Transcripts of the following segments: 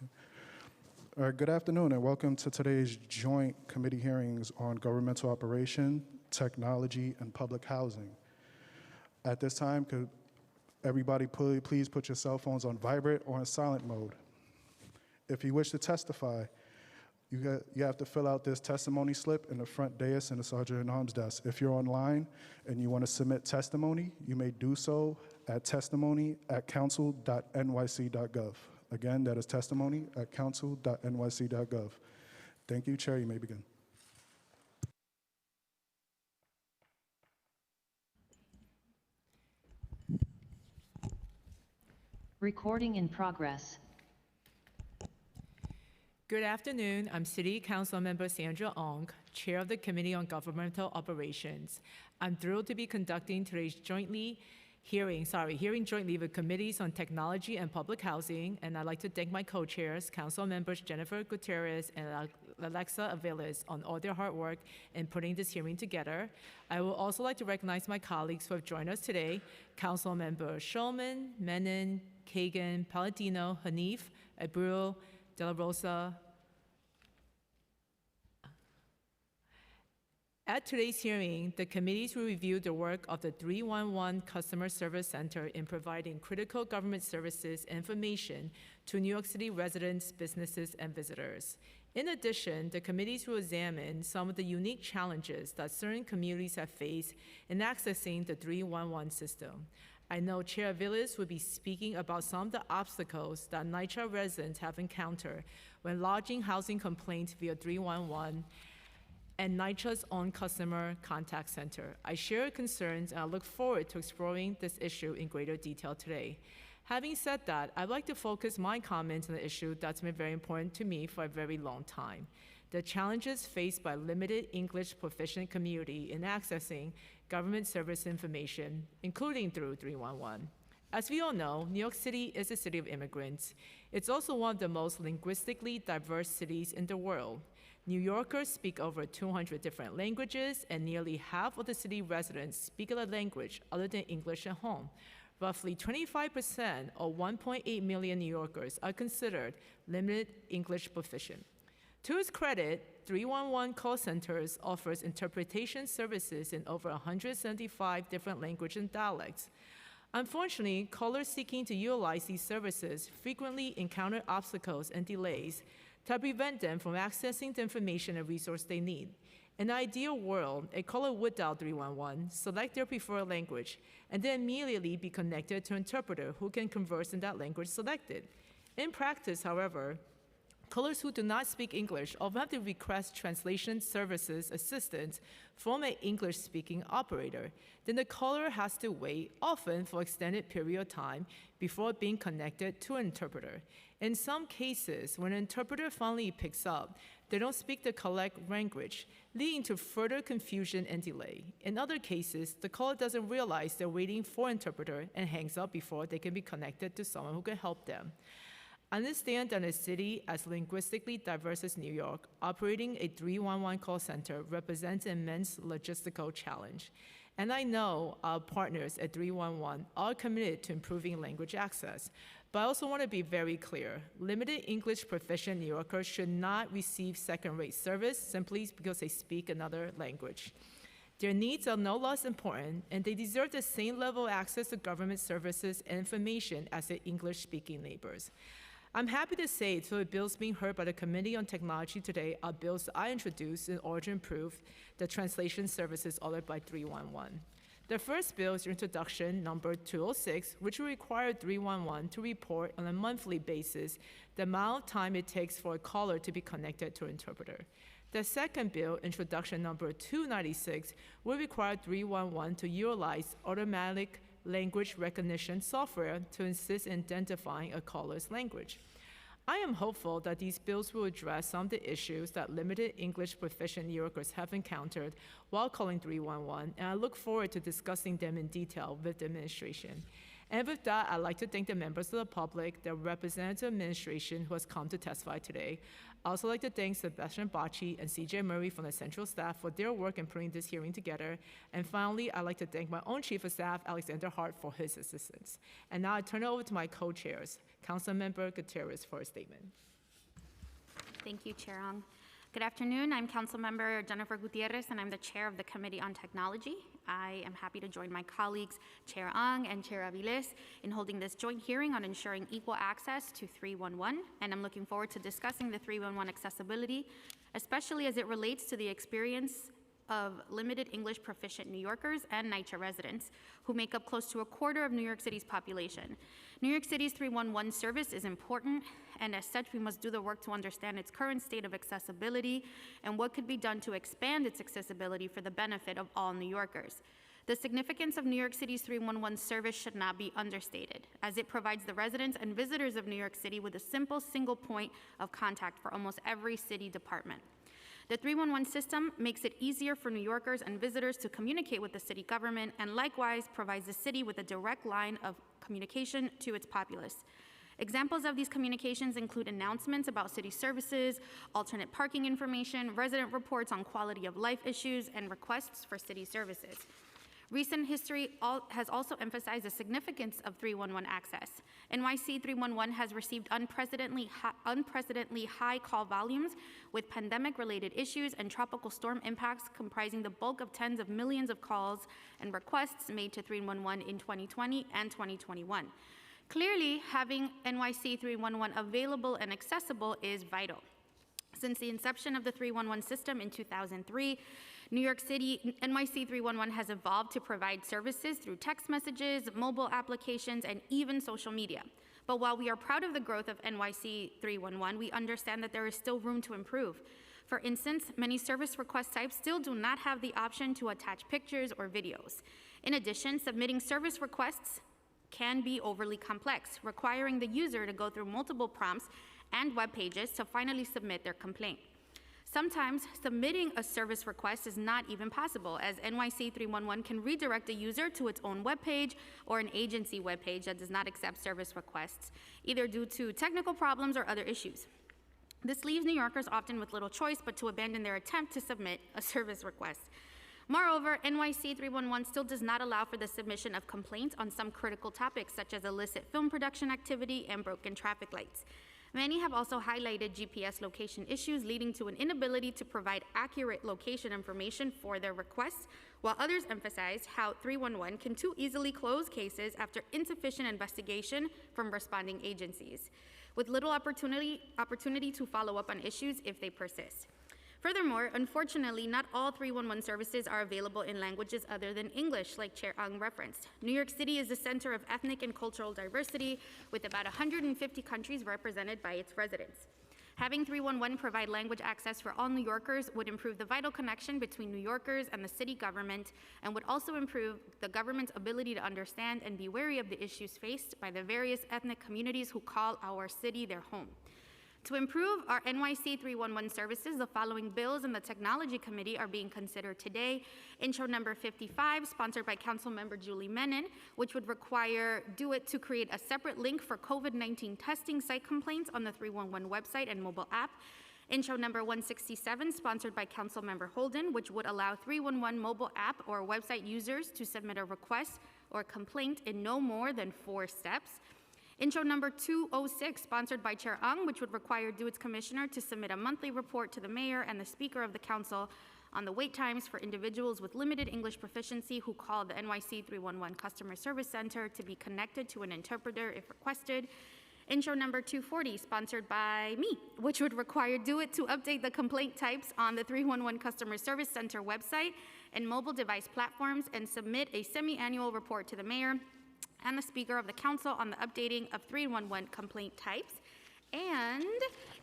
All right, good afternoon and welcome to today's joint committee hearings on governmental operation, technology, and public housing. At this time, could everybody please put your cell phones on vibrate or in silent mode. If you wish to testify, you have to fill out this testimony slip in the front dais in the Sergeant-at-Arms desk. If you're online and you want to submit testimony, you may do so at testimony@council.nyc.gov. Again, that is testimony@council.nyc.gov. Thank you, Chair. You may begin. Recording in progress. Good afternoon. I'm City Council Member Sandra Ong, Chair of the Committee on Governmental Operations. I'm thrilled to be conducting today's hearing jointly with committees on technology and public housing, and I'd like to thank my co-chairs, Council Members Jennifer Gutierrez and Alexa Aviles, on all their hard work in putting this hearing together. I would also like to recognize my colleagues who have joined us today, Council Member Shulman, Menon, Kagan, Palladino, Hanif, Abreu, De La Rosa. At today's hearing, the committees will review the work of the 311 Customer Service Center in providing critical government services and information to New York City residents, businesses, and visitors. In addition, the committees will examine some of the unique challenges that certain communities have faced in accessing the 311 system. I know Chair Aviles will be speaking about some of the obstacles that NYCHA residents have encountered when lodging housing complaints via 311 and NYCHA's own customer contact center. I share your concerns and I look forward to exploring this issue in greater detail today. Having said that, I'd like to focus my comments on the issue that's been very important to me for a very long time: the challenges faced by limited English proficient community in accessing government service information, including through 311. As we all know, New York City is a city of immigrants. It's also one of the most linguistically diverse cities in the world. New Yorkers speak over 200 different languages, and nearly half of the city residents speak a language other than English at home. Roughly 25% or 1.8 million New Yorkers are considered limited English proficient. To its credit, 311 call centers offers interpretation services in over 175 different languages and dialects. Unfortunately, callers seeking to utilize these services frequently encounter obstacles and delays that prevent them from accessing the information and resource they need. In an ideal world, a caller would dial 311, select their preferred language, and then immediately be connected to an interpreter who can converse in that language selected. In practice, however, callers who do not speak English often have to request translation services assistance from an English-speaking operator. Then the caller has to wait, often for an extended period of time, before being connected to an interpreter. In some cases, when an interpreter finally picks up, they don't speak the correct language, leading to further confusion and delay. In other cases, the caller doesn't realize they're waiting for an interpreter and hangs up before they can be connected to someone who can help them. Understand that a city as linguistically diverse as New York, operating a 311 call center represents an immense logistical challenge. And I know our partners at 311 are committed to improving language access. But I also want to be very clear: limited English proficient New Yorkers should not receive second-rate service simply because they speak another language. Their needs are no less important, and they deserve the same level of access to government services and information as their English-speaking neighbors. I'm happy to say two of the bills being heard by the Committee on Technology today are bills I introduced in order to improve the translation services offered by 311. The first bill is introduction number 206, which will require 311 to report on a monthly basis the amount of time it takes for a caller to be connected to an interpreter. The second bill, introduction number 296, will require 311 to utilize automatic language recognition software to assist in identifying a caller's language. I am hopeful that these bills will address some of the issues that limited English proficient New Yorkers have encountered while calling 311, and I look forward to discussing them in detail with the administration. And with that, I'd like to thank the members of the public, the representative administration who has come to testify today. I'd also like to thank Sebastian Bacci and CJ Murray from the central staff for their work in putting this hearing together. And finally, I'd like to thank my own chief of staff, Alexander Hart, for his assistance. And now I turn it over to my co-chairs, Councilmember Gutierrez for a statement. Thank you, Chair Ong. Good afternoon. I'm Councilmember Jennifer Gutierrez, and I'm the Chair of the Committee on Technology. I am happy to join my colleagues, Chair Ong and Chair Aviles, in holding this joint hearing on ensuring equal access to 311, and I'm looking forward to discussing the 311 accessibility, especially as it relates to the experience of limited English proficient New Yorkers and NYCHA residents, who make up close to a quarter of New York City's population. New York City's 311 service is important, and as such, we must do the work to understand its current state of accessibility and what could be done to expand its accessibility for the benefit of all New Yorkers. The significance of New York City's 311 service should not be understated, as it provides the residents and visitors of New York City with a simple single point of contact for almost every city department. The 311 system makes it easier for New Yorkers and visitors to communicate with the city government, and likewise provides the city with a direct line of communication to its populace. Examples of these communications include announcements about city services, alternate parking information, resident reports on quality of life issues, and requests for city services. Recent history has also emphasized the significance of 311 access. NYC 311 has received unprecedentedly high call volumes, with pandemic-related issues and tropical storm impacts comprising the bulk of tens of millions of calls and requests made to 311 in 2020 and 2021. Clearly, having NYC 311 available and accessible is vital. Since the inception of the 311 system in 2003, New York City NYC 311 has evolved to provide services through text messages, mobile applications, and even social media. But while we are proud of the growth of NYC 311, we understand that there is still room to improve. For instance, many service request types still do not have the option to attach pictures or videos. In addition, submitting service requests can be overly complex, requiring the user to go through multiple prompts and web pages to finally submit their complaint. Sometimes submitting a service request is not even possible, as NYC 311 can redirect a user to its own webpage or an agency webpage that does not accept service requests, either due to technical problems or other issues. This leaves New Yorkers often with little choice but to abandon their attempt to submit a service request. Moreover, NYC 311 still does not allow for the submission of complaints on some critical topics, such as illicit film production activity and broken traffic lights. Many have also highlighted GPS location issues, leading to an inability to provide accurate location information for their requests, while others emphasize how 311 can too easily close cases after insufficient investigation from responding agencies, with little opportunity to follow up on issues if they persist. Furthermore, unfortunately, not all 311 services are available in languages other than English, like Chair Ong referenced. New York City is the center of ethnic and cultural diversity, with about 150 countries represented by its residents. Having 311 provide language access for all New Yorkers would improve the vital connection between New Yorkers and the city government, and would also improve the government's ability to understand and be wary of the issues faced by the various ethnic communities who call our city their home. To improve our NYC 311 services, the following bills in the Technology Committee are being considered today. Intro number 55, sponsored by Councilmember Julie Menon, which would require DO-IT to create a separate link for COVID-19 testing site complaints on the 311 website and mobile app. Intro number 167, sponsored by Councilmember Holden, which would allow 311 mobile app or website users to submit a request or complaint in no more than 4 steps. Intro number 206, sponsored by Chair Ong, which would require DO-IT's commissioner to submit a monthly report to the mayor and the Speaker of the Council on the wait times for individuals with limited English proficiency who call the NYC 311 Customer Service Center to be connected to an interpreter if requested. Intro number 240, sponsored by me, which would require DO-IT to update the complaint types on the 311 Customer Service Center website and mobile device platforms and submit a semi-annual report to the mayor and the Speaker of the Council on the updating of 311 complaint types. And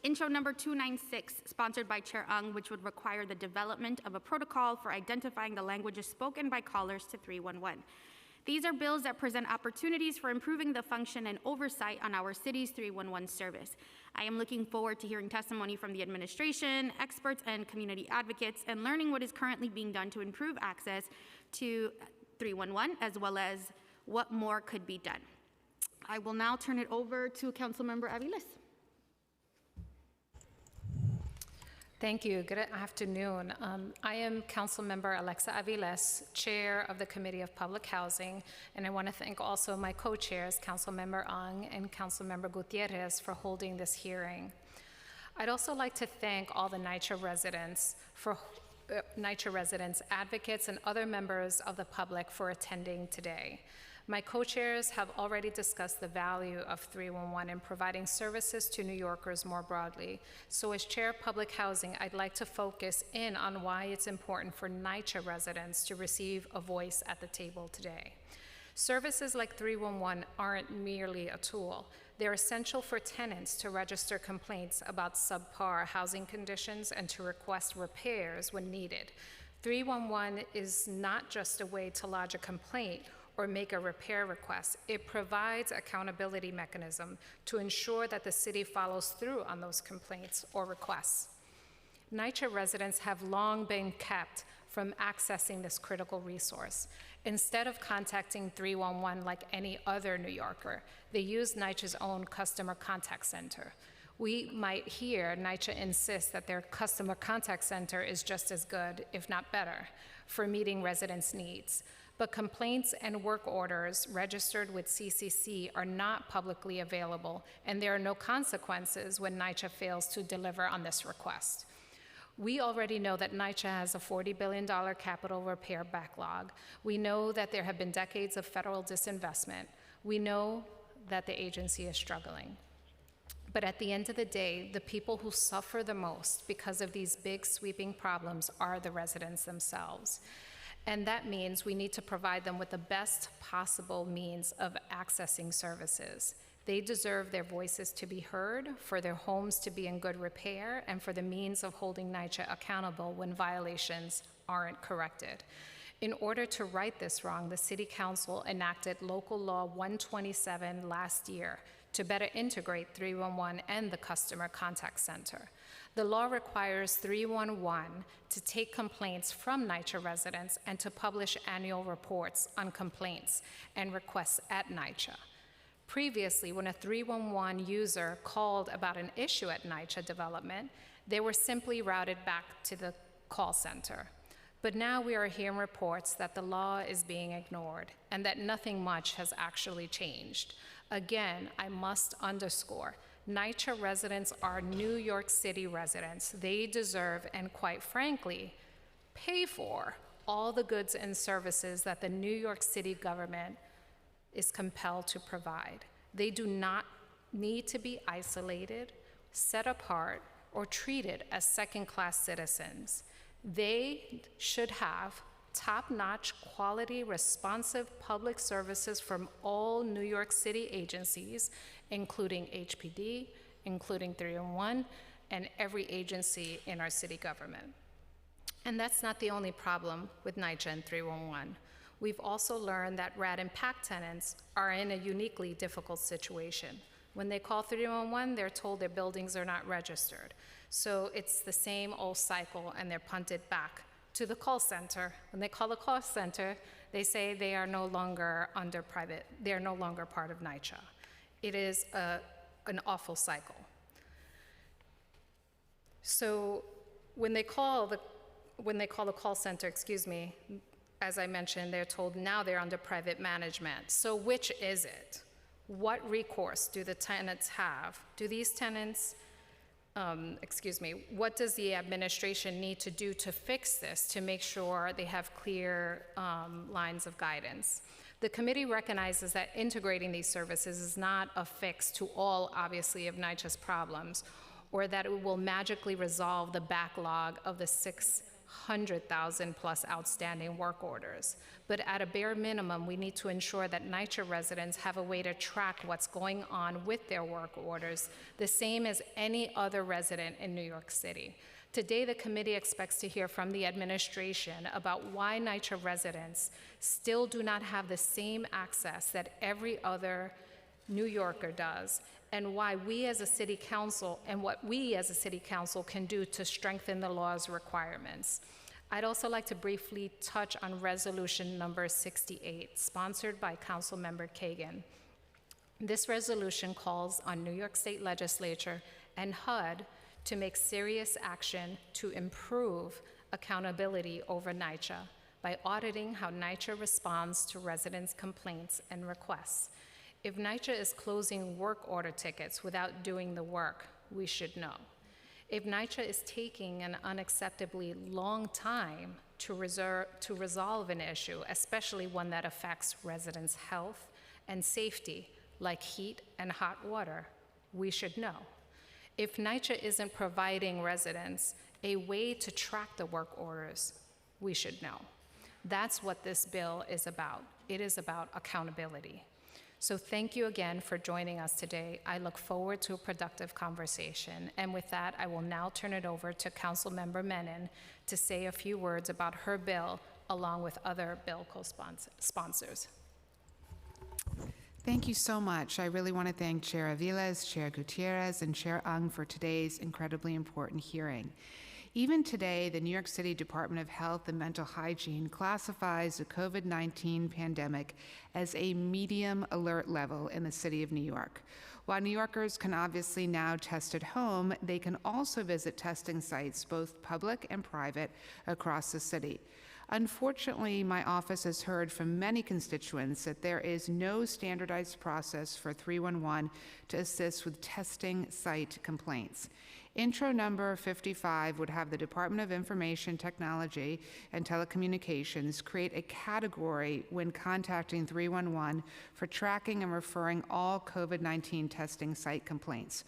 intro number 296, sponsored by Chair Ong, which would require the development of a protocol for identifying the languages spoken by callers to 311. These are bills that present opportunities for improving the function and oversight on our city's 311 service. I am looking forward to hearing testimony from the administration, experts, and community advocates, and learning what is currently being done to improve access to 311, as well as what more could be done. I will now turn it over to Councilmember Aviles. Thank you. Good afternoon. I am Councilmember Alexa Aviles, Chair of the Committee of Public Housing, and I want to thank also my co-chairs, Councilmember Ang and Councilmember Gutierrez, for holding this hearing. I'd also like to thank all the NYCHA residents, advocates, and other members of the public for attending today. My co-chairs have already discussed the value of 311 in providing services to New Yorkers more broadly. So as Chair of Public Housing, I'd like to focus in on why it's important for NYCHA residents to receive a voice at the table today. Services like 311 aren't merely a tool. They're essential for tenants to register complaints about subpar housing conditions and to request repairs when needed. 311 is not just a way to lodge a complaint or make a repair request. It provides accountability mechanism to ensure that the city follows through on those complaints or requests. NYCHA residents have long been kept from accessing this critical resource. Instead of contacting 311 like any other New Yorker, they use NYCHA's own customer contact center. We might hear NYCHA insist that their customer contact center is just as good, if not better, for meeting residents' needs. But complaints and work orders registered with CCC are not publicly available, and there are no consequences when NYCHA fails to deliver on this request. We already know that NYCHA has a $40 billion capital repair backlog. We know that there have been decades of federal disinvestment. We know that the agency is struggling. But at the end of the day, the people who suffer the most because of these big sweeping problems are the residents themselves. And that means we need to provide them with the best possible means of accessing services. They deserve their voices to be heard, for their homes to be in good repair, and for the means of holding NYCHA accountable when violations aren't corrected. In order to right this wrong, the City Council enacted Local Law 127 last year to better integrate 311 and the Customer Contact Center. The law requires 311 to take complaints from NYCHA residents and to publish annual reports on complaints and requests at NYCHA. Previously, when a 311 user called about an issue at NYCHA development, they were simply routed back to the call center. But now we are hearing reports that the law is being ignored and that nothing much has actually changed. Again, I must underscore, NYCHA residents are New York City residents. They deserve, and quite frankly, pay for all the goods and services that the New York City government is compelled to provide. They do not need to be isolated, set apart, or treated as second-class citizens. They should have top-notch, quality, responsive public services from all New York City agencies, including HPD, including 311, and every agency in our city government. And that's not the only problem with NYCHA and 311. We've also learned that RAD and PAC tenants are in a uniquely difficult situation. When they call 311, they're told their buildings are not registered. So it's the same old cycle, and they're punted back to the call center. When they call the call center, they say they are no longer they're no longer part of NYCHA. It is an awful cycle. So when they call the call center, as I mentioned, they're told now they're under private management. So which is it? What recourse do the tenants have? Do these tenants, what does the administration need to do to fix this, to make sure they have clear lines of guidance? The committee recognizes that integrating these services is not a fix to all, obviously, of NYCHA's problems, or that it will magically resolve the backlog of the 600,000 plus outstanding work orders. But at a bare minimum, we need to ensure that NYCHA residents have a way to track what's going on with their work orders, the same as any other resident in New York City. Today, the committee expects to hear from the administration about why NYCHA residents still do not have the same access that every other New Yorker does, and why we as a city council, and what we as a city council can do to strengthen the law's requirements. I'd also like to briefly touch on resolution number 68, sponsored by Councilmember Kagan. This resolution calls on New York State Legislature and HUD to make serious action to improve accountability over NYCHA by auditing how NYCHA responds to residents' complaints and requests. If NYCHA is closing work order tickets without doing the work, we should know. If NYCHA is taking an unacceptably long time to resolve an issue, especially one that affects residents' health and safety, like heat and hot water, we should know. If NYCHA isn't providing residents a way to track the work orders, we should know. That's what this bill is about. It is about accountability. So thank you again for joining us today. I look forward to a productive conversation. And with that, I will now turn it over to Councilmember Menon to say a few words about her bill, along with other bill co-sponsors. Thank you so much. I really want to thank Chair Aviles, Chair Gutierrez, and Chair Ung for today's incredibly important hearing. Even today, the New York City Department of Health and Mental Hygiene classifies the COVID-19 pandemic as a medium alert level in the city of New York. While New Yorkers can obviously now test at home, they can also visit testing sites, both public and private, across the city. Unfortunately, my office has heard from many constituents that there is no standardized process for 311 to assist with testing site complaints. Intro number 55 would have the Department of Information Technology and Telecommunications create a category when contacting 311 for tracking and referring all COVID-19 testing site complaints.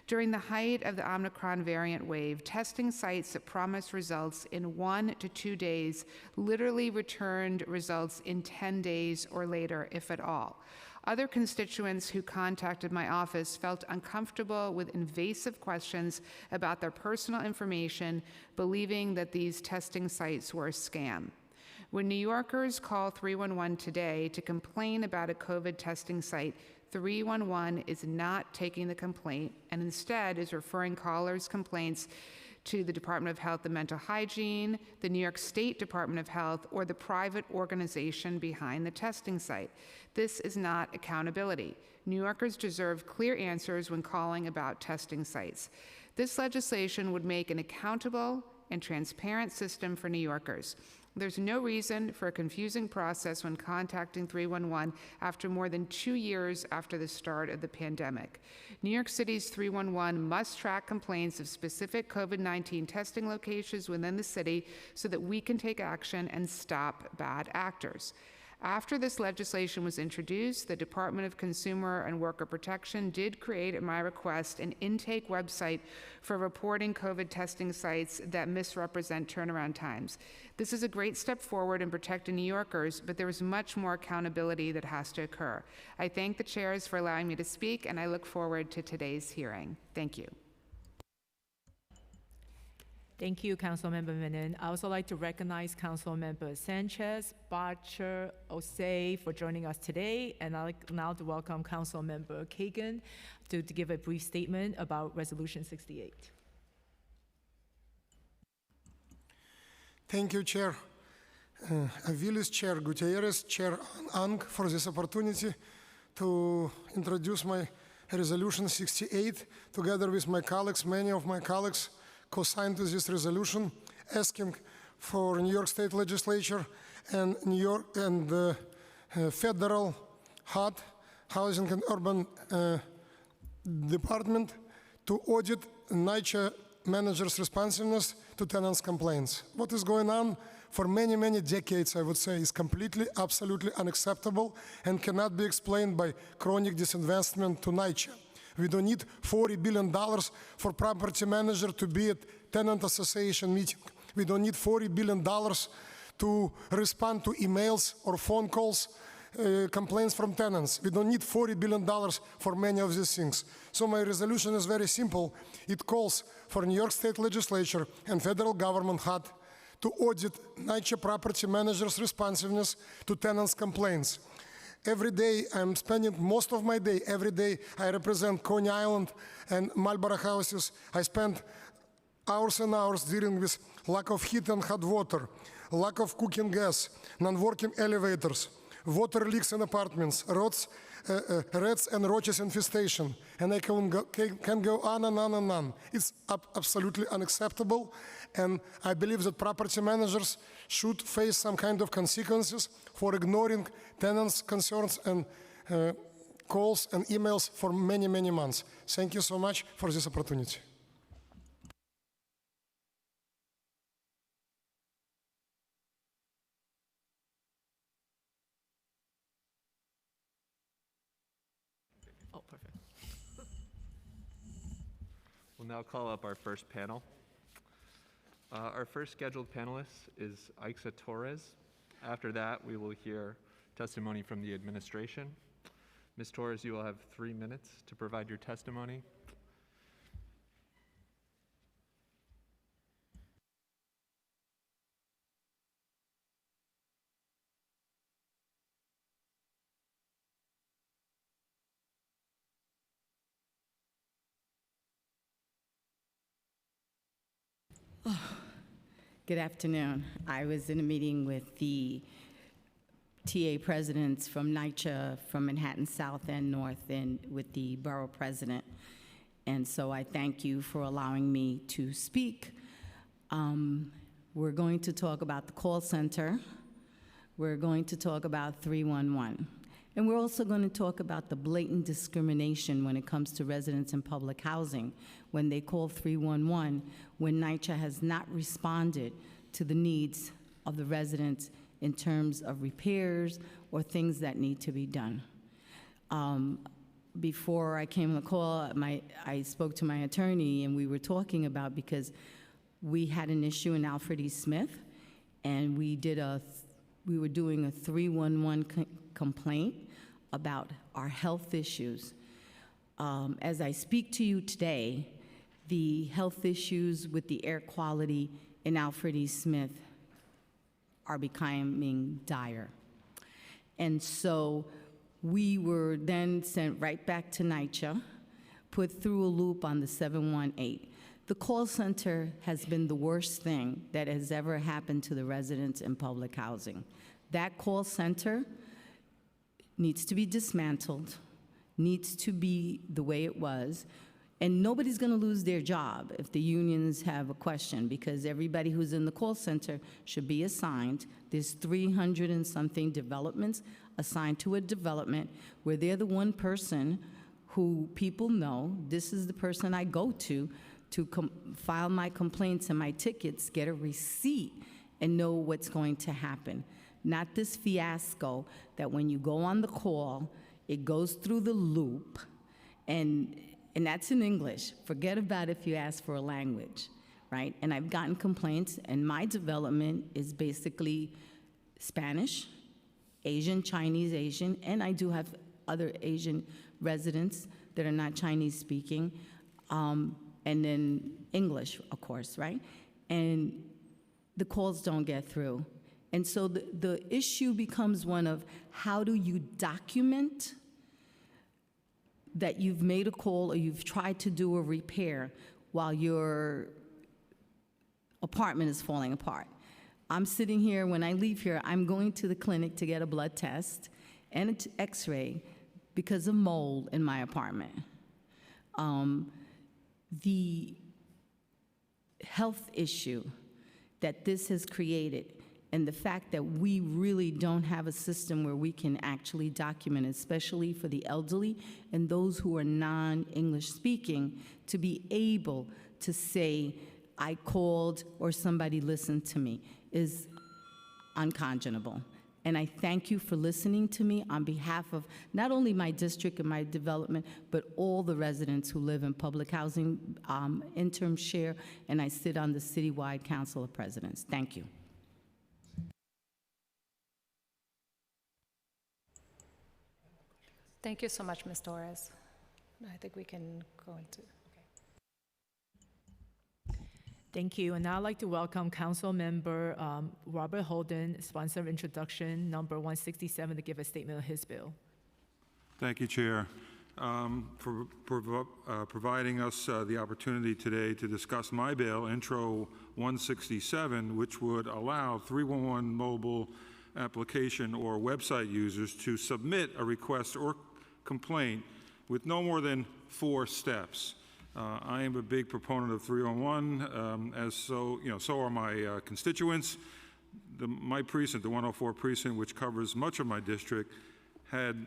During the height of the Omicron variant wave, testing sites that promised results in 1 to 2 days literally returned results in 10 days or later, if at all. Other constituents who contacted my office felt uncomfortable with invasive questions about their personal information, believing that these testing sites were a scam. When New Yorkers call 311 today to complain about a COVID testing site, 311 is not taking the complaint and instead is referring callers' complaints to the Department of Health and Mental Hygiene, the New York State Department of Health, or the private organization behind the testing site. This is not accountability. New Yorkers deserve clear answers when calling about testing sites. This legislation would make an accountable and transparent system for New Yorkers. There's no reason for a confusing process when contacting 311 after more than 2 years after the start of the pandemic. New York City's 311 must track complaints of specific COVID-19 testing locations within the city so that we can take action and stop bad actors. After this legislation was introduced, the Department of Consumer and Worker Protection did create, at my request, an intake website for reporting COVID testing sites that misrepresent turnaround times. This is a great step forward in protecting New Yorkers, but there is much more accountability that has to occur. I thank the chairs for allowing me to speak, and I look forward to today's hearing. Thank you. Thank you, Councilmember Menon. I also like to recognize Councilmember Sanchez, Barcher, Osei for joining us today, and I'd like now to welcome Councilmember Kagan to give a brief statement about Resolution 68. Thank you, Chair Aviles, Chair Gutierrez, Chair Ang, for this opportunity to introduce my Resolution 68 together with my colleagues. Many of my colleagues co-signed to this resolution, asking for New York State Legislature and New York and the Federal HUD, Housing and Urban Department, to audit NYCHA managers' responsiveness to tenants' complaints. What is going on for many, many decades, I would say, is completely, absolutely unacceptable and cannot be explained by chronic disinvestment to NYCHA. We don't need $40 billion for property manager to be at tenant association meeting. We don't need $40 billion to respond to emails or phone calls, complaints from tenants. We don't need $40 billion for many of these things. So my resolution is very simple. It calls for New York State Legislature and federal government HUD to audit NYCHA property managers' responsiveness to tenants' complaints. Every day, I'm spending most of my day, every day I represent Coney Island and Marlboro houses. I spend hours and hours dealing with lack of heat and hot water, lack of cooking gas, non-working elevators, water leaks in apartments, roads rats and roaches infestation, and I can go on and on and on. It's absolutely unacceptable, and I believe that property managers should face some kind of consequences for ignoring tenants' concerns and calls and emails for many, many months. Thank you so much for this opportunity. Oh, perfect. We'll now call up our first panel. Our first scheduled panelist is Aixa Torres. After that, we will hear testimony from the administration. Ms. Torres, you will have 3 minutes to provide your testimony. Good afternoon. I was in a meeting with the TA presidents from NYCHA, from Manhattan South and North, and with the borough president. And so I thank you for allowing me to speak. We're going to talk about the call center. We're going to talk about 311. And we're also going to talk about the blatant discrimination when it comes to residents in public housing, when they call 311, when NYCHA has not responded to the needs of the residents in terms of repairs or things that need to be done. Before I came on the call, I spoke to my attorney, and we were talking about, because we had an issue in Alfred E. Smith, and we were doing a 311 complaint about our health issues. As I speak to you today, the health issues with the air quality in Alfred E. Smith are becoming dire. And so we were then sent right back to NYCHA, put through a loop on the 718. The call center has been the worst thing that has ever happened to the residents in public housing. That call center needs to be dismantled, needs to be the way it was, and nobody's going to lose their job if the unions have a question, because everybody who's in the call center should be assigned. There's 300 and something developments assigned to a development where they're the one person who people know, this is the person I go to file my complaints and my tickets, get a receipt, and know what's going to happen. Not this fiasco that when you go on the call, it goes through the loop, and that's in English. Forget about if you ask for a language, right? And I've gotten complaints, and my development is basically Spanish, Asian, Chinese, Asian, and I do have other Asian residents that are not Chinese speaking, and then English, of course, right? And the calls don't get through. And so the issue becomes one of, how do you document that you've made a call or you've tried to do a repair while your apartment is falling apart? I'm sitting here, when I leave here, I'm going to the clinic to get a blood test and an x-ray because of mold in my apartment. The health issue that this has created, and the fact that we really don't have a system where we can actually document, especially for the elderly and those who are non-English speaking, to be able to say, I called or somebody listened to me, is unconscionable. And I thank you for listening to me on behalf of not only my district and my development, but all the residents who live in public housing, interim chair, and I sit on the citywide council of presidents. Thank you. Thank you so much, Ms. Torres. I think we can go into. Thank you. And now I'd like to welcome Council Member Robert Holden, sponsor of introduction number 167, to give a statement of his bill. Thank you, Chair, for providing us the opportunity today to discuss my bill, Intro 167, which would allow 311 mobile application or website users to submit a request or complaint with no more than 4 steps. I am a big proponent of 311, so are my constituents. My precinct, the 104 precinct, which covers much of my district, had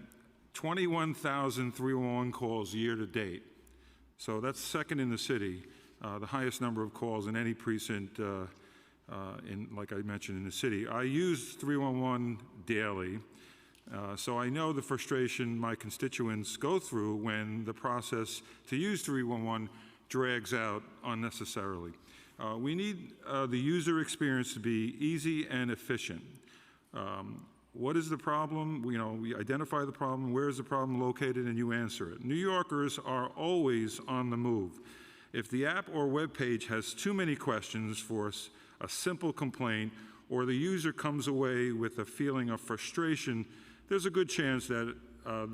21,000 311 calls year to date. So that's second in the city, the highest number of calls in any precinct, like I mentioned, in the city. I use 311 daily, so I know the frustration my constituents go through when the process to use 311 drags out unnecessarily. We need the user experience to be easy and efficient. What is the problem? We identify the problem, where is the problem located, and you answer it. New Yorkers are always on the move. If the app or web page has too many questions for a simple complaint, or the user comes away with a feeling of frustration, there's a good chance that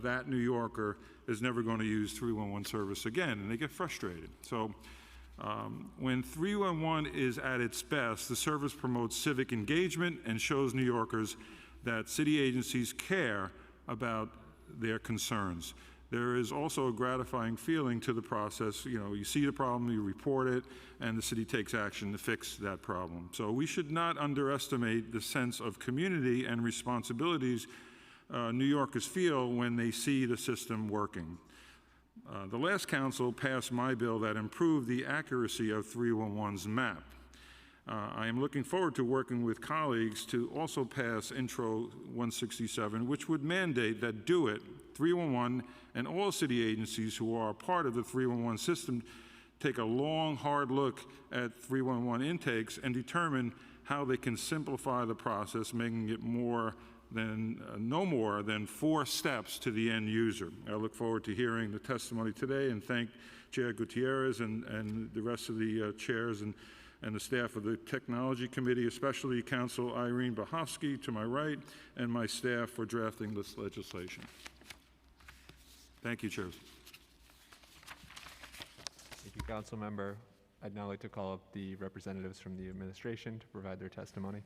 that New Yorker is never going to use 311 service again, and they get frustrated. So when 311 is at its best, the service promotes civic engagement and shows New Yorkers that city agencies care about their concerns. There is also a gratifying feeling to the process. You see the problem, you report it, and the city takes action to fix that problem. So we should not underestimate the sense of community and responsibilities New Yorkers feel when they see the system working. The last council passed my bill that improved the accuracy of 311's map. I am looking forward to working with colleagues to also pass Intro 167, which would mandate that DO-IT, 311, and all city agencies who are part of the 311 system take a long, hard look at 311 intakes and determine how they can simplify the process, making it no more than 4 steps to the end user. I look forward to hearing the testimony today and thank Chair Gutierrez and the rest of the chairs and the staff of the Technology Committee, especially Council Irene Bahovsky to my right, and my staff for drafting this legislation. Thank you, Chairs. Thank you, Council Member. I'd now like to call up the representatives from the administration to provide their testimony.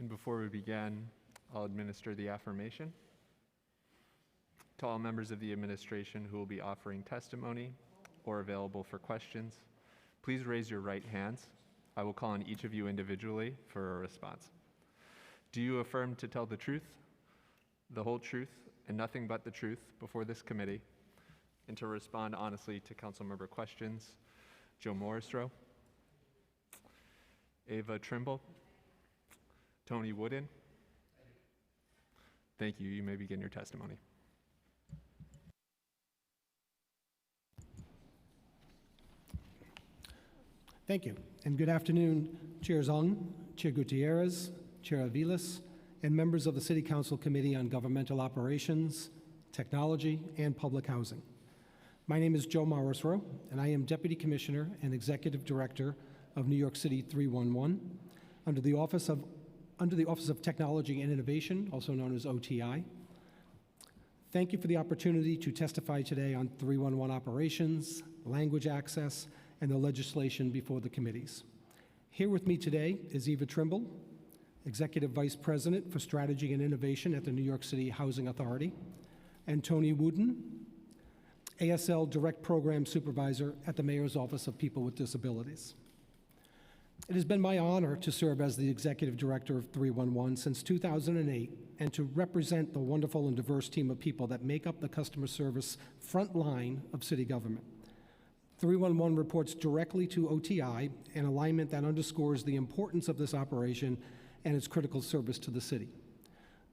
And before we begin, I'll administer the affirmation. To all members of the administration who will be offering testimony or available for questions, please raise your right hands. I will call on each of you individually for a response. Do you affirm to tell the truth, the whole truth, and nothing but the truth before this committee, and to respond honestly to council member questions? Joe Morrisroe, Ava Trimble, Tony Wooden. Thank you. You may begin your testimony. Thank you, and good afternoon, Chair Zong, Chair Gutierrez, Chair Aviles, and members of the City Council Committee on Governmental Operations, Technology, and Public Housing. My name is Joe Morrisroe, and I am Deputy Commissioner and Executive Director of New York City 311 under the Office of Technology and Innovation, also known as OTI. Thank you for the opportunity to testify today on 311 operations, language access, and the legislation before the committees. Here with me today is Eva Trimble, Executive Vice President for Strategy and Innovation at the New York City Housing Authority, and Tony Wooden, ASL Direct Program Supervisor at the Mayor's Office of People with Disabilities. It has been my honor to serve as the Executive Director of 311 since 2008 and to represent the wonderful and diverse team of people that make up the customer service front line of city government. 311 reports directly to OTI, an alignment that underscores the importance of this operation and its critical service to the city.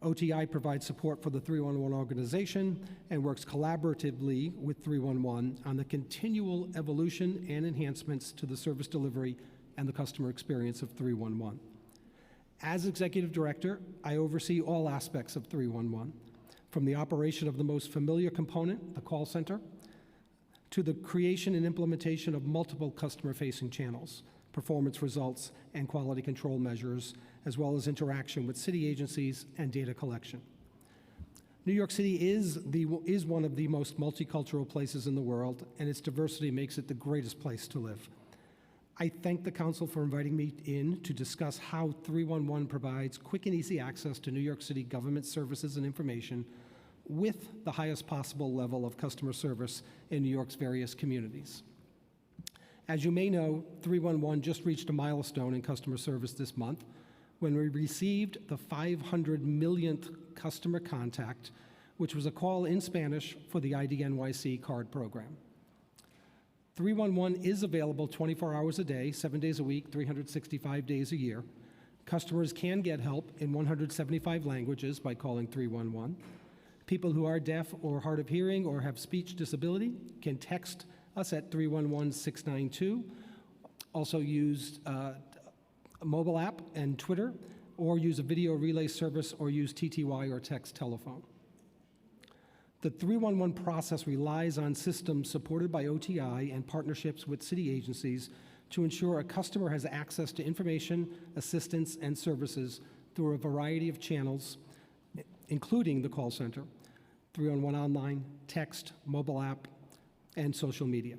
OTI provides support for the 311 organization and works collaboratively with 311 on the continual evolution and enhancements to the service delivery and the customer experience of 311. As Executive Director, I oversee all aspects of 311, from the operation of the most familiar component, the call center, to the creation and implementation of multiple customer-facing channels, performance results, and quality control measures, as well as interaction with city agencies and data collection. New York City is one of the most multicultural places in the world, and its diversity makes it the greatest place to live. I thank the Council for inviting me in to discuss how 311 provides quick and easy access to New York City government services and information with the highest possible level of customer service in New York's various communities. As you may know, 311 just reached a milestone in customer service this month when we received the 500 millionth customer contact, which was a call in Spanish for the ID NYC card program. 311 is available 24 hours a day, 7 days a week, 365 days a year. Customers can get help in 175 languages by calling 311. People who are deaf or hard of hearing or have speech disability can text us at 311-692. Also use a mobile app and Twitter, or use a video relay service, or use TTY or text telephone. The 311 process relies on systems supported by OTI and partnerships with city agencies to ensure a customer has access to information, assistance, and services through a variety of channels, including the call center, 311 online, text, mobile app, and social media.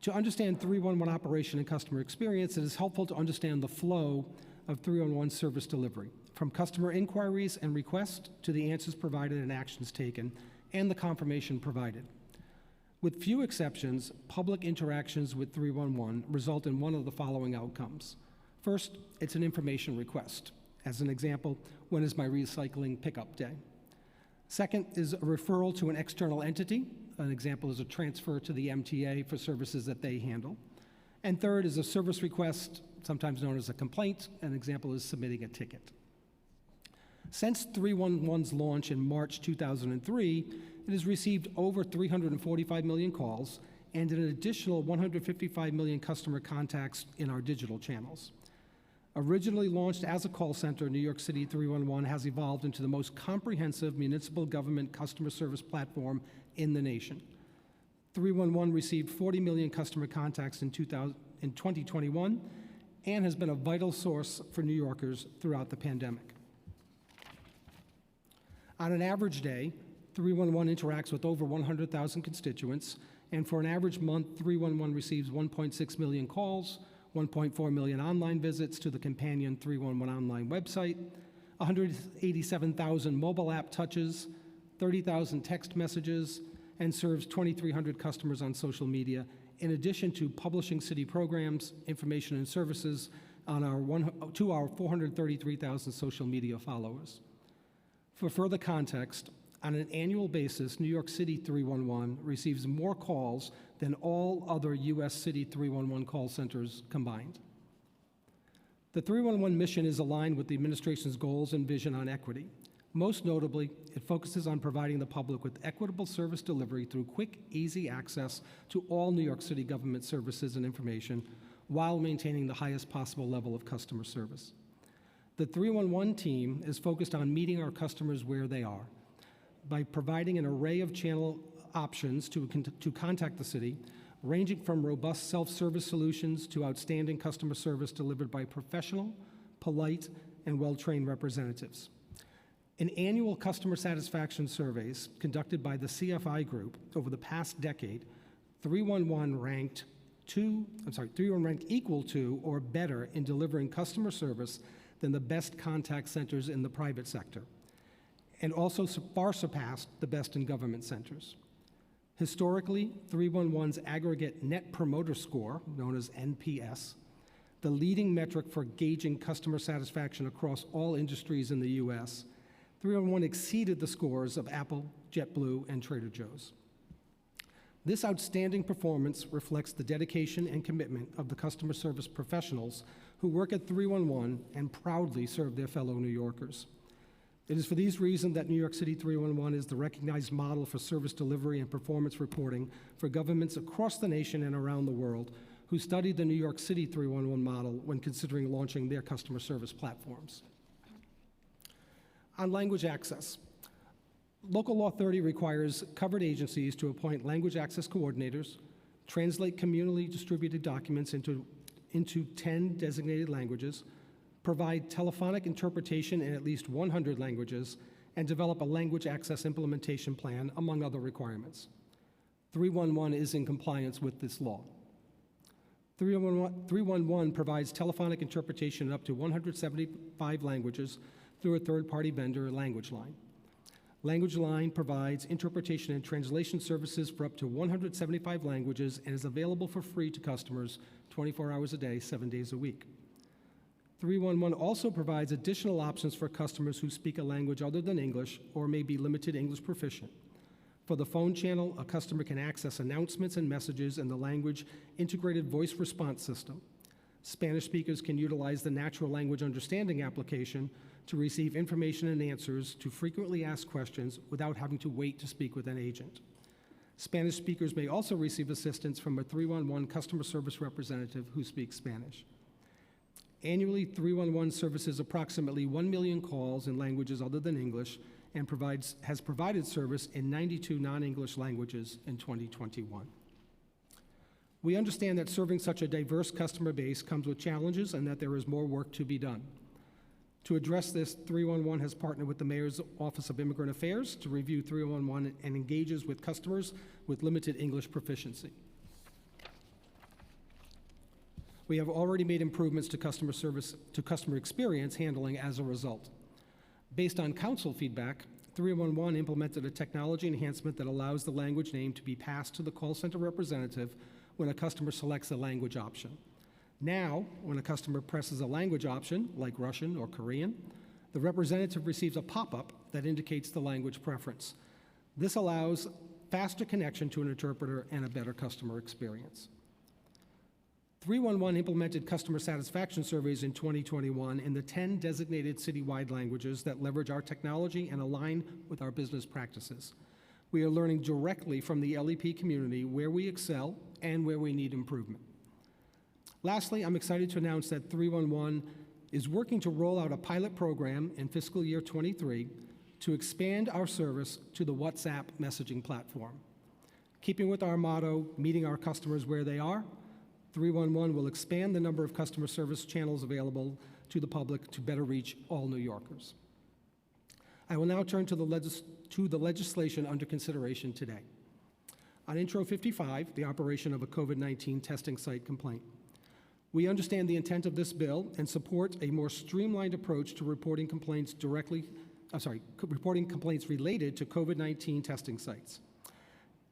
To understand 311 operation and customer experience, it is helpful to understand the flow of 311 service delivery, from customer inquiries and requests to the answers provided and actions taken, and the confirmation provided. With few exceptions, public interactions with 311 result in one of the following outcomes. First, it's an information request. As an example, when is my recycling pickup day? Second is a referral to an external entity. An example is a transfer to the MTA for services that they handle. And third is a service request, sometimes known as a complaint. An example is submitting a ticket. Since 311's launch in March 2003, it has received over 345 million calls and an additional 155 million customer contacts in our digital channels. Originally launched as a call center, New York City 311 has evolved into the most comprehensive municipal government customer service platform in the nation. 311 received 40 million customer contacts in 2021 and has been a vital source for New Yorkers throughout the pandemic. On an average day, 311 interacts with over 100,000 constituents, and for an average month, 311 receives 1.6 million calls, 1.4 million online visits to the companion 311 online website, 187,000 mobile app touches, 30,000 text messages, and serves 2,300 customers on social media, in addition to publishing city programs, information, and services to our 433,000 social media followers. For further context, on an annual basis, New York City 311 receives more calls than all other U.S. City 311 call centers combined. The 311 mission is aligned with the administration's goals and vision on equity. Most notably, it focuses on providing the public with equitable service delivery through quick, easy access to all New York City government services and information while maintaining the highest possible level of customer service. The 311 team is focused on meeting our customers where they are by providing an array of channel options to contact the city, ranging from robust self-service solutions to outstanding customer service delivered by professional, polite, and well-trained representatives. In annual customer satisfaction surveys conducted by the CFI Group over the past decade, 311 ranked equal to or better in delivering customer service than the best contact centers in the private sector, and also far surpassed the best in government centers. Historically, 311's aggregate Net Promoter Score, known as NPS, the leading metric for gauging customer satisfaction across all industries in the U.S., 311 exceeded the scores of Apple, JetBlue, and Trader Joe's. This outstanding performance reflects the dedication and commitment of the customer service professionals who work at 311 and proudly serve their fellow New Yorkers. It is for these reasons that New York City 311 is the recognized model for service delivery and performance reporting for governments across the nation and around the world who studied the New York City 311 model when considering launching their customer service platforms. On language access, Local Law 30 requires covered agencies to appoint language access coordinators, translate communally distributed documents into 10 designated languages, provide telephonic interpretation in at least 100 languages, and develop a language access implementation plan, among other requirements. 311 is in compliance with this law. 311 provides telephonic interpretation in up to 175 languages through a third-party vendor, Language Line. Language Line provides interpretation and translation services for up to 175 languages and is available for free to customers 24 hours a day, 7 days a week. 311 also provides additional options for customers who speak a language other than English or may be limited English proficient. For the phone channel, a customer can access announcements and messages in the language integrated voice response system. Spanish speakers can utilize the natural language understanding application to receive information and answers to frequently asked questions without having to wait to speak with an agent. Spanish speakers may also receive assistance from a 311 customer service representative who speaks Spanish. Annually, 311 services approximately 1 million calls in languages other than English and has provided service in 92 non-English languages in 2021. We understand that serving such a diverse customer base comes with challenges and that there is more work to be done. To address this, 311 has partnered with the Mayor's Office of Immigrant Affairs to review 311 and engages with customers with limited English proficiency. We have already made improvements to customer experience handling as a result. Based on council feedback, 311 implemented a technology enhancement that allows the language name to be passed to the call center representative when a customer selects a language option. Now, when a customer presses a language option, like Russian or Korean, the representative receives a pop-up that indicates the language preference. This allows faster connection to an interpreter and a better customer experience. 311 implemented customer satisfaction surveys in 2021 in the 10 designated citywide languages that leverage our technology and align with our business practices. We are learning directly from the LEP community where we excel and where we need improvement. Lastly, I'm excited to announce that 311 is working to roll out a pilot program in fiscal year 23 to expand our service to the WhatsApp messaging platform. Keeping with our motto, meeting our customers where they are, 311 will expand the number of customer service channels available to the public to better reach all New Yorkers. I will now turn to the legislation under consideration today. On Intro 55, the operation of a COVID-19 testing site complaint. We understand the intent of this bill and support a more streamlined approach to reporting complaints reporting complaints related to COVID-19 testing sites.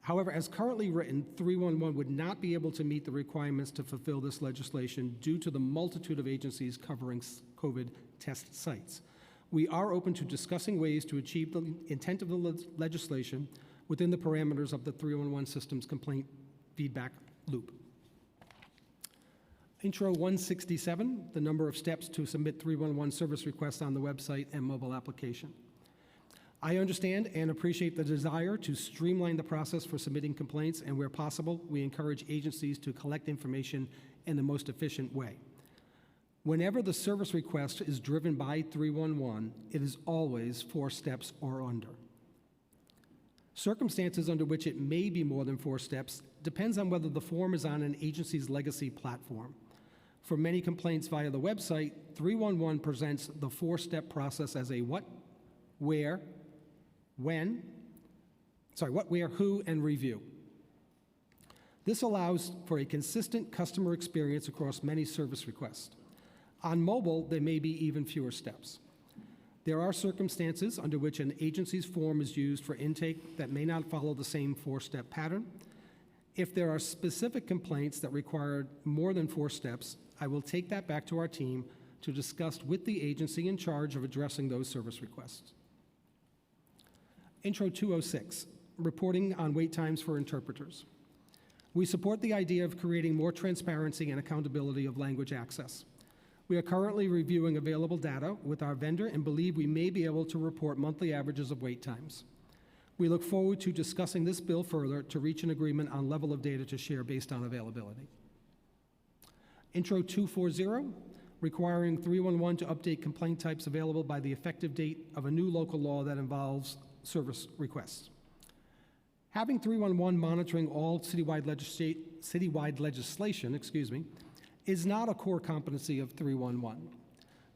However, as currently written, 311 would not be able to meet the requirements to fulfill this legislation due to the multitude of agencies covering COVID test sites. We are open to discussing ways to achieve the intent of the legislation within the parameters of the 311 system's complaint feedback loop. Intro 167, the number of steps to submit 311 service requests on the website and mobile application. I understand and appreciate the desire to streamline the process for submitting complaints, and where possible, we encourage agencies to collect information in the most efficient way. Whenever the service request is driven by 311, it is always 4 steps or under. Circumstances under which it may be more than 4 steps depends on whether the form is on an agency's legacy platform. For many complaints via the website, 311 presents the 4-step process as a what, where, who, and review. This allows for a consistent customer experience across many service requests. On mobile, there may be even fewer steps. There are circumstances under which an agency's form is used for intake that may not follow the same 4-step pattern. If there are specific complaints that require more than 4 steps, I will take that back to our team to discuss with the agency in charge of addressing those service requests. Intro 206, reporting on wait times for interpreters. We support the idea of creating more transparency and accountability of language access. We are currently reviewing available data with our vendor and believe we may be able to report monthly averages of wait times. We look forward to discussing this bill further to reach an agreement on level of data to share based on availability. Intro 240, requiring 311 to update complaint types available by the effective date of a new local law that involves service requests. Having 311 monitoring all citywide legislation, is not a core competency of 311.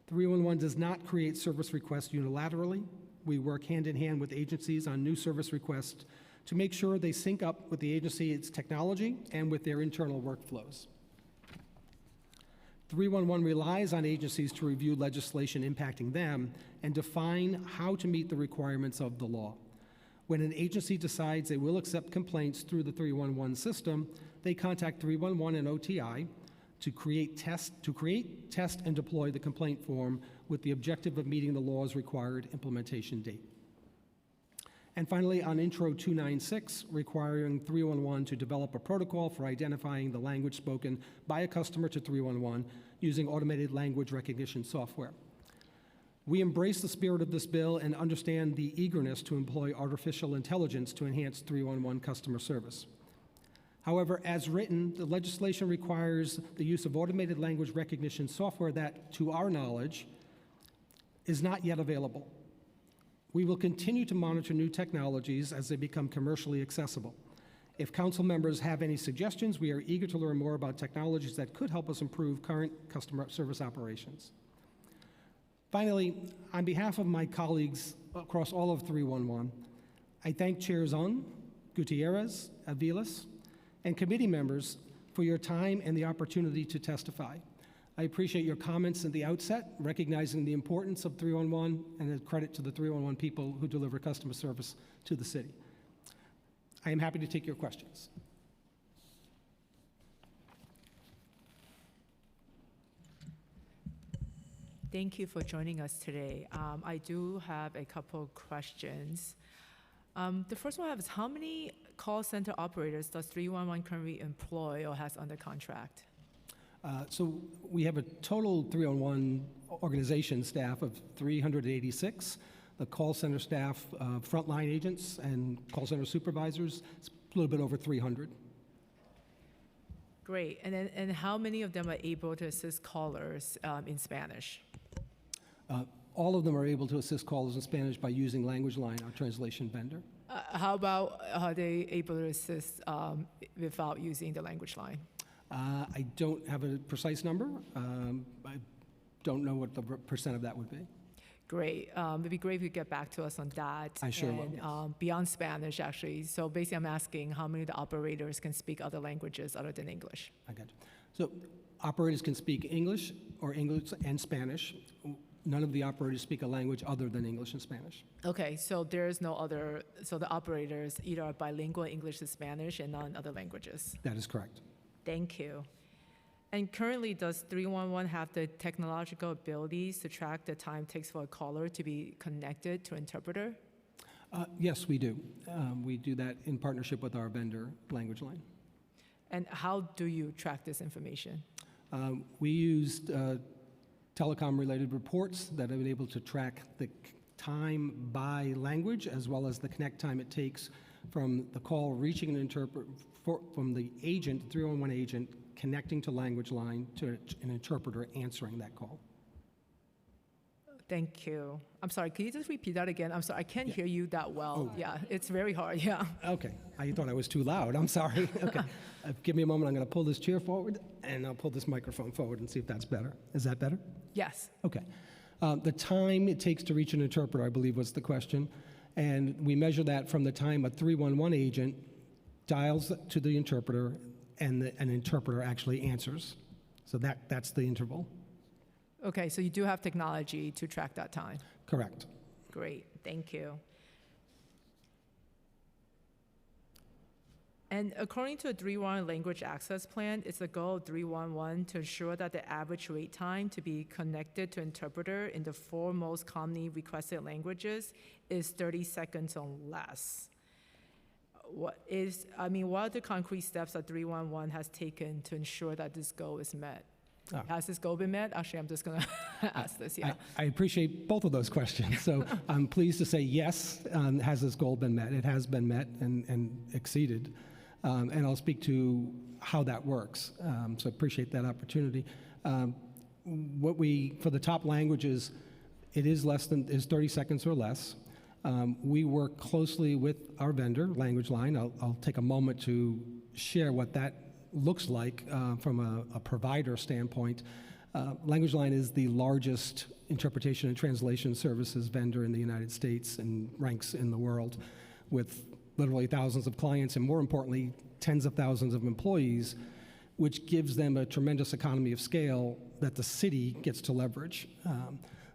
311 does not create service requests unilaterally. We work hand in hand with agencies on new service requests to make sure they sync up with the agency, its technology, and with their internal workflows. 311 relies on agencies to review legislation impacting them and define how to meet the requirements of the law. When an agency decides they will accept complaints through the 311 system, they contact 311 and OTI to create, test, and deploy the complaint form with the objective of meeting the law's required implementation date. And finally, on Intro 296, requiring 311 to develop a protocol for identifying the language spoken by a customer to 311 using automated language recognition software. We embrace the spirit of this bill and understand the eagerness to employ artificial intelligence to enhance 311 customer service. However, as written, the legislation requires the use of automated language recognition software that, to our knowledge, is not yet available. We will continue to monitor new technologies as they become commercially accessible. If council members have any suggestions, we are eager to learn more about technologies that could help us improve current customer service operations. Finally, on behalf of my colleagues across all of 311, I thank Chairs Ung, Gutierrez, Aviles, and committee members for your time and the opportunity to testify. I appreciate your comments at the outset, recognizing the importance of 311 and a credit to the 311 people who deliver customer service to the city. I am happy to take your questions. Thank you for joining us today. I do have a couple questions. The first one I have is, how many call center operators does 311 currently employ or has under contract? So we have a total 301 organization staff of 386. The call center staff, frontline agents and call center supervisors, it's a little bit over 300. Great. And how many of them are able to assist callers in Spanish? All of them are able to assist callers in Spanish by using Language Line, our translation vendor. How about are they able to assist without using the Language Line? I don't have a precise number. I don't know what the percent of that would be. Great. It'd be great if you get back to us on that. I sure will. Yes. Beyond Spanish, actually. So basically, I'm asking how many of the operators can speak other languages other than English? I got you. So operators can speak English or English and Spanish. None of the operators speak a language other than English and Spanish. Okay, so there's no other, so the operators either are bilingual English and Spanish and none other languages? That is correct. Thank you. And currently, does 311 have the technological abilities to track the time it takes for a caller to be connected to an interpreter? Yes, we do. We do that in partnership with our vendor, Language Line. And how do you track this information? We used telecom-related reports that have been able to track the time by language as well as the connect time it takes from the call reaching an interpreter, from the agent, 311 agent, connecting to Language Line to an interpreter answering that call. Thank you. I'm sorry, can you just repeat that again? I'm sorry, I can't hear you that well. Oh. Yeah, it's very hard, yeah. Okay, I thought I was too loud, I'm sorry. Okay, give me a moment, I'm gonna pull this chair forward and I'll pull this microphone forward and see if that's better. Is that better? Yes. Okay. The time it takes to reach an interpreter, I believe was the question, and we measure that from the time a 311 agent dials to the interpreter and an interpreter actually answers. So that's the interval. Okay, so you do have technology to track that time? Correct. Great, thank you. And according to the 311 Language Access Plan, it's the goal of 311 to ensure that the average wait time to be connected to interpreter in the 4 most commonly requested languages is 30 seconds or less. What are the concrete steps that 311 has taken to ensure that this goal is met? Has this goal been met? Actually, I'm just going to ask this, yeah. I appreciate both of those questions. So I'm pleased to say yes, has this goal been met? It has been met and exceeded. And I'll speak to how that works. So I appreciate that opportunity. For the top languages, it is 30 seconds or less. We work closely with our vendor, LanguageLine. I'll take a moment to share what that looks like from a provider standpoint. LanguageLine is the largest interpretation and translation services vendor in the United States and ranks in the world, with literally thousands of clients and, more importantly, tens of thousands of employees, which gives them a tremendous economy of scale that the city gets to leverage.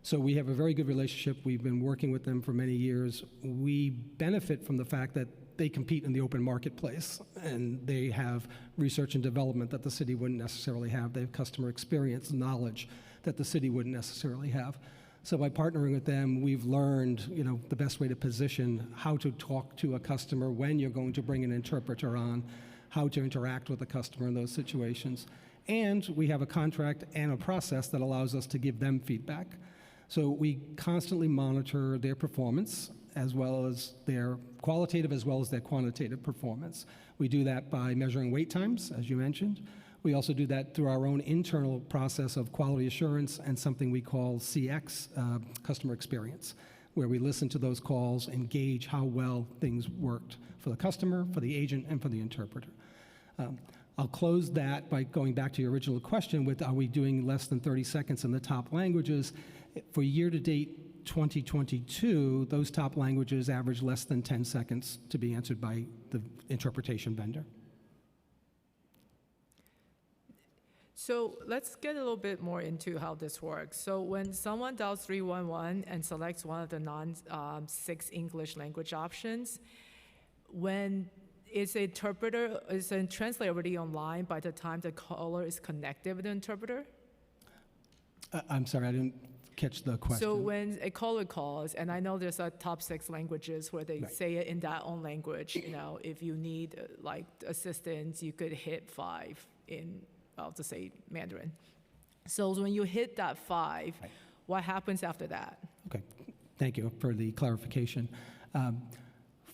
So we have a very good relationship. We've been working with them for many years. We benefit from the fact that they compete in the open marketplace, and they have research and development that the city wouldn't necessarily have. They have customer experience knowledge that the city wouldn't necessarily have. So by partnering with them, we've learned, the best way to position how to talk to a customer when you're going to bring an interpreter on, how to interact with the customer in those situations. And we have a contract and a process that allows us to give them feedback. So we constantly monitor their performance, as well as their qualitative as well as their quantitative performance. We do that by measuring wait times, as you mentioned. We also do that through our own internal process of quality assurance and something we call CX, customer experience, where we listen to those calls and gauge how well things worked for the customer, for the agent, and for the interpreter. I'll close that by going back to your original question with, are we doing less than 30 seconds in the top languages? For year-to-date 2022, those top languages average less than 10 seconds to be answered by the interpretation vendor. So let's get a little bit more into how this works. So when someone dials 311 and selects one of the non-6 English language options, when is a translator already online by the time the caller is connected with the interpreter? I'm sorry, I didn't catch the question. So when a caller calls, and I know there's a top 6 languages where they say it in that own language, if you need assistance, you could hit 5 in, I'll just say Mandarin. So when you hit that 5, what happens after that? Okay, thank you for the clarification.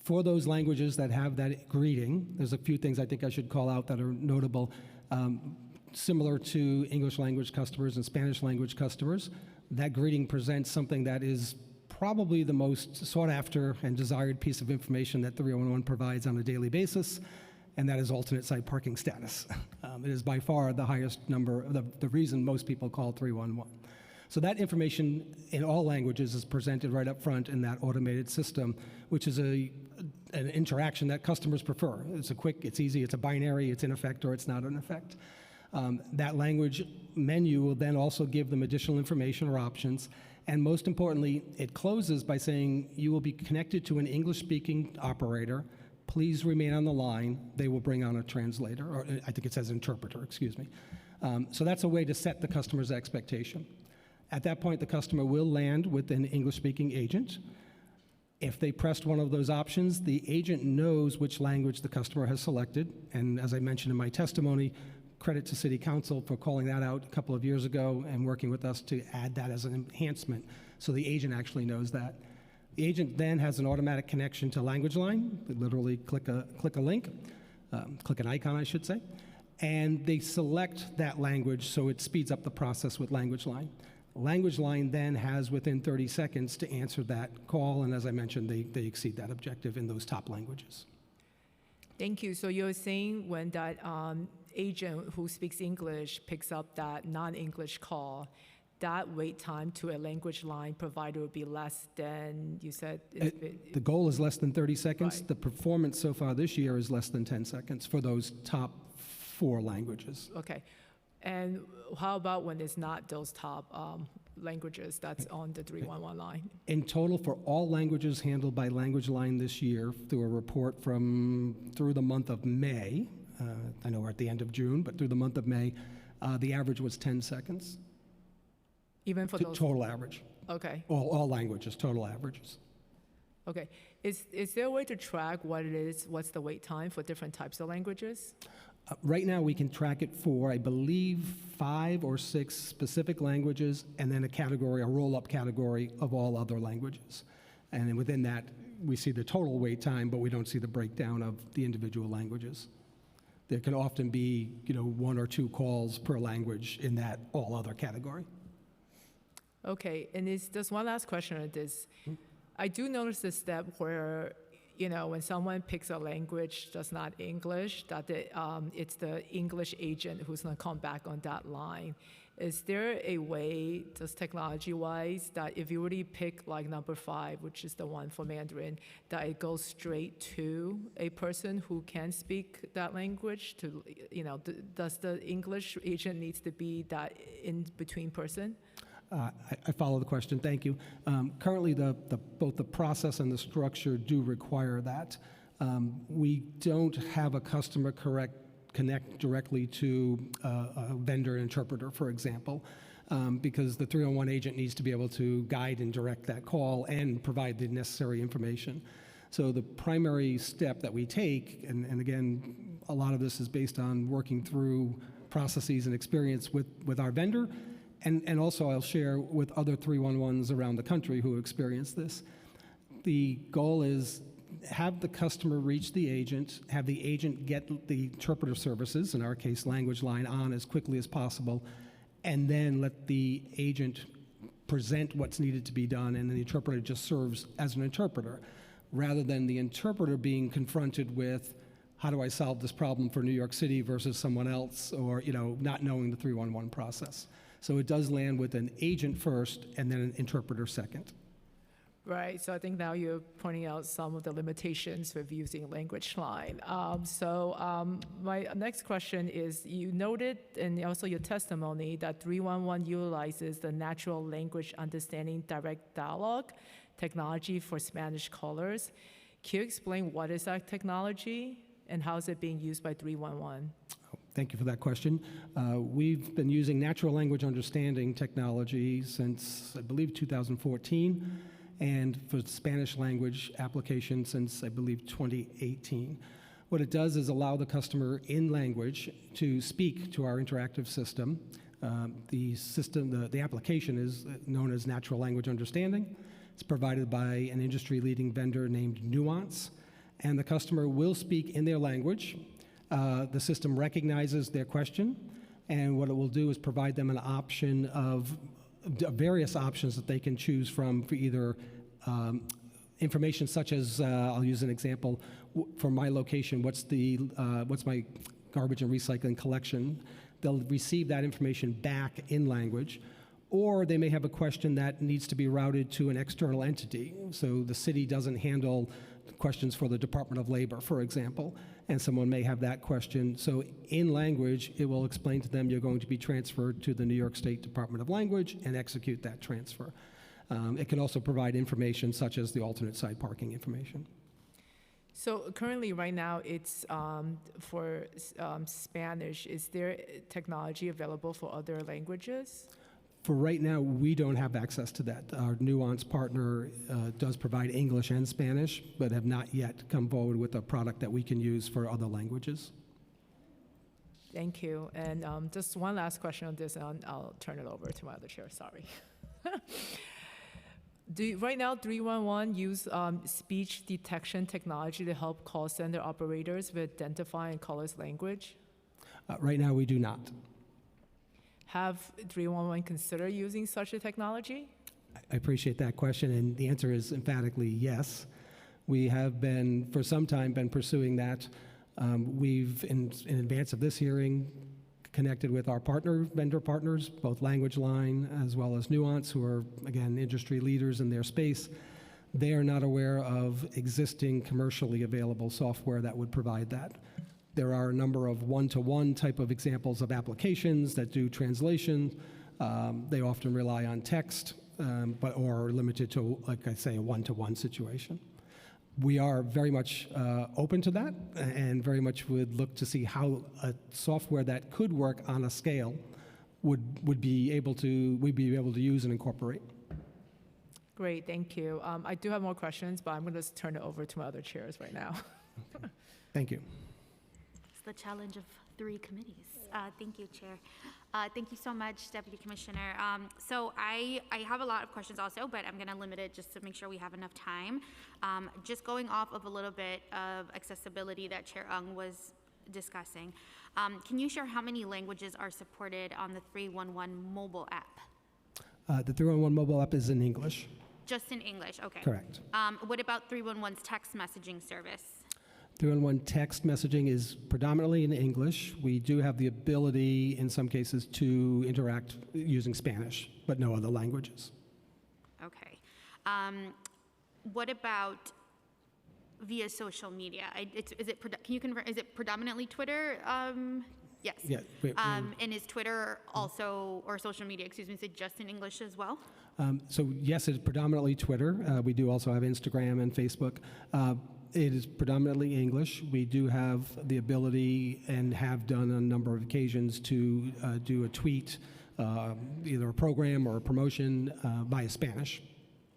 For those languages that have that greeting, there's a few things I think I should call out that are notable. Similar to English language customers and Spanish language customers, that greeting presents something that is probably the most sought after and desired piece of information that 311 provides on a daily basis, and that is alternate site parking status. It is by far the highest number, the reason most people call 311. So that information in all languages is presented right up front in that automated system, which is an interaction that customers prefer. It's quick, it's easy, it's a binary, it's in effect or it's not in effect. That language menu will then also give them additional information or options. And most importantly, it closes by saying, you will be connected to an English-speaking operator. Please remain on the line. They will bring on a translator, or I think it says interpreter, excuse me. So that's a way to set the customer's expectation. At that point, the customer will land with an English-speaking agent. If they pressed one of those options, the agent knows which language the customer has selected. And as I mentioned in my testimony, credit to City Council for calling that out a couple of years ago and working with us to add that as an enhancement so the agent actually knows that. The agent then has an automatic connection to LanguageLine. They literally click a link, click an icon, I should say, and they select that language so it speeds up the process with LanguageLine. LanguageLine then has within 30 seconds to answer that call, and as I mentioned, they exceed that objective in those top languages. Thank you. So you're saying when that agent who speaks English picks up that non-English call, that wait time to a LanguageLine provider would be less than, you said? The goal is less than 30 seconds. Right. The performance so far this year is less than 10 seconds for those top 4 languages. Okay. And how about when it's not those top languages that's on the 311 line? In total, for all languages handled by LanguageLine this year, through a report through the month of May, I know we're at the end of June, but through the month of May, the average was 10 seconds. Even for those? Total average. Okay. All languages, total averages. Okay. Is there a way to track what's the wait time for different types of languages? Right now, we can track it for, I believe, 5 or 6 specific languages, and then a roll-up category of all other languages. And then within that, we see the total wait time, but we don't see the breakdown of the individual languages. There can often be, 1 or 2 calls per language in that all other category. Okay, and there's one last question on this. I do notice this step where, when someone picks a language that's not English, that it's the English agent who's going to come back on that line. Is there a way, just technology-wise, that if you already pick like number 5, which is the one for Mandarin, that it goes straight to a person who can speak that language? Does the English agent needs to be that in-between person? I follow the question, thank you. Currently, both the process and the structure do require that. We don't have a customer connect directly to a vendor interpreter, for example, because the 301 agent needs to be able to guide and direct that call and provide the necessary information. So the primary step that we take, and again, a lot of this is based on working through processes and experience with our vendor, and also I'll share with other 311s around the country who experience this. The goal is have the customer reach the agent, have the agent get the interpreter services, in our case language line, on as quickly as possible, and then let the agent present what's needed to be done, and the interpreter just serves as an interpreter, rather than the interpreter being confronted with, how do I solve this problem for New York City versus someone else, or not knowing the 311 process. So it does land with an agent first and then an interpreter second. Right, so I think now you're pointing out some of the limitations with using language line. My next question is, you noted and also your testimony that 311 utilizes the natural language understanding direct dialogue technology for Spanish callers. Can you explain what is that technology and how is it being used by 311? Thank you for that question. We've been using natural language understanding technology since, I believe, 2014, and for Spanish language application since, I believe, 2018. What it does is allow the customer in language to speak to our interactive system. The application is known as natural language understanding. It's provided by an industry-leading vendor named Nuance, and the customer will speak in their language. The system recognizes their question, and what it will do is provide them an option of various options that they can choose from for either information such as, I'll use an example, for my location, what's my garbage and recycling collection? They'll receive that information back in language, or they may have a question that needs to be routed to an external entity. So the city doesn't handle questions for the Department of Labor, for example, and someone may have that question. So in language, it will explain to them you're going to be transferred to the New York State Department of Language and execute that transfer. It can also provide information such as the alternate side parking information. So currently, right now, it's for Spanish. Is there technology available for other languages? For right now, we don't have access to that. Our Nuance partner does provide English and Spanish, but have not yet come forward with a product that we can use for other languages. Thank you. And just one last question on this, and I'll turn it over to my other chair. Sorry. Right now, 311 use speech detection technology to help call center operators with identifying callers' language? Right now, we do not. Have 311 considered using such a technology? I appreciate that question, and the answer is emphatically yes. We have been, for some time, been pursuing that. We've, in advance of this hearing, connected with our vendor partners, both Language Line as well as Nuance, who are, again, industry leaders in their space. They are not aware of existing commercially available software that would provide that. There are a number of one-to-one type of examples of applications that do translation. They often rely on text, or limited to, like I say, a one-to-one situation. We are very much open to that, and very much would look to see how a software that could work on a scale we'd be able to use and incorporate. Great, thank you. I do have more questions, but I'm going to turn it over to my other chairs right now. Okay. Thank you. The challenge of 3 committees. Thank you, Chair. Thank you so much, Deputy Commissioner. So I have a lot of questions also, but I'm going to limit it just to make sure we have enough time. Just going off of a little bit of accessibility that Chair Ung was discussing. Can you share how many languages are supported on the 311 mobile app? The 311 mobile app is in English. Just in English, okay. Correct. What about 311's text messaging service? 311 text messaging is predominantly in English. We do have the ability, in some cases, to interact using Spanish, but no other languages. Okay. What about via social media? Can you convert? Is it predominantly Twitter? Yes. Yeah. And is Twitter also, or social media, excuse me, is it just in English as well? So yes, it's predominantly Twitter. We do also have Instagram and Facebook. It is predominantly English. We do have the ability and have done on a number of occasions to do a tweet, either a program or a promotion via Spanish.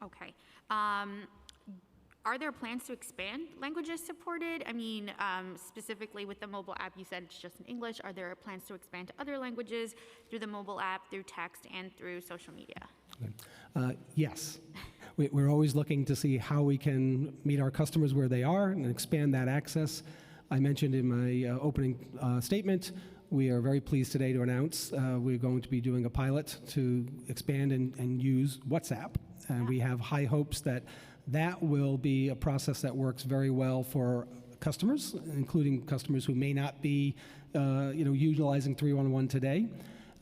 Okay. Are there plans to expand languages supported? I mean, specifically with the mobile app, you said it's just in English. Are there plans to expand to other languages through the mobile app, through text, and through social media? Yes. We're always looking to see how we can meet our customers where they are and expand that access. I mentioned in my opening statement, we are very pleased today to announce we're going to be doing a pilot to expand and use WhatsApp. And we have high hopes that that will be a process that works very well for customers, including customers who may not be utilizing 311 today,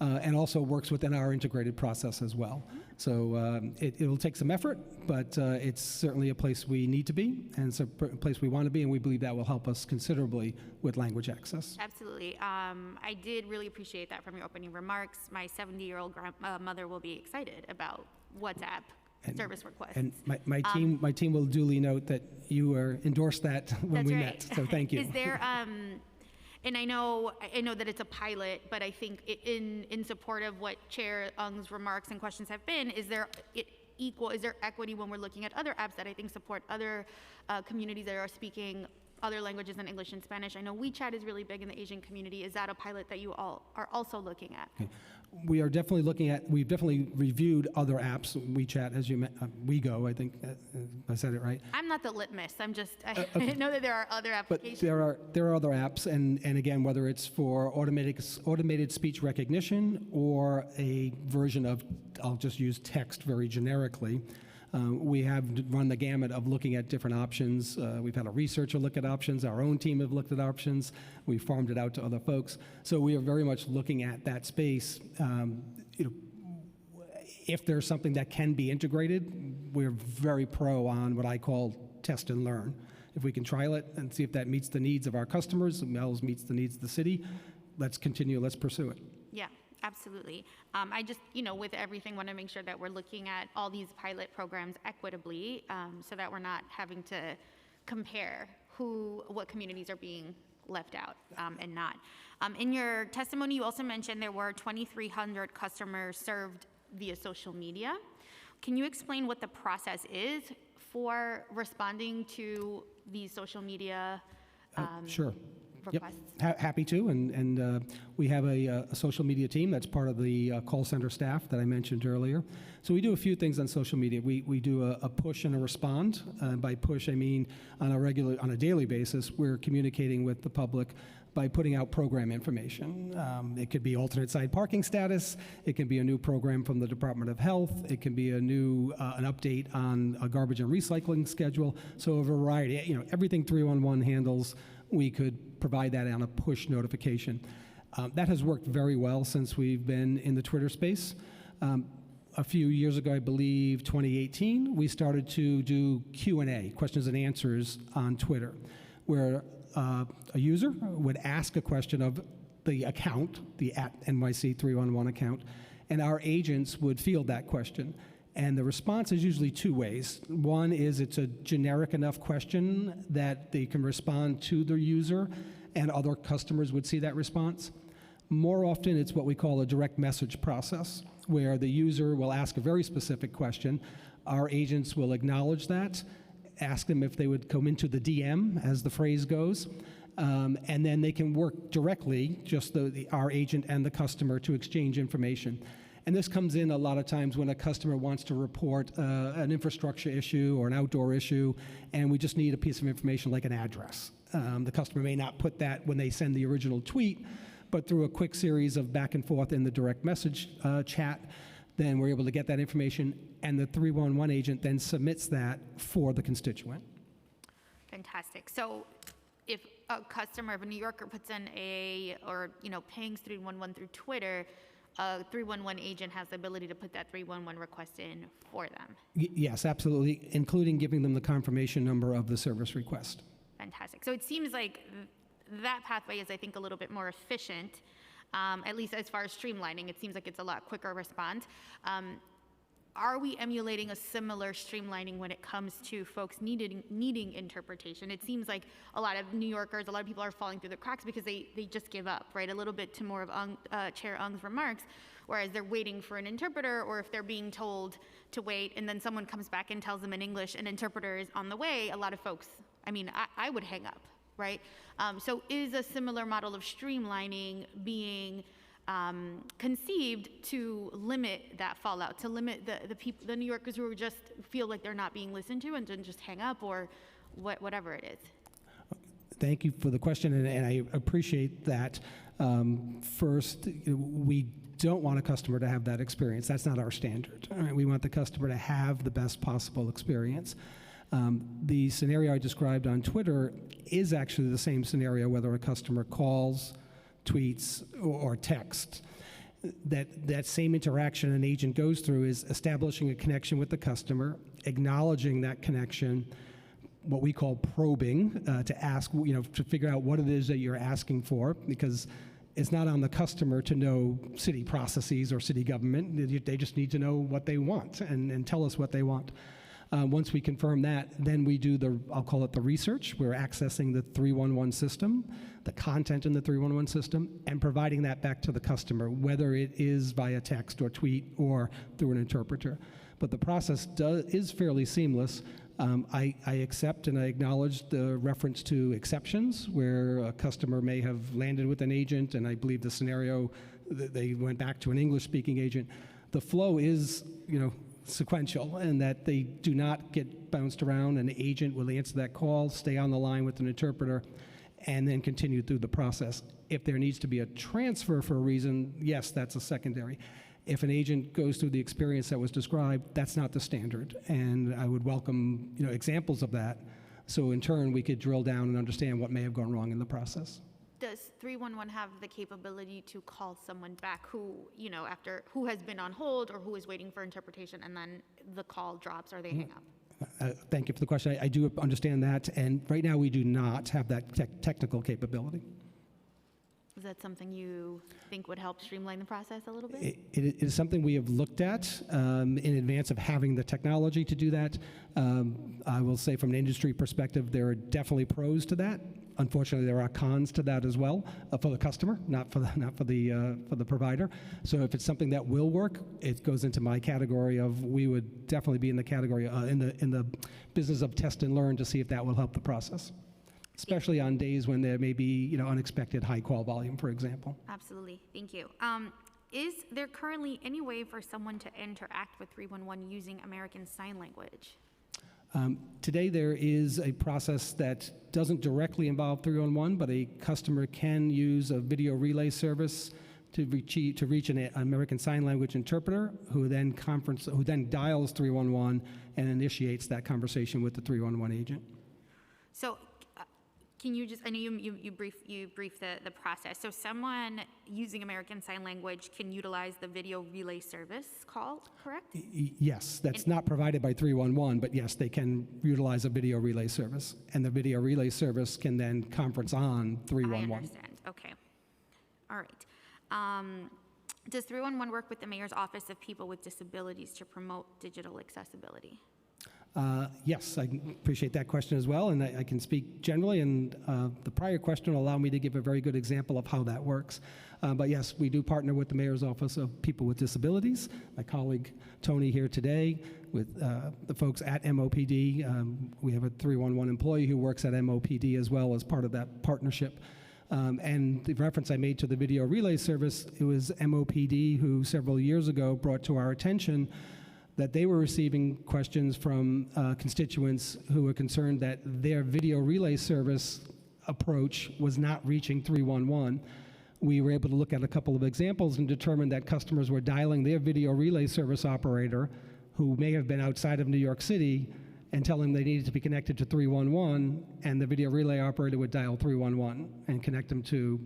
and also works within our integrated process as well. So it will take some effort, but it's certainly a place we need to be, and it's a place we want to be, and we believe that will help us considerably with language access. Absolutely. I did really appreciate that from your opening remarks. My 70-year-old grandmother will be excited about WhatsApp service requests. And my team will duly note that you endorsed that when we met, so thank you. Is there, and I know that it's a pilot, but I think in support of what Chair Ung's remarks and questions have been, is there equity when we're looking at other apps that I think support other communities that are speaking other languages than English and Spanish? I know WeChat is really big in the Asian community. Is that a pilot that you all are also looking at? Okay. We've definitely reviewed other apps, WeChat, as you WeGo, I think I said it right. I'm not the litmus. I know that there are other applications. But there are other apps, and again, whether it's for automated speech recognition or a version of, I'll just use text very generically, we have run the gamut of looking at different options. We've had a researcher look at options. Our own team have looked at options. We've farmed it out to other folks. So we are very much looking at that space. If there's something that can be integrated, we're very pro on what I call test and learn. If we can trial it and see if that meets the needs of our customers, and Mel's meets the needs of the city, let's continue, let's pursue it. Yeah. Absolutely. I just, with everything, want to make sure that we're looking at all these pilot programs equitably, so that we're not having to compare what communities are being left out and not. In your testimony, you also mentioned there were 2,300 customers served via social media. Can you explain what the process is for responding to these social media Sure. requests? Yep. Happy to, and we have a social media team that's part of the call center staff that I mentioned earlier. So we do a few things on social media. We do a push and a respond. By push, I mean on a daily basis, we're communicating with the public by putting out program information. It could be alternate side parking status. It can be a new program from the Department of Health. It can be an update on a garbage and recycling schedule. So a variety, everything 311 handles, we could provide that on a push notification. That has worked very well since we've been in the Twitter space. A few years ago, I believe 2018, we started to do Q&A, questions and answers on Twitter, where a user would ask a question of the account, the @NYC 311 account, and our agents would field that question. And the response is usually two ways. One is it's a generic enough question that they can respond to the user and other customers would see that response. More often, it's what we call a direct message process, where the user will ask a very specific question. Our agents will acknowledge that, ask them if they would come into the DM, as the phrase goes, and then they can work directly, just our agent and the customer, to exchange information. And this comes in a lot of times when a customer wants to report an infrastructure issue or an outdoor issue, and we just need a piece of information like an address. The customer may not put that when they send the original tweet, but through a quick series of back and forth in the direct message chat, then we're able to get that information, and the 311 agent then submits that for the constituent. Fantastic. So if a customer, if a New Yorker puts in pings 311 through Twitter, a 311 agent has the ability to put that 311 request in for them. Yes, absolutely, including giving them the confirmation number of the service request. Fantastic. So it seems like that pathway is, I think, a little bit more efficient, at least as far as streamlining. It seems like it's a lot quicker response. Are we emulating a similar streamlining when it comes to folks needing interpretation? It seems like a lot of New Yorkers, a lot of people are falling through the cracks because they just give up, right? A little bit to more of Chair Ung's remarks, whereas they're waiting for an interpreter, or if they're being told to wait and then someone comes back and tells them in English an interpreter is on the way, a lot of folks, I would hang up, right? So is a similar model of streamlining being conceived to limit that fallout, to limit the New Yorkers who just feel like they're not being listened to and then just hang up, or whatever it is? Thank you for the question, and I appreciate that. First, we don't want a customer to have that experience. That's not our standard. All right? We want the customer to have the best possible experience. The scenario I described on Twitter is actually the same scenario whether a customer calls, tweets, or text. That same interaction an agent goes through is establishing a connection with the customer, acknowledging that connection, what we call probing, to ask, to figure out what it is that you're asking for, because it's not on the customer to know city processes or city government. They just need to know what they want and tell us what they want. Once we confirm that, then we do I'll call it the research. We're accessing the 311 system, the content in the 311 system, and providing that back to the customer, whether it is via text or tweet or through an interpreter. But the process is fairly seamless. I accept and I acknowledge the reference to exceptions where a customer may have landed with an agent, and I believe the scenario, they went back to an English-speaking agent. The flow is, sequential, and that they do not get bounced around. An agent will answer that call, stay on the line with an interpreter, and then continue through the process. If there needs to be a transfer for a reason, yes, that's a secondary. If an agent goes through the experience that was described, that's not the standard, and I would welcome examples of that, so in turn we could drill down and understand what may have gone wrong in the process. Does 311 have the capability to call someone back who, who has been on hold or who is waiting for interpretation, and then the call drops or they hang up? Thank you for the question. I do understand that, and right now we do not have that technical capability. Is that something you think would help streamline the process a little bit? It is something we have looked at in advance of having the technology to do that. I will say from an industry perspective, there are definitely pros to that. Unfortunately, there are cons to that as well for the customer, not for the provider. So if it's something that will work, it goes into my category of we would definitely be in the category in the business of test and learn to see if that will help the process, especially on days when there may be unexpected high call volume, for example. Absolutely, thank you. Is there currently any way for someone to interact with 311 using American Sign Language? Today there is a process that doesn't directly involve 311, but a customer can use a video relay service to reach an American Sign Language interpreter who then dials 311 and initiates that conversation with the 311 agent. So can you just, I know you briefed the process. So someone using American Sign Language can utilize the video relay service call, correct? Yes, that's not provided by 311, but yes, they can utilize a video relay service. And the video relay service can then conference on 311. I understand, okay. All right. Does 311 work with the Mayor's Office of People with Disabilities to promote digital accessibility? Yes, I appreciate that question as well, and I can speak generally, and the prior question will allow me to give a very good example of how that works. But yes, we do partner with the Mayor's Office of People with Disabilities. My colleague Tony here today with the folks at MOPD. We have a 311 employee who works at MOPD as well as part of that partnership. And the reference I made to the video relay service, it was MOPD who several years ago brought to our attention that they were receiving questions from constituents who were concerned that their video relay service approach was not reaching 311. We were able to look at a couple of examples and determine that customers were dialing their video relay service operator, who may have been outside of New York City, and telling them they needed to be connected to 311, and the video relay operator would dial 311 and connect them to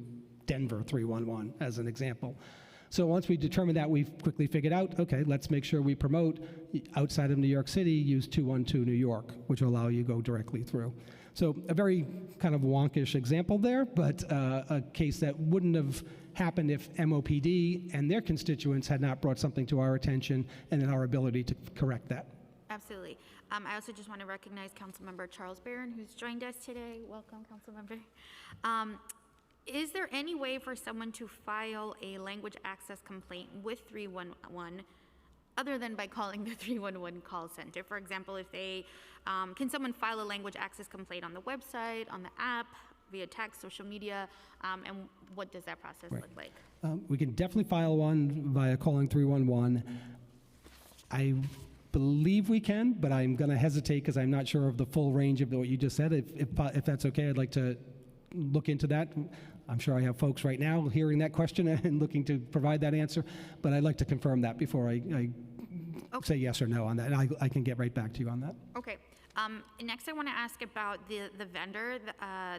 Denver 311, as an example. So once we determined that, we quickly figured out, okay, let's make sure we promote outside of New York City, use 212 New York, which will allow you to go directly through. So a very kind of wonkish example there, but a case that wouldn't have happened if MOPD and their constituents had not brought something to our attention and then our ability to correct that. Absolutely. I also just want to recognize Councilmember Charles Barron, who's joined us today. Welcome, Councilmember. Is there any way for someone to file a language access complaint with 311 other than by calling the 311 call center? For example, if they, can someone file a language access complaint on the website, on the app, via text, social media, and what does that process look like? We can definitely file one via calling 311. I believe we can, but I'm going to hesitate because I'm not sure of the full range of what you just said. If that's okay, I'd like to look into that. I'm sure I have folks right now hearing that question and looking to provide that answer, but I'd like to confirm that before I say yes or no on that, and I can get right back to you on that. Okay. Next, I want to ask about the vendor,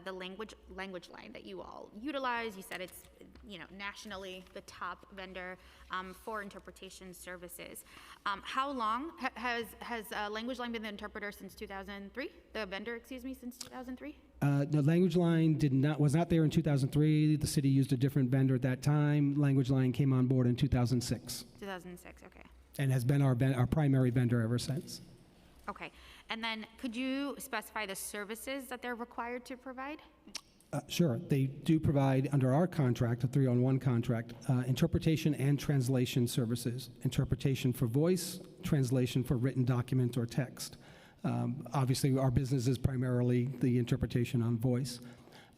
the language line that you all utilize. You said it's nationally the top vendor for interpretation services. How long has Language Line been the interpreter since 2003? The vendor, excuse me, since 2003? The Language Line was not there in 2003. The city used a different vendor at that time. Language Line came on board in 2006. 2006, okay. And has been our primary vendor ever since. Okay. And then could you specify the services that they're required to provide? Sure. They do provide, under our contract, a 3-on-1 contract, interpretation and translation services. Interpretation for voice, translation for written document or text. Obviously, our business is primarily the interpretation on voice.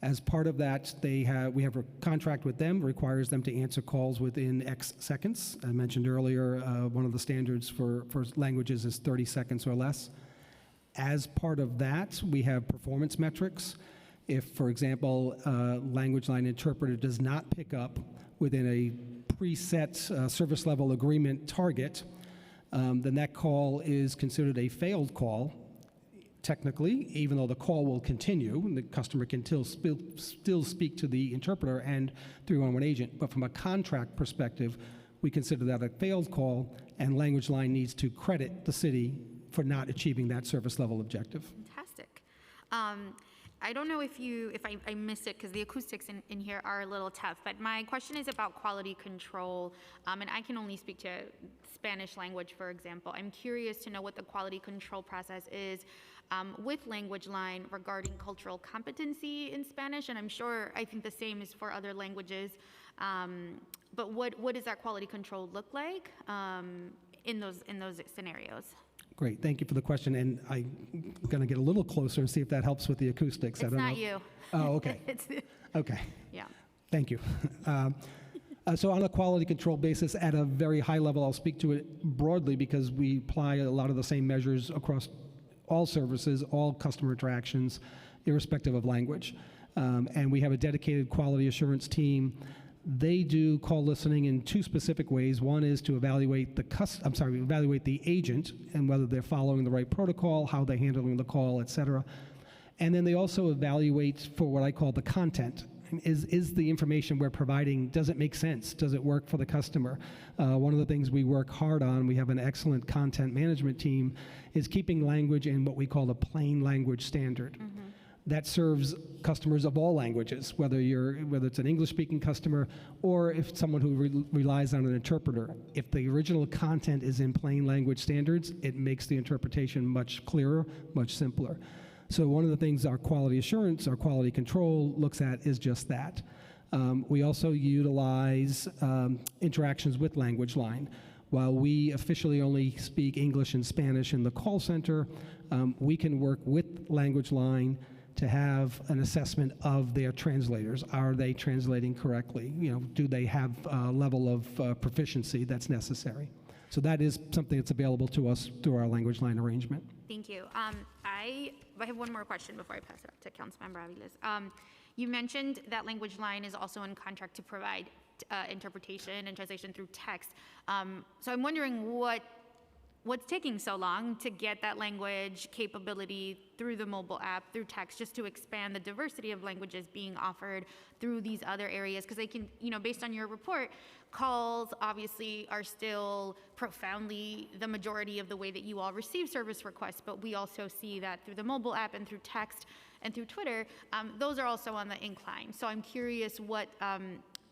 As part of that, we have a contract with them, requires them to answer calls within X seconds. I mentioned earlier, one of the standards for languages is 30 seconds or less. As part of that, we have performance metrics. If, for example, Language Line interpreter does not pick up within a preset service level agreement target, then that call is considered a failed call. Technically, even though the call will continue, the customer can still speak to the interpreter and 311 agent. But from a contract perspective, we consider that a failed call, and Language Line needs to credit the city for not achieving that service level objective. Fantastic. I don't know if I missed it because the acoustics in here are a little tough, but my question is about quality control, and I can only speak to Spanish language, for example. I'm curious to know what the quality control process is with Language Line regarding cultural competency in Spanish, and I think the same is for other languages, but what does that quality control look like in those scenarios? Great, thank you for the question, and I'm going to get a little closer and see if that helps with the acoustics. It's not you. Oh, okay. Okay. Yeah. Thank you. So on a quality control basis, at a very high level, I'll speak to it broadly because we apply a lot of the same measures across all services, all customer interactions, irrespective of language. And we have a dedicated quality assurance team. They do call listening in two specific ways. One is to evaluate the agent and whether they're following the right protocol, how they're handling the call, et cetera. And then they also evaluate for what I call the content. Is the information we're providing, does it make sense? Does it work for the customer? One of the things we work hard on, we have an excellent content management team, is keeping language in what we call a plain language standard. Mm-hmm. That serves customers of all languages, whether it's an English-speaking customer or if someone who relies on an interpreter. If the original content is in plain language standards, it makes the interpretation much clearer, much simpler. So one of the things our quality assurance, our quality control looks at is just that. We also utilize interactions with Language Line. While we officially only speak English and Spanish in the call center, we can work with Language Line to have an assessment of their translators. Are they translating correctly? Do they have a level of proficiency that's necessary? So that is something that's available to us through our Language Line arrangement. Thank you. I have one more question before I pass it up to Councilmember Aviles. You mentioned that language line is also in contract to provide interpretation and translation through text. So I'm wondering what's taking so long to get that language capability through the mobile app, through text, just to expand the diversity of languages being offered through these other areas? Because they can, based on your report, calls obviously are still profoundly the majority of the way that you all receive service requests, but we also see that through the mobile app and through text and through Twitter, those are also on the incline. So I'm curious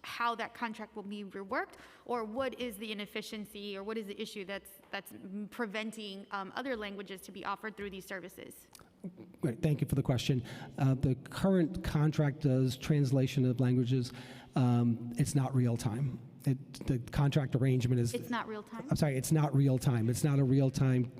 how that contract will be reworked, or what is the inefficiency, or what is the issue that's preventing other languages to be offered through these services? Great, thank you for the question. The current contract does translation of languages. It's not real time. The contract arrangement is... It's not real time? I'm sorry, it's not real time. It's not a real time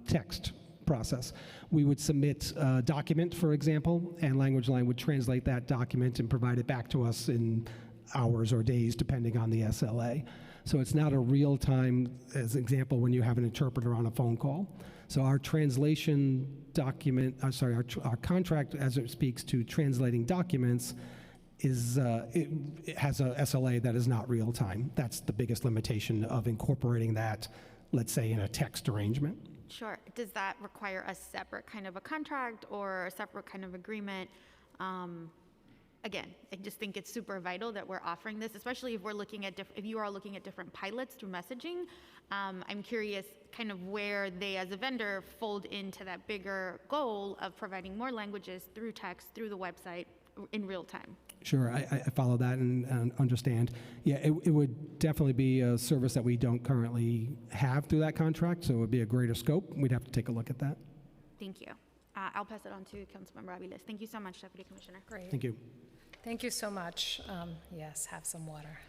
text process. We would submit a document, for example, and Language Line would translate that document and provide it back to us in hours or days, depending on the SLA. So it's not a real time, as an example, when you have an interpreter on a phone call. So our translation document, our contract as it speaks to translating documents is, it has a SLA that is not real time. That's the biggest limitation of incorporating that, let's say, in a text arrangement. Sure. Does that require a separate kind of a contract or a separate kind of agreement? Again, I just think it's super vital that we're offering this, especially if we're looking at if you are looking at different pilots through messaging. I'm curious kind of where they as a vendor fold into that bigger goal of providing more languages through text, through the website in real time. Sure, I follow that and understand. Yeah, it would definitely be a service that we don't currently have through that contract, so it would be a greater scope. We'd have to take a look at that. Thank you. I'll pass it on to Councilmember Aviles. Thank you so much, Deputy Commissioner. Great. Thank you. Thank you so much. Yes, have some water.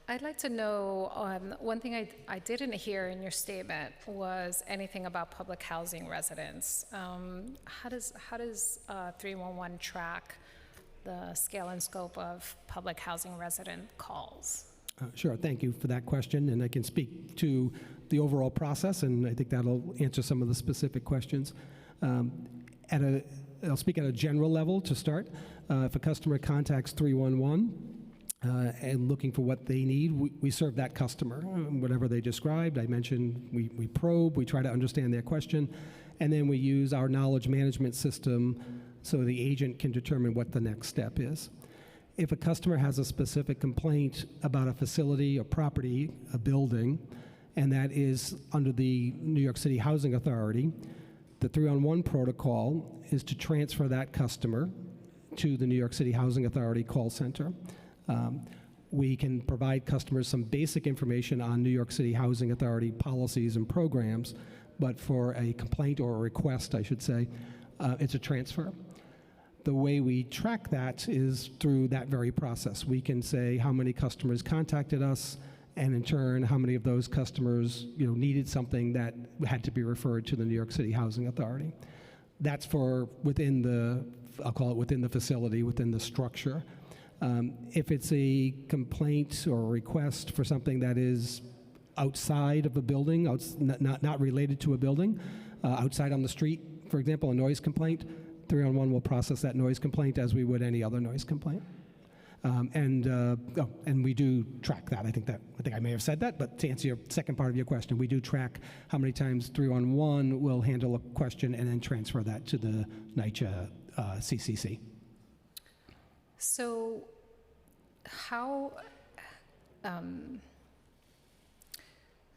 I'd like to know, one thing I didn't hear in your statement was anything about public housing residents. How does 311 track the scale and scope of public housing resident calls? Sure, thank you for that question, and I can speak to the overall process, and I think that'll answer some of the specific questions. I'll speak at a general level to start. If a customer contacts 311 and looking for what they need, we serve that customer, whatever they described. I mentioned we probe, we try to understand their question, and then we use our knowledge management system so the agent can determine what the next step is. If a customer has a specific complaint about a facility, a property, a building, and that is under the New York City Housing Authority, the 311 protocol is to transfer that customer to the New York City Housing Authority call center. We can provide customers some basic information on New York City Housing Authority policies and programs, but for a complaint or a request, I should say, it's a transfer. The way we track that is through that very process. We can say how many customers contacted us, and in turn, how many of those customers needed something that had to be referred to the New York City Housing Authority. That's for within the, I'll call it within the facility, within the structure. If it's a complaint or a request for something that is outside of a building, not related to a building, outside on the street, for example, a noise complaint, 311 will process that noise complaint as we would any other noise complaint. And we do track that. I think I may have said that, but to answer your second part of your question, we do track how many times 311 will handle a question and then transfer that to the NYCHA CCC. So how,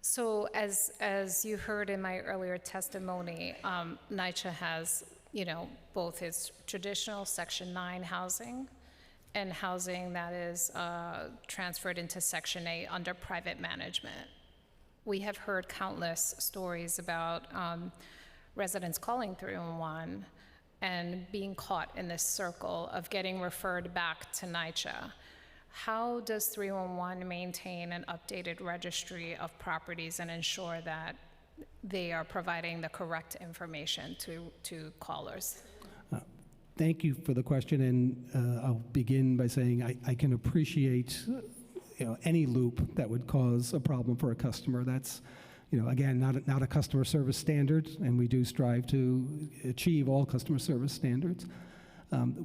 so as you heard in my earlier testimony, NYCHA has, both its traditional Section 9 housing and housing that is transferred into Section 8 under private management. We have heard countless stories about residents calling 311 and being caught in this circle of getting referred back to NYCHA. How does 311 maintain an updated registry of properties and ensure that they are providing the correct information to callers? Thank you for the question, and I'll begin by saying I can appreciate any loop that would cause a problem for a customer. That's again, not a customer service standard, and we do strive to achieve all customer service standards.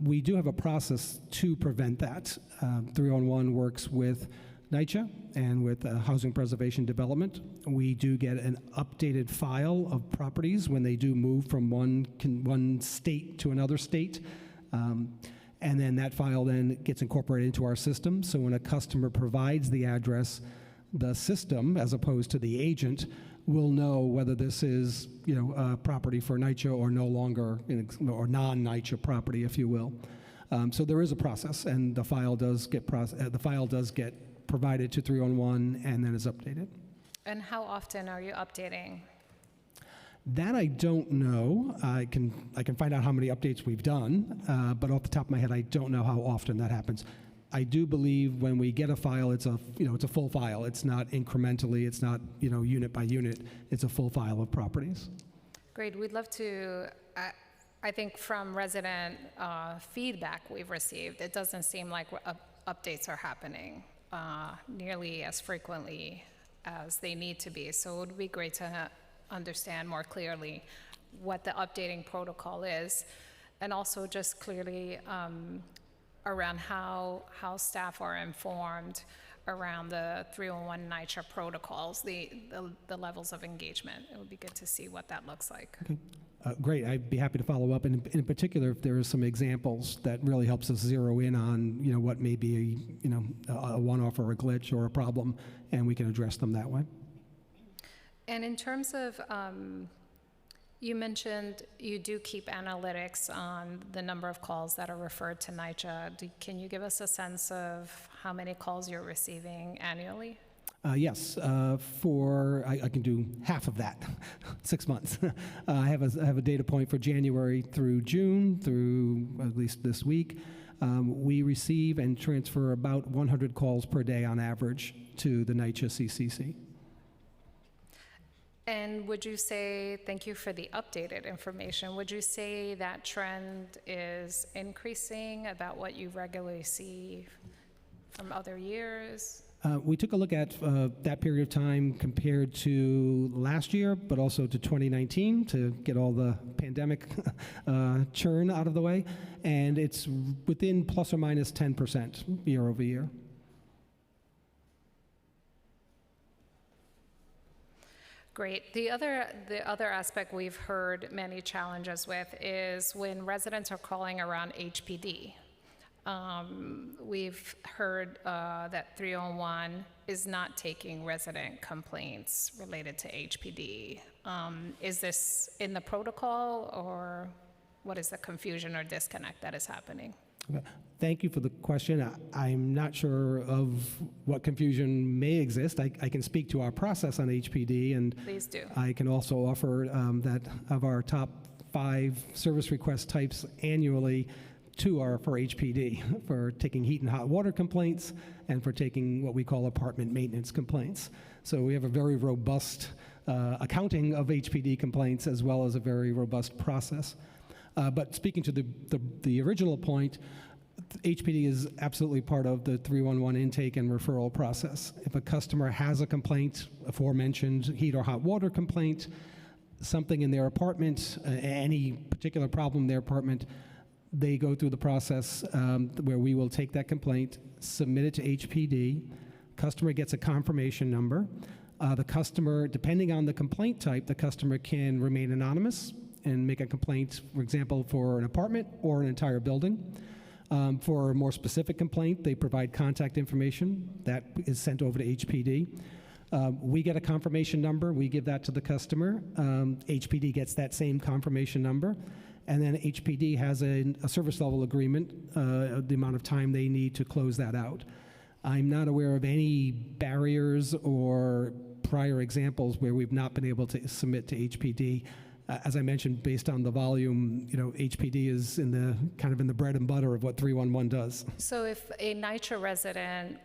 We do have a process to prevent that. 311 works with NYCHA and with Housing Preservation Development. We do get an updated file of properties when they do move from one state to another state. And then that file then gets incorporated into our system. So when a customer provides the address, the system, as opposed to the agent, will know whether this is, a property for NYCHA or no longer, or non-NYCHA property, if you will. So there is a process, and the file does get provided to 311 and then is updated. And how often are you updating? That I don't know. I can find out how many updates we've done, but off the top of my head, I don't know how often that happens. I do believe when we get a file, it's a full file. It's not incrementally. It's not unit by unit. It's a full file of properties. Great. We'd love to. I think from resident feedback we've received, it doesn't seem like updates are happening nearly as frequently as they need to be. So it would be great to understand more clearly what the updating protocol is, and also just clearly around how staff are informed around the 311 NYCHA protocols, the levels of engagement. It would be good to see what that looks like. Okay. Great. I'd be happy to follow up. And in particular, if there are some examples that really helps us zero in on, what may be a one-off or a glitch or a problem, and we can address them that way. And in terms of, you mentioned you do keep analytics on the number of calls that are referred to NYCHA. Can you give us a sense of how many calls you're receiving annually? Yes, I can do half of that, 6 months. I have a data point for January through June, through at least this week. We receive and transfer about 100 calls per day on average to the NYCHA CCC. And would you say, thank you for the updated information, would you say that trend is increasing about what you regularly see from other years? We took a look at that period of time compared to last year, but also to 2019 to get all the pandemic churn out of the way, and it's within plus or minus 10% year over year. Great. The other aspect we've heard many challenges with is when residents are calling around HPD. We've heard that 301 is not taking resident complaints related to HPD. Is this in the protocol, or what is the confusion or disconnect that is happening? Okay. Thank you for the question. I'm not sure of what confusion may exist. I can speak to our process on HPD, and please do. I can also offer that of our top 5 service request types annually, 2 are for HPD, for taking heat and hot water complaints and for taking what we call apartment maintenance complaints. So we have a very robust accounting of HPD complaints as well as a very robust process. But speaking to the original point, HPD is absolutely part of the 311 intake and referral process. If a customer has a complaint, aforementioned heat or hot water complaint, something in their apartment, any particular problem in their apartment, they go through the process where we will take that complaint, submit it to HPD, customer gets a confirmation number. The customer, depending on the complaint type, the customer can remain anonymous and make a complaint, for example, for an apartment or an entire building. For a more specific complaint, they provide contact information that is sent over to HPD. We get a confirmation number, we give that to the customer. HPD gets that same confirmation number, and then HPD has a service level agreement, the amount of time they need to close that out. I'm not aware of any barriers or prior examples where we've not been able to submit to HPD. As I mentioned, based on the volume, HPD is in the bread and butter of what 311 does. So if a NYCHA resident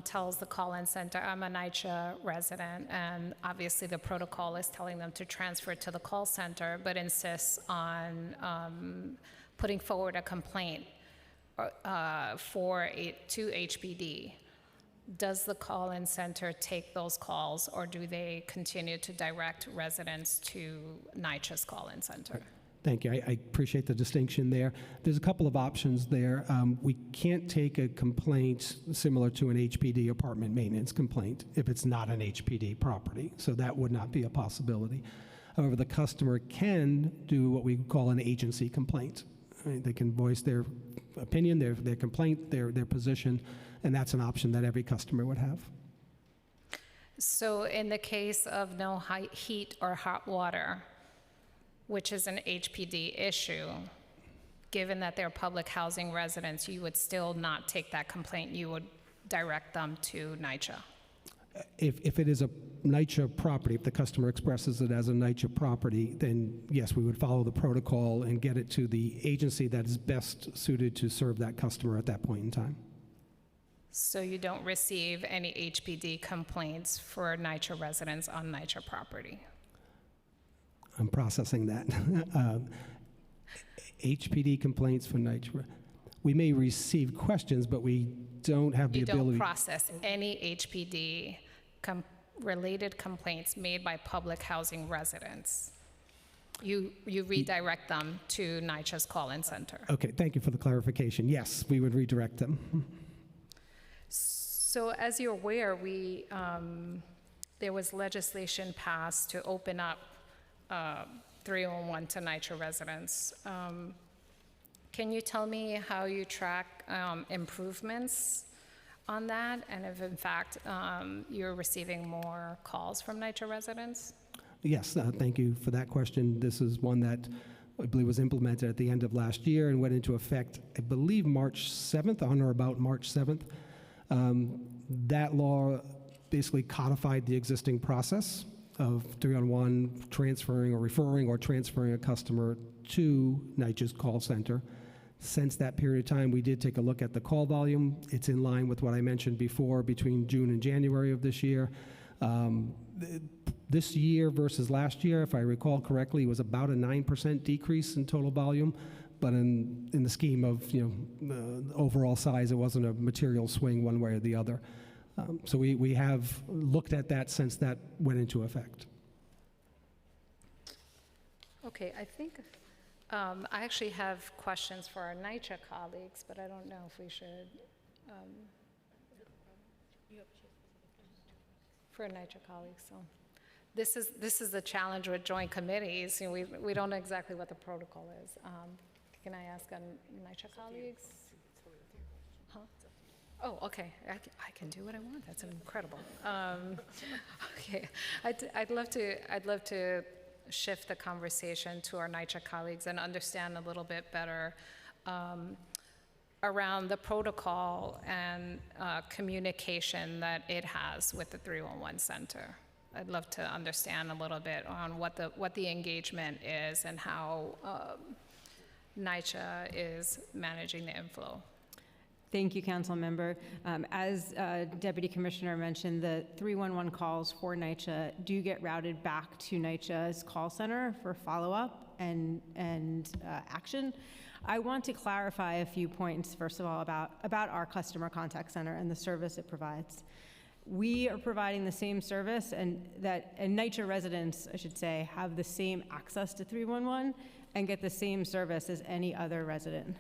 tells the call-in center, I'm a NYCHA resident, and obviously the protocol is telling them to transfer to the call center, but insists on putting forward a complaint to HPD, does the call-in center take those calls, or do they continue to direct residents to NYCHA's call-in center? Thank you. I appreciate the distinction there. There's a couple of options there. We can't take a complaint similar to an HPD apartment maintenance complaint if it's not an HPD property, so that would not be a possibility. However, the customer can do what we call an agency complaint. They can voice their opinion, their complaint, their position, and that's an option that every customer would have. So in the case of no heat or hot water, which is an HPD issue, given that they're public housing residents, you would still not take that complaint, you would direct them to NYCHA? If it is a NYCHA property, if the customer expresses it as a NYCHA property, then yes, we would follow the protocol and get it to the agency that is best suited to serve that customer at that point in time. So you don't receive any HPD complaints for NYCHA residents on NYCHA property? I'm processing that. HPD complaints for NYCHA. We may receive questions, but we don't have the ability. You don't process any HPD related complaints made by public housing residents. You redirect them to NYCHA's call-in center. Okay, thank you for the clarification. Yes, we would redirect them. So as you're aware, there was legislation passed to open up 311 to NYCHA residents. Can you tell me how you track improvements on that, and if in fact you're receiving more calls from NYCHA residents? Yes, thank you for that question. This is one that I believe was implemented at the end of last year and went into effect, I believe, March 7th, on or about March 7th. That law basically codified the existing process of 311 transferring or referring or transferring a customer to NYCHA's call center. Since that period of time, we did take a look at the call volume. It's in line with what I mentioned before between June and January of this year. This year versus last year, if I recall correctly, was about a 9% decrease in total volume, but in the scheme of overall size, it wasn't a material swing one way or the other. So we have looked at that since that went into effect. Okay, I think I actually have questions for our NYCHA colleagues, but I don't know if we should. For NYCHA colleagues, so this is the challenge with joint committees. We don't know exactly what the protocol is. Can I ask on NYCHA colleagues? Huh? Oh, okay. I can do what I want. That's incredible. Okay, I'd love to shift the conversation to our NYCHA colleagues and understand a little bit better around the protocol and communication that it has with the 311 Center. I'd love to understand a little bit on what the engagement is and how NYCHA is managing the inflow. Thank you, Council Member. As Deputy Commissioner mentioned, the 311 calls for NYCHA do get routed back to NYCHA's call center for follow-up and action. I want to clarify a few points, first of all, about our customer contact center and the service it provides. We are providing the same service, and NYCHA residents, I should say, have the same access to 311 and get the same service as any other resident.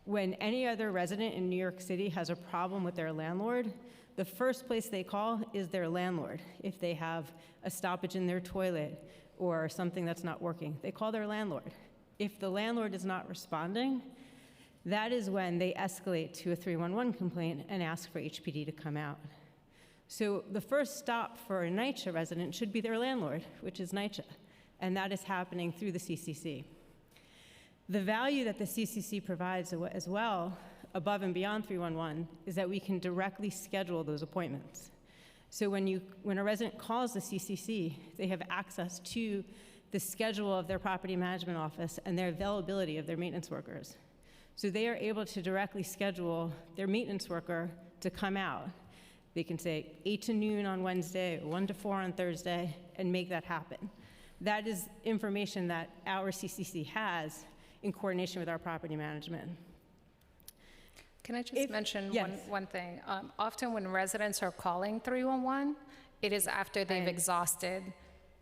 When any other resident in New York City has a problem with their landlord, the first place they call is their landlord. If they have a stoppage in their toilet or something that's not working, they call their landlord. If the landlord is not responding, that is when they escalate to a 311 complaint and ask for HPD to come out. So the first stop for a NYCHA resident should be their landlord, which is NYCHA, and that is happening through the CCC. The value that the CCC provides as well, above and beyond 311, is that we can directly schedule those appointments. So when a resident calls the CCC, they have access to the schedule of their property management office and their availability of their maintenance workers. So they are able to directly schedule their maintenance worker to come out. They can say 8 to noon on Wednesday, or 1 to 4 on Thursday, and make that happen. That is information that our CCC has in coordination with our property management. Can I just mention yes. one thing? Often when residents are calling 311, it is after they've exhausted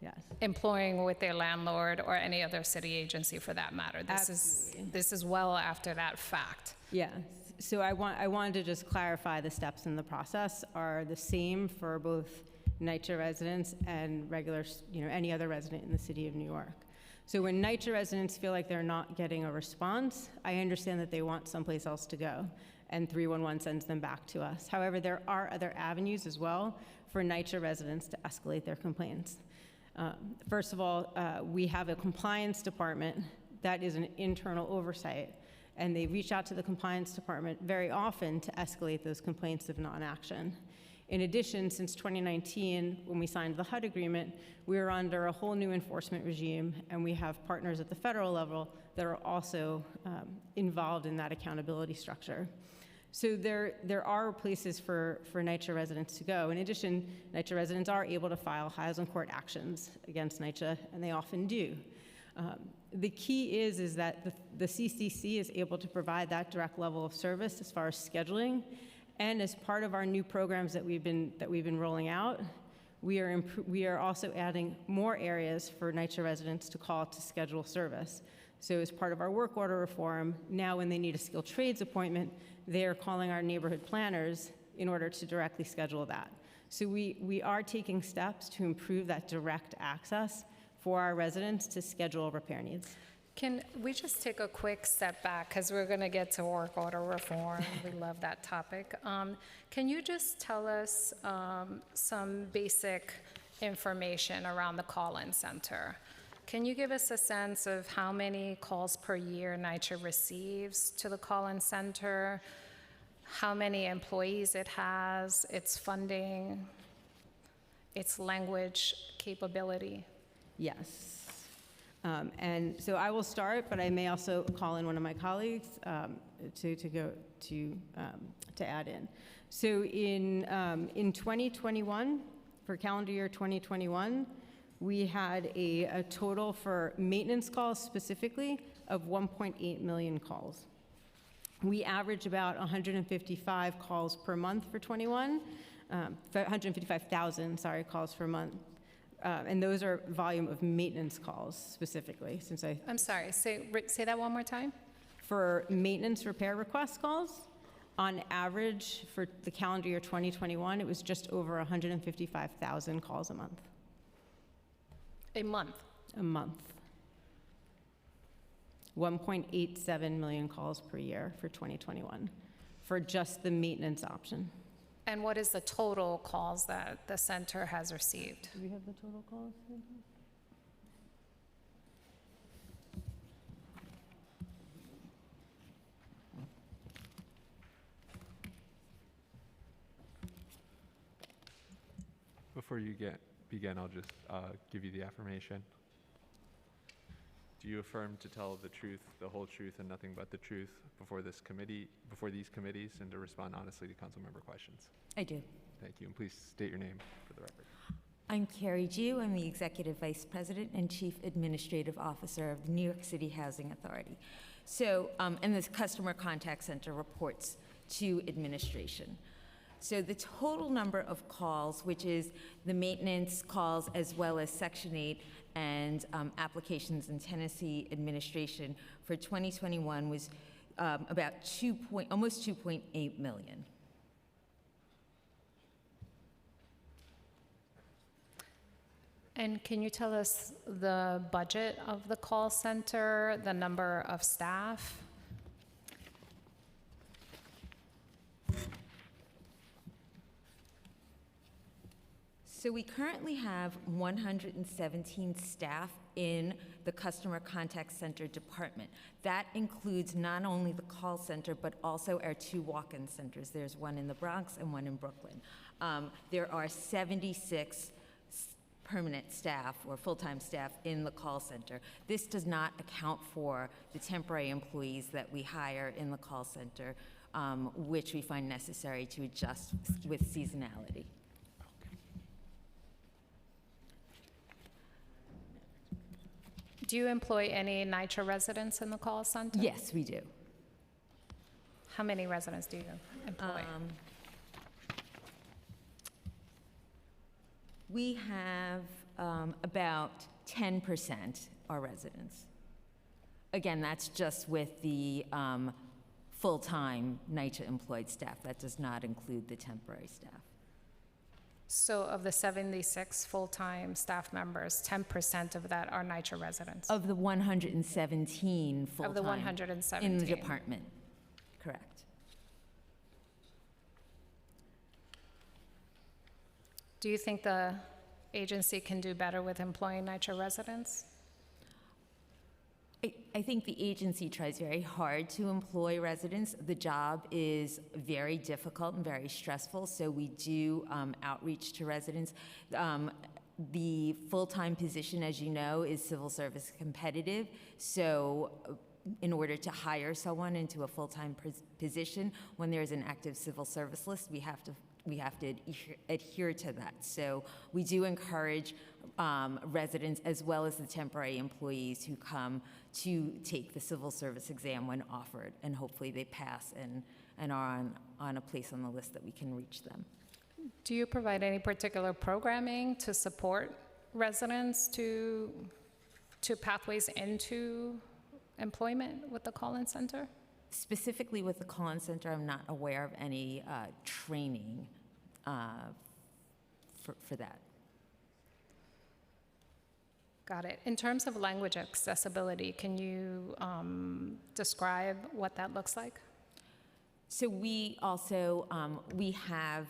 Yes. employing with their landlord or any other city agency for that matter. This is well after that fact. Yes. So I wanted to just clarify the steps in the process are the same for both NYCHA residents and regular, any other resident in the city of New York. So when NYCHA residents feel like they're not getting a response, I understand that they want someplace else to go, and 311 sends them back to us. However, there are other avenues as well for NYCHA residents to escalate their complaints. First of all, we have a compliance department that is an internal oversight, and they reach out to the compliance department very often to escalate those complaints of non-action. In addition, since 2019, when we signed the HUD agreement, we are under a whole new enforcement regime, and we have partners at the federal level that are also involved in that accountability structure. So there are places for NYCHA residents to go. In addition, NYCHA residents are able to file Highlands Court actions against NYCHA, and they often do. The key is that the CCC is able to provide that direct level of service as far as scheduling, and as part of our new programs that we've been rolling out, we are also adding more areas for NYCHA residents to call to schedule service. So as part of our work order reform, now when they need a skilled trades appointment, they are calling our neighborhood planners in order to directly schedule that. So we are taking steps to improve that direct access for our residents to schedule repair needs. Can we just take a quick step back, because we're going to get to work order reform. We love that topic. Can you just tell us some basic information around the call-in center? Can you give us a sense of how many calls per year NYCHA receives to the call-in center, how many employees it has, its funding, its language capability? Yes. And so I will start, but I may also call in one of my colleagues to add in. So in 2021, for calendar year 2021, we had a total for maintenance calls specifically of 1.8 million calls. We average about 155 calls per month for 21, 155,000, calls per month. And those are volume of maintenance calls specifically, since I'm sorry, say that one more time. For maintenance repair request calls, on average for the calendar year 2021, it was just over 155,000 calls a month. A month? A month. 1.87 million calls per year for 2021 for just the maintenance option. And what is the total calls that the center has received? Do we have the total calls? Before you begin, I'll just give you the affirmation. Do you affirm to tell the truth, the whole truth, and nothing but the truth before these committees, and to respond honestly to council member questions? I do. Thank you, and please state your name for the record. I'm Carrie Jew. I'm the Executive Vice President and Chief Administrative Officer of the New York City Housing Authority. So, and this Customer Contact Center reports to administration. So the total number of calls, which is the maintenance calls as well as Section 8 and applications and tenancy administration for 2021 was about almost 2.8 million. And can you tell us the budget of the call center, the number of staff? So we currently have 117 staff in the Customer Contact Center department. That includes not only the call center, but also our 2 walk-in centers. There's one in the Bronx and one in Brooklyn. There are 76 permanent staff or full-time staff in the call center. This does not account for the temporary employees that we hire in the call center, which we find necessary to adjust with seasonality. Do you employ any NYCHA residents in the call center? Yes, we do. How many residents do you employ? We have about 10% are residents. Again, that's just with the full-time NYCHA employed staff. That does not include the temporary staff. So of the 76 full-time staff members, 10% of that are NYCHA residents? Of the 117 full-time. Of the 117. In the department, correct. Do you think the agency can do better with employing NYCHA residents? I think the agency tries very hard to employ residents. The job is very difficult and very stressful, so we do outreach to residents. The full-time position, as you know, is civil service competitive, so in order to hire someone into a full-time position, when there's an active civil service list, we have to adhere to that. So we do encourage residents as well as the temporary employees who come to take the civil service exam when offered, and hopefully they pass and are on a place on the list that we can reach them. Do you provide any particular programming to support residents to pathways into employment with the call-in center? Specifically with the call-in center, I'm not aware of any training for that. Got it. In terms of language accessibility, can you describe what that looks like? So we also, we have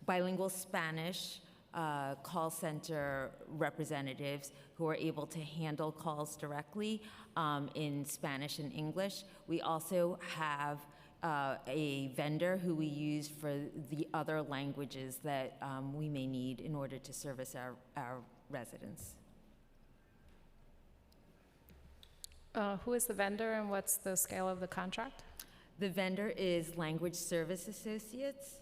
bilingual Spanish call center representatives who are able to handle calls directly in Spanish and English. We also have a vendor who we use for the other languages that we may need in order to service our residents. Who is the vendor and what's the scale of the contract? The vendor is Language Service Associates.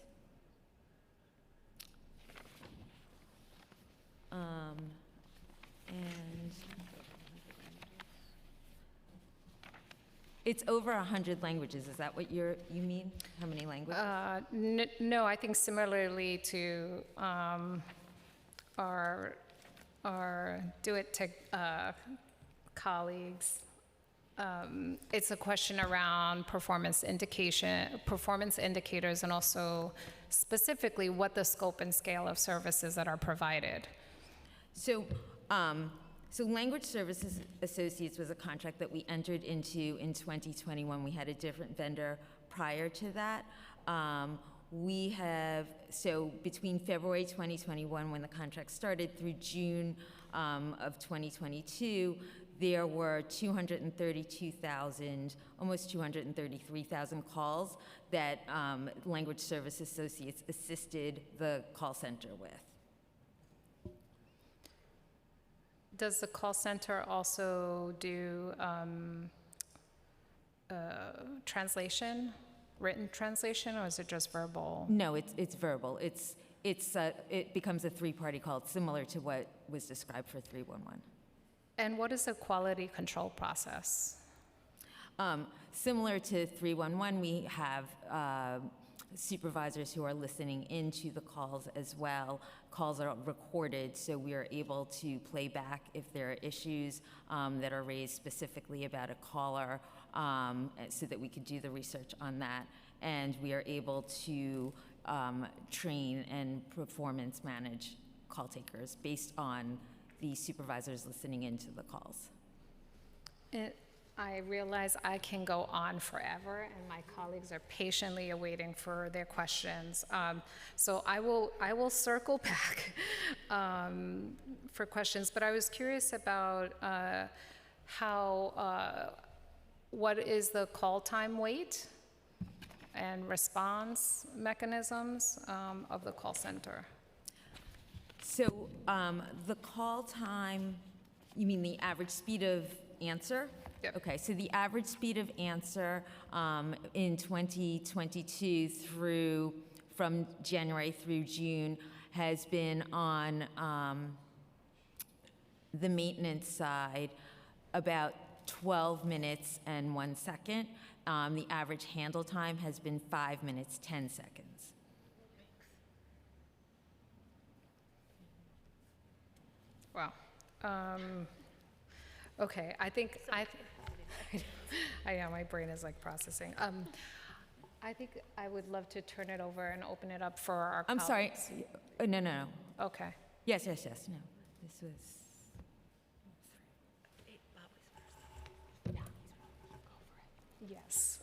And it's over 100 languages. Is that what you mean? How many languages? No, I think similarly to our Do-It-Tech colleagues, it's a question around performance indicators, and also specifically what the scope and scale of services that are provided. So Language Services Associates was a contract that we entered into in 2021. We had a different vendor prior to that. We have, so between February 2021, when the contract started, through June of 2022, there were 232,000, almost 233,000 calls that Language Service Associates assisted the call center with. Does the call center also do translation, written translation, or is it just verbal? No, it's verbal. It becomes a three-party call, similar to what was described for 311. And what is the quality control process? Similar to 311, we have supervisors who are listening into the calls as well. Calls are recorded, so we are able to play back if there are issues that are raised specifically about a caller, so that we could do the research on that. And we are able to train and performance manage call takers based on the supervisors listening into the calls. I realize I can go on forever, and my colleagues are patiently awaiting for their questions. So I will circle back for questions, but I was curious about what is the call time wait and response mechanisms of the call center? So the call time, you mean the average speed of answer? Yep. Okay, so the average speed of answer in 2022 from January through June has been on the maintenance side about 12 minutes and 1 second. The average handle time has been 5 minutes, 10 seconds. Wow. Okay, I know, my brain is like processing. I think I would love to turn it over and open it up for our I'm sorry. colleagues. No. Okay. Yes. No, this was. Yes.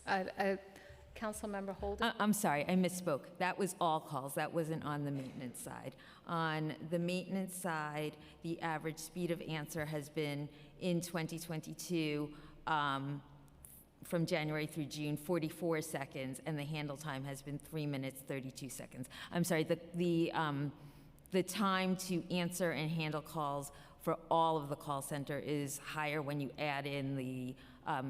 Councilmember Holden? I'm sorry, I misspoke. That was all calls. That wasn't on the maintenance side. On the maintenance side, the average speed of answer has been in 2022, from January through June, 44 seconds, and the handle time has been 3 minutes, 32 seconds. I'm sorry, the time to answer and handle calls for all of the call center is higher when you add in the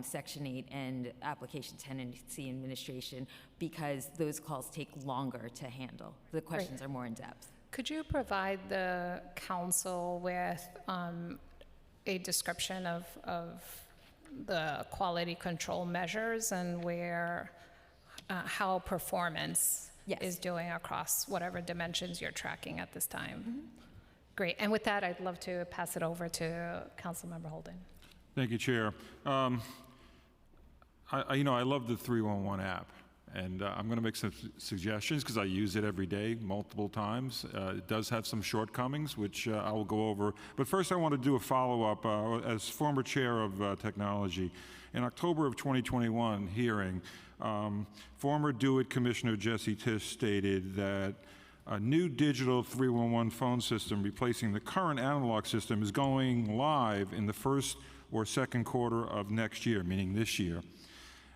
Section 8 and application tenancy administration, because those calls take longer to handle. The questions are more in depth. Could you provide the council with a description of the quality control measures and how performance is doing across whatever dimensions you're tracking at this time? Mm-hmm. Great. And with that, I'd love to pass it over to Councilmember Holden. Thank you, Chair. I love the 311 app, and I'm going to make some suggestions because I use it every day, multiple times. It does have some shortcomings, which I will go over. But first, I want to do a follow-up. As former chair of technology, in October of 2021 hearing, former DO-IT Commissioner Jesse Tisch stated that a new digital 311 phone system replacing the current analog system is going live in the first or second quarter of next year, meaning this year.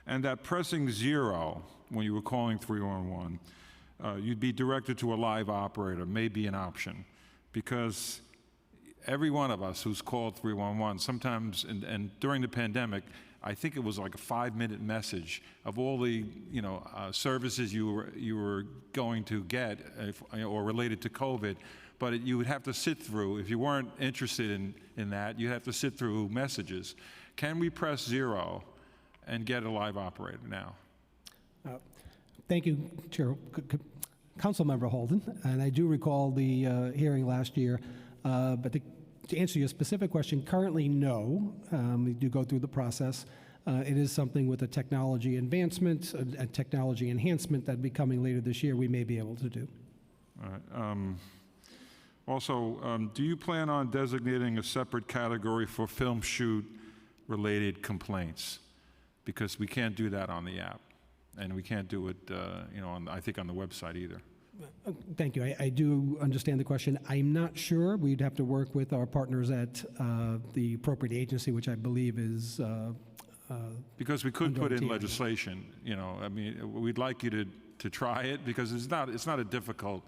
And that pressing 0 when you were calling 311, you'd be directed to a live operator may be an option, because every one of us who's called 311, sometimes, and during the pandemic, I think it was like a 5-minute message of all the services you were going to get or related to COVID, but you would have to sit through, if you weren't interested in that, you'd have to sit through messages. Can we press 0 and get a live operator now? Thank you, Chair. Councilmember Holden, and I do recall the hearing last year, but to answer your specific question, currently no. We do go through the process. It is something with a technology advancement, a technology enhancement that'll be coming later this year, we may be able to do. All right. Also, do you plan on designating a separate category for film shoot related complaints? Because we can't do that on the app, and we can't do it, I think on the website either. Thank you. I do understand the question. I'm not sure. We'd have to work with our partners at the appropriate agency, which I believe is because we could put in legislation. We'd like you to try it, because it's not a difficult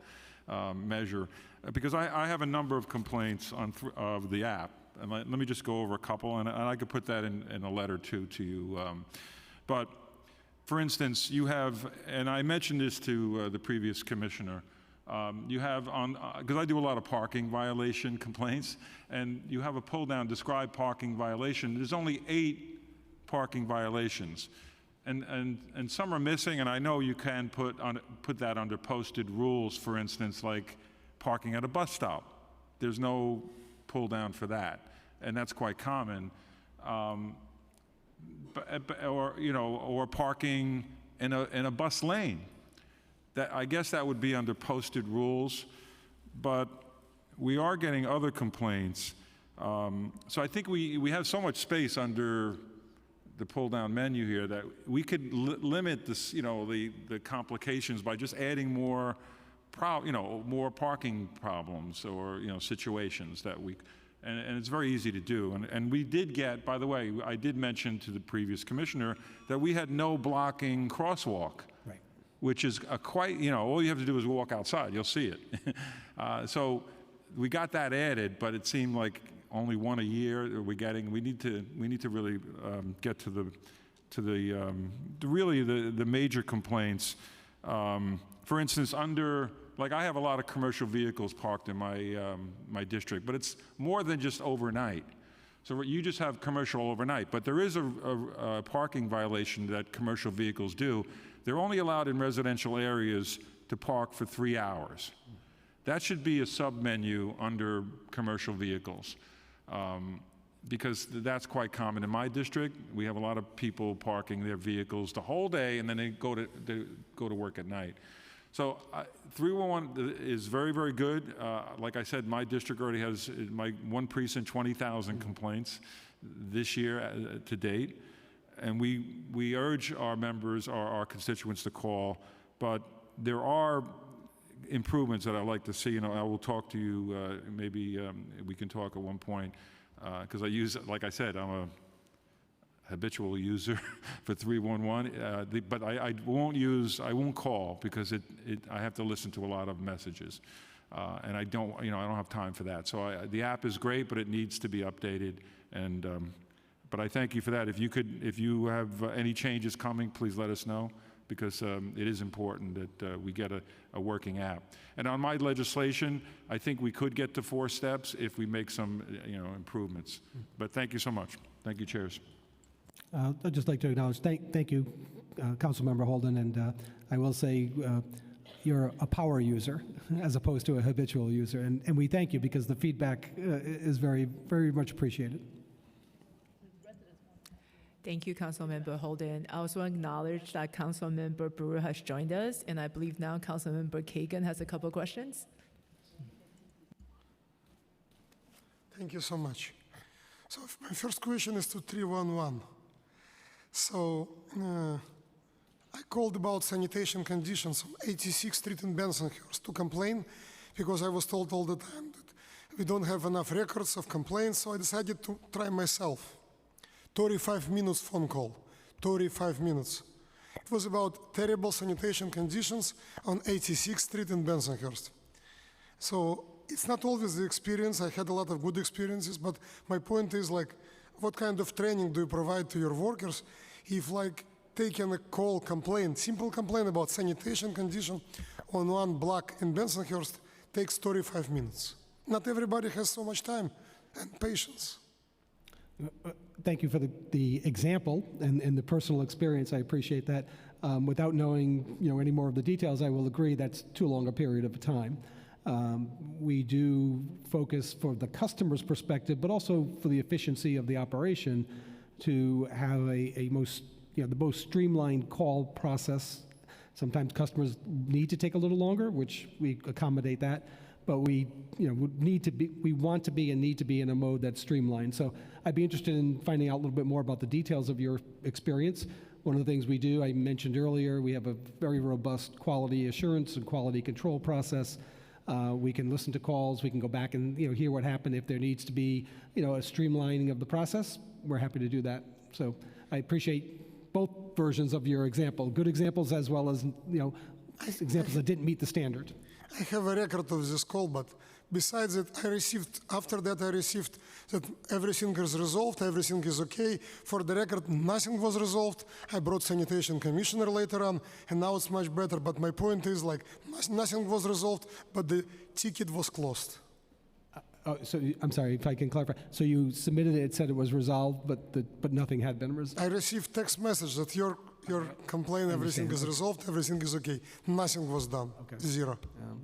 measure. Because I have a number of complaints of the app, and let me just go over a couple, and I could put that in a letter to you. But for instance, you have, and I mentioned this to the previous commissioner, you have because I do a lot of parking violation complaints, and you have a pull down, describe parking violation. There's only 8 parking violations. And some are missing, and I know you can put that under posted rules, for instance, like parking at a bus stop. There's no pull down for that, and that's quite common. Or parking in a bus lane. I guess that would be under posted rules, but we are getting other complaints. So I think we have so much space under the pull-down menu here that we could limit this, the complications by just adding more parking problems or situations that we. And it's very easy to do. And we did get, by the way, I did mention to the previous commissioner that we had no blocking crosswalk, right, which is all you have to do is walk outside, you'll see it. So we got that added, but it seemed like only one a year we need to really get to the major complaints. For instance, I have a lot of commercial vehicles parked in my district, but it's more than just overnight. So you just have commercial overnight, but there is a parking violation that commercial vehicles do. They're only allowed in residential areas to park for 3 hours. That should be a sub-menu under commercial vehicles, because that's quite common in my district. We have a lot of people parking their vehicles the whole day, and then they go to work at night. So 311 is very, very good. Like I said, my district already has, my one precinct, 20,000 complaints this year to date. And we urge our members, our constituents to call, but there are improvements that I'd like to see, and I will talk to you, maybe we can talk at one point, because I use, like I said, I'm a habitual user for 311, but I won't call because I have to listen to a lot of messages, and I don't have time for that. So the app is great, but it needs to be updated, and but I thank you for that. If you have any changes coming, please let us know, because it is important that we get a working app. And on my legislation, I think we could get to 4 steps if we make some improvements. But thank you so much. Thank you, chairs. I'd just like to acknowledge, thank you, Councilmember Holden, and I will say you're a power user as opposed to a habitual user, and we thank you because the feedback is very, very much appreciated. Thank you, Councilmember Holden. I also acknowledge that Councilmember Brewer has joined us, and I believe now Councilmember Kagan has a couple of questions. Thank you so much. So my first question is to 311. So I called about sanitation conditions on 86th Street in Bensonhurst to complain because I was told all the time that we don't have enough records of complaints, so I decided to try myself. 35 minutes phone call, 35 minutes. It was about terrible sanitation conditions on 86th Street in Bensonhurst. So it's not always the experience. I had a lot of good experiences, but my point is, like, what kind of training do you provide to your workers if, like, taking a call complaint, simple complaint about sanitation condition on one block in Bensonhurst takes 35 minutes. Not everybody has so much time and patience. Thank you for the example and the personal experience. I appreciate that. Without knowing any more of the details, I will agree that's too long a period of time. We do focus for the customer's perspective, but also for the efficiency of the operation to have the most streamlined call process. Sometimes customers need to take a little longer, which we accommodate that. But we want to be and need to be in a mode that's streamlined. So I'd be interested in finding out a little bit more about the details of your experience. One of the things we do, I mentioned earlier, we have a very robust quality assurance and quality control process. We can listen to calls. We can go back and hear what happened. If there needs to be a streamlining of the process, we're happy to do that. So I appreciate both versions of your example, good examples as well as examples that didn't meet the standard. I have a record of this call, but besides it, after that I received that everything is resolved, everything is okay. For the record, nothing was resolved. I brought sanitation commissioner later on, and now it's much better. But my point is, nothing was resolved, but the ticket was closed. So I'm sorry, if I can clarify. So you submitted it said it was resolved, but nothing had been resolved? I received text message that your complaint, everything is resolved, everything is okay. Nothing was done, okay. Zero.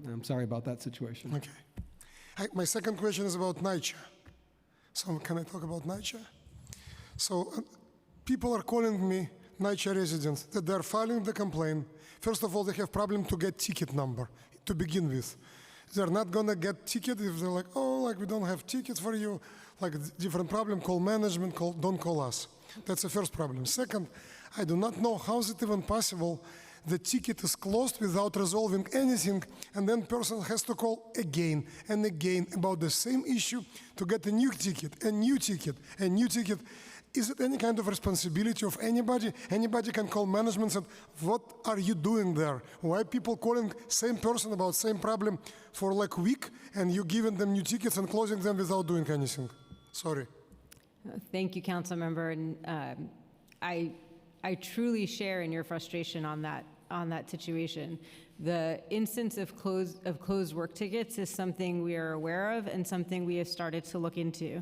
I'm sorry about that situation. Okay. My second question is about NYCHA. So can I talk about NYCHA? So people are calling me, NYCHA residents, that they're filing the complaint. First of all, they have problem to get ticket number to begin with. They're not gonna get ticket if they're like, we don't have tickets for you, different problem, call management, don't call us. That's the first problem. Second, I do not know how is it even possible the ticket is closed without resolving anything, and then person has to call again and again about the same issue to get a new ticket, a new ticket, a new ticket. Is it any kind of responsibility of anybody? Anybody can call management and say, what are you doing there? Why people calling same person about same problem for a week, and you giving them new tickets and closing them without doing anything? Sorry. Thank you, Council Member. And I truly share in your frustration on that situation. The instance of closed work tickets is something we are aware of and something we have started to look into.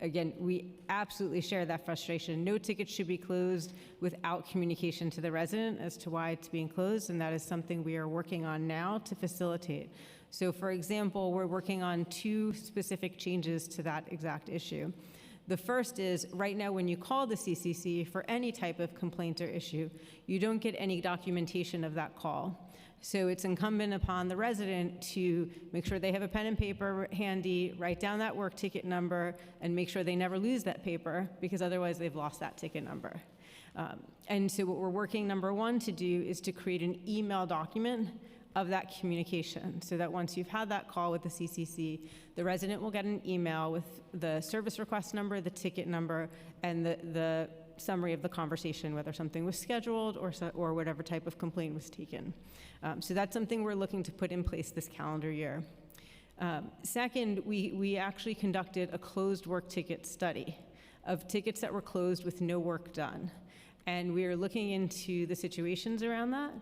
again, we absolutely share that frustration. No ticket should be closed without communication to the resident as to why it's being closed, and that is something we are working on now to facilitate. So for example, we're working on 2 specific changes to that exact issue. The first is, right now when you call the CCC for any type of complaint or issue, you don't get any documentation of that call. So it's incumbent upon the resident to make sure they have a pen and paper handy, write down that work ticket number, and make sure they never lose that paper, because otherwise they've lost that ticket number. And so what we're working, number 1, to do is to create an email document of that communication, so that once you've had that call with the CCC, the resident will get an email with the service request number, the ticket number, and the summary of the conversation, whether something was scheduled or whatever type of complaint was taken. So that's something we're looking to put in place this calendar year. Second, we actually conducted a closed work ticket study of tickets that were closed with no work done. And we are looking into the situations around that.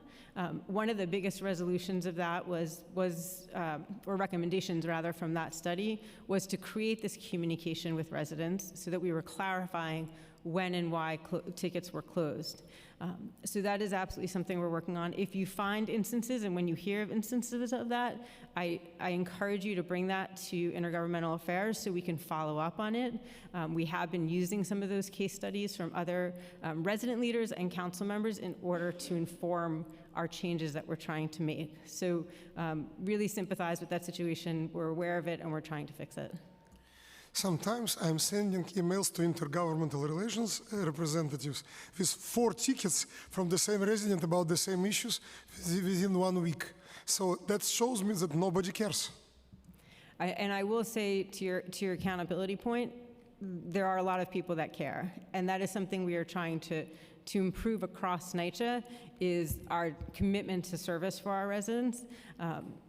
One of the biggest resolutions of that or recommendations rather, from that study was to create this communication with residents so that we were clarifying when and why tickets were closed. So that is absolutely something we're working on. If you find instances, and when you hear of instances of that, I encourage you to bring that to Intergovernmental Affairs so we can follow up on it. We have been using some of those case studies from other resident leaders and council members in order to inform our changes that we're trying to make. So really sympathize with that situation. We're aware of it and we're trying to fix it. Sometimes I'm sending emails to intergovernmental relations representatives with 4 tickets from the same resident about the same issues within 1 week. So that shows me that nobody cares. And I will say, to your accountability point, there are a lot of people that care, and that is something we are trying to improve across NYCHA, is our commitment to service for our residents.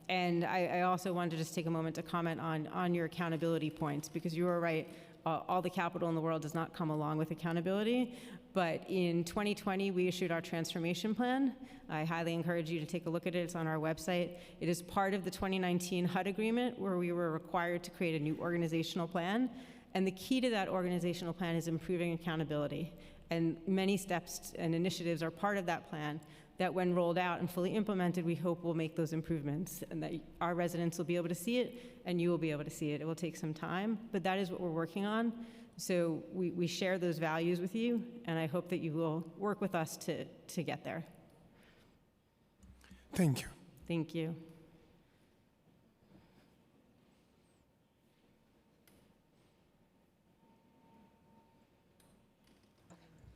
And I also wanted to just take a moment to comment on your accountability points, because you are right, all the capital in the world does not come along with accountability. But in 2020, we issued our transformation plan. I highly encourage you to take a look at it. It's on our website. It is part of the 2019 HUD agreement, where we were required to create a new organizational plan. And the key to that organizational plan is improving accountability. And many steps and initiatives are part of that plan that, when rolled out and fully implemented, we hope will make those improvements, and that our residents will be able to see it and you will be able to see it. It will take some time, but that is what we're working on. So we share those values with you, and I hope that you will work with us to get there. Thank you. Thank you.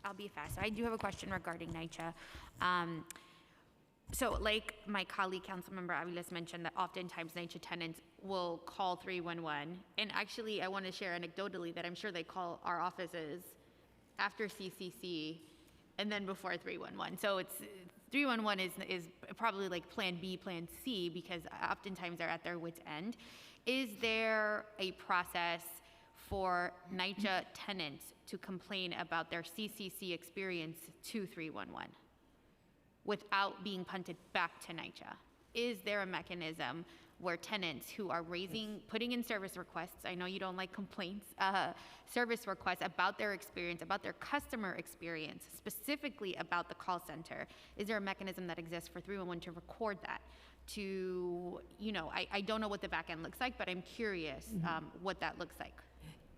I'll be fast. I do have a question regarding NYCHA. So like my colleague, Councilmember Aviles, mentioned, that oftentimes NYCHA tenants will call 311. And actually, I want to share anecdotally that I'm sure they call our offices after CCC and then before 311. So it's 311 is probably like plan B, plan C, because oftentimes they're at their wit's end. Is there a process for NYCHA tenants to complain about their CCC experience to 311 without being punted back to NYCHA? Is there a mechanism where tenants who are putting in service requests, I know you don't like complaints, service requests about their experience, about their customer experience, specifically about the call center, is there a mechanism that exists for 311 to record that? I don't know what the back end looks like, but I'm curious what that looks like.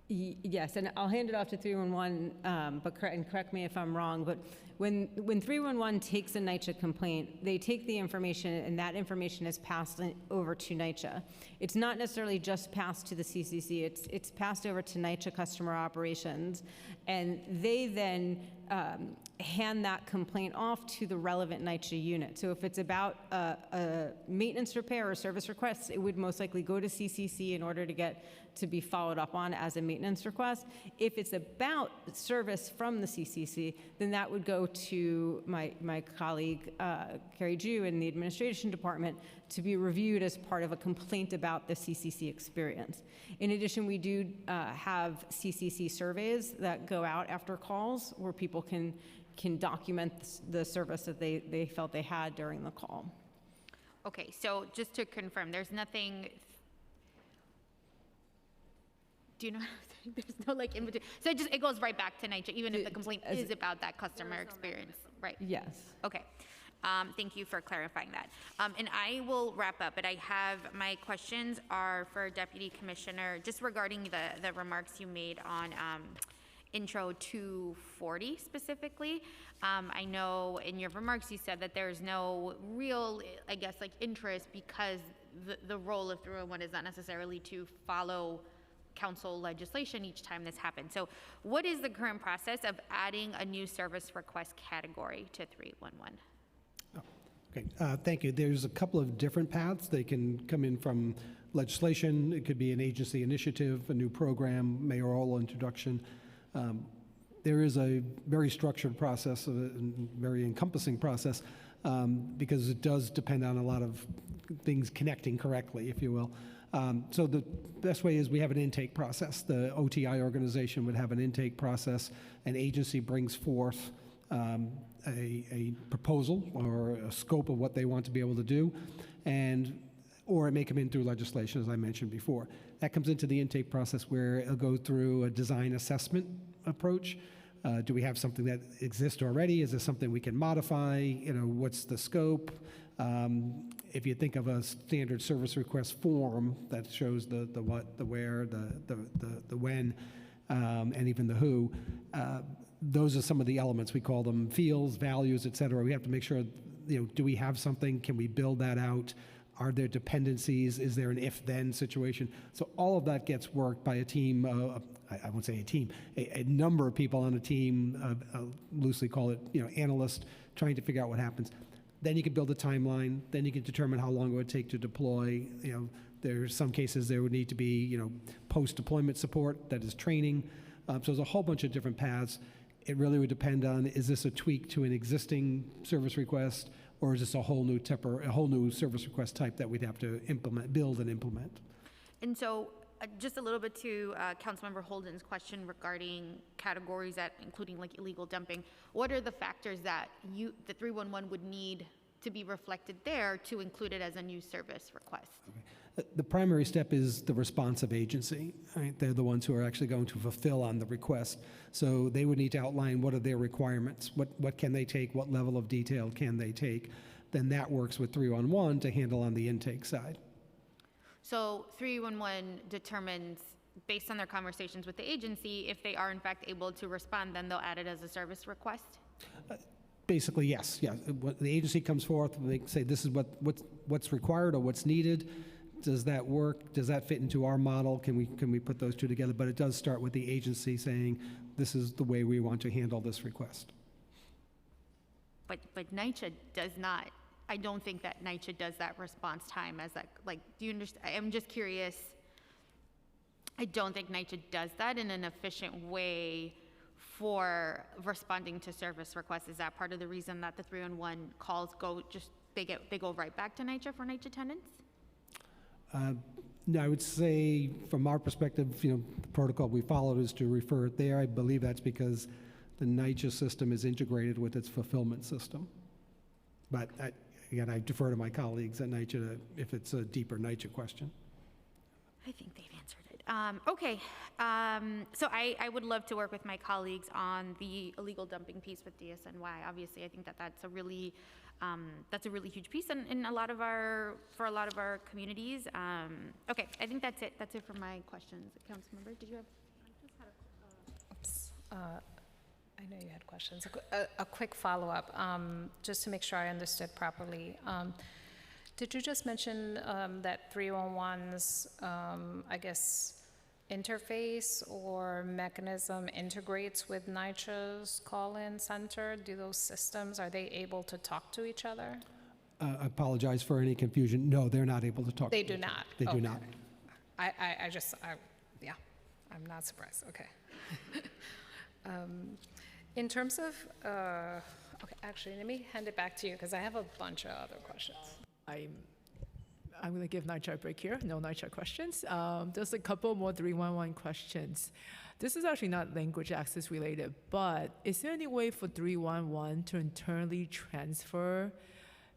Yes, and I'll hand it off to 311, but correct me if I'm wrong, but when 311 takes a NYCHA complaint, they take the information, and that information is passed over to NYCHA. It's not necessarily just passed to the CCC, it's passed over to NYCHA customer operations, and they then hand that complaint off to the relevant NYCHA unit. So if it's about a maintenance repair or service request, it would most likely go to CCC in order to be followed up on as a maintenance request. If it's about service from the CCC, then that would go to my colleague, Carrie Jew, in the administration department to be reviewed as part of a complaint about the CCC experience. In addition, we do have CCC surveys that go out after calls where people can document the service that they felt they had during the call. Okay, so just to confirm, there's nothing, do you know? There's no like in between. So it goes right back to NYCHA, even if the complaint is about that customer experience, right? Yes. Okay. Thank you for clarifying that. And I will wrap up, but I have, my questions are for Deputy Commissioner, just regarding the remarks you made on Intro 240 specifically. I know in your remarks you said that there's no real, I guess, like interest because the role of 311 is not necessarily to follow council legislation each time this happens. So what is the current process of adding a new service request category to 311? Okay, thank you. There's a couple of different paths. They can come in from legislation. It could be an agency initiative, a new program, mayoral introduction. There is a very structured process, a very encompassing process, because it does depend on a lot of things connecting correctly, if you will. So the best way is we have an intake process. The OTI organization would have an intake process. An agency brings forth a proposal or a scope of what they want to be able to do, or it may come in through legislation, as I mentioned before. That comes into the intake process where it'll go through a design assessment approach. Do we have something that exists already? Is there something we can modify? You know, what's the scope? If you think of a standard service request form that shows the what, the where, the when, and even the who, those are some of the elements. We call them fields, values, et cetera. We have to make sure, you know, do we have something? Can we build that out? Are there dependencies? Is there an if-then situation? So all of that gets worked by a team, I won't say a team, a number of people on a team, loosely call it, you know, analysts, trying to figure out what happens. Then you can build a timeline. Then you can determine how long it would take to deploy. You know, there's some cases there would need to be, you know, post-deployment support, that is training. So there's a whole bunch of different paths. It really would depend on, is this a tweak to an existing service request, or is this a whole new service request type that we'd have to build and implement? And so just a little bit to Councilmember Holden's question regarding categories that, including like illegal dumping, what are the factors that the 311 would need to be reflected there to include it as a new service request? Okay. The primary step is the responsive agency. Right? They're the ones who are actually going to fulfill on the request. So they would need to outline what are their requirements, what can they take, what level of detail can they take. Then that works with 311 to handle on the intake side. So 311 determines, based on their conversations with the agency, if they are in fact able to respond, then they'll add it as a service request? Basically, yes. Yeah. The agency comes forth and they say this is what's required or what's needed. Does that work? Does that fit into our model? Can we put those two together? But it does start with the agency saying this is the way we want to handle this request. But NYCHA does not. I don't think that NYCHA does that response time as that, like, do you understand? I'm just curious. I don't think NYCHA does that in an efficient way for responding to service requests. Is that part of the reason that the 311 calls they go right back to NYCHA for NYCHA attendance? No, I would say from our perspective, you know, the protocol we followed is to refer it there. I believe that's because the NYCHA system is integrated with its fulfillment system. But again, I defer to my colleagues at NYCHA if it's a deeper NYCHA question. I think they've answered it. Okay, so I would love to work with my colleagues on the illegal dumping piece with DSNY. Obviously, I think that's a really huge piece in a lot of our communities. Okay, I think that's it. That's it for my questions. Councilmember, did you have? Oops. I know you had questions. A quick follow-up, just to make sure I understood properly. Did you just mention that 311's, I guess, interface or mechanism integrates with NYCHA's call-in center? Do those systems, are they able to talk to each other? I apologize for any confusion. No, they're not able to talk. They do not? They do not. Yeah, I'm not surprised, okay. In terms of, okay, actually, let me hand it back to you because I have a bunch of other questions. I'm going to give NYCHA a break here. No NYCHA questions. Just a couple more 311 questions. This is actually not language access related, but is there any way for 311 to internally transfer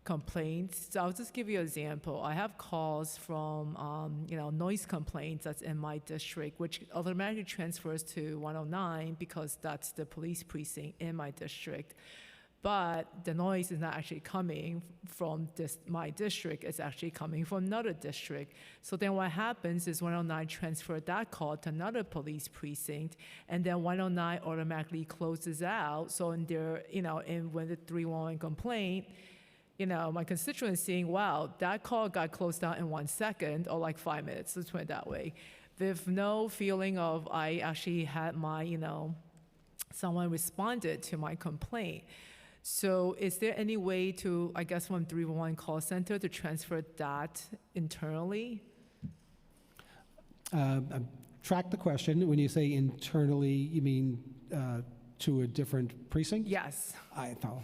complaints. So I'll just give you an example. I have calls from, noise complaints that's in my district, which automatically transfers to 109 because that's the police precinct in my district. But the noise is not actually coming from my district, it's actually coming from another district. So then what happens is 109 transfer that call to another police precinct, and then 109 automatically closes out. So in their, and when the 311 complaint, my constituents seeing, wow, that call got closed down in 1 second or like 5 minutes, let's put it that way. With no feeling of I actually had my, someone responded to my complaint. So is there any way to, I guess, from 311 call center to transfer that internally? Track the question. When you say internally, you mean to a different precinct? Yes. I follow.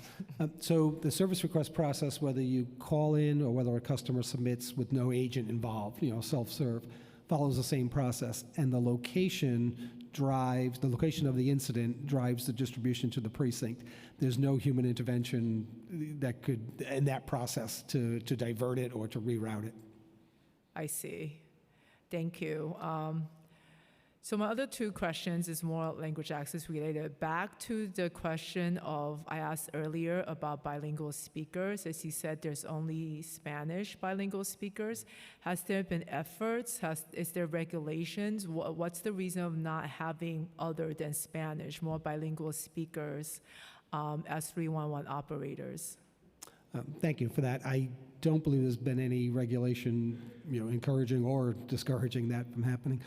So the service request process, whether you call in or whether a customer submits with no agent involved, self-serve, follows the same process. And the location of the incident drives the distribution to the precinct. There's no human intervention that could, in that process, to divert it or to reroute it. I see. Thank you. So my other two questions is more language access related. Back to the question I asked earlier about bilingual speakers. As you said, there's only Spanish bilingual speakers. Has there been efforts? Is there regulations? What's the reason of not having other than Spanish, more bilingual speakers as 311 operators? Thank you for that. I don't believe there's been any regulation, encouraging or discouraging that from happening.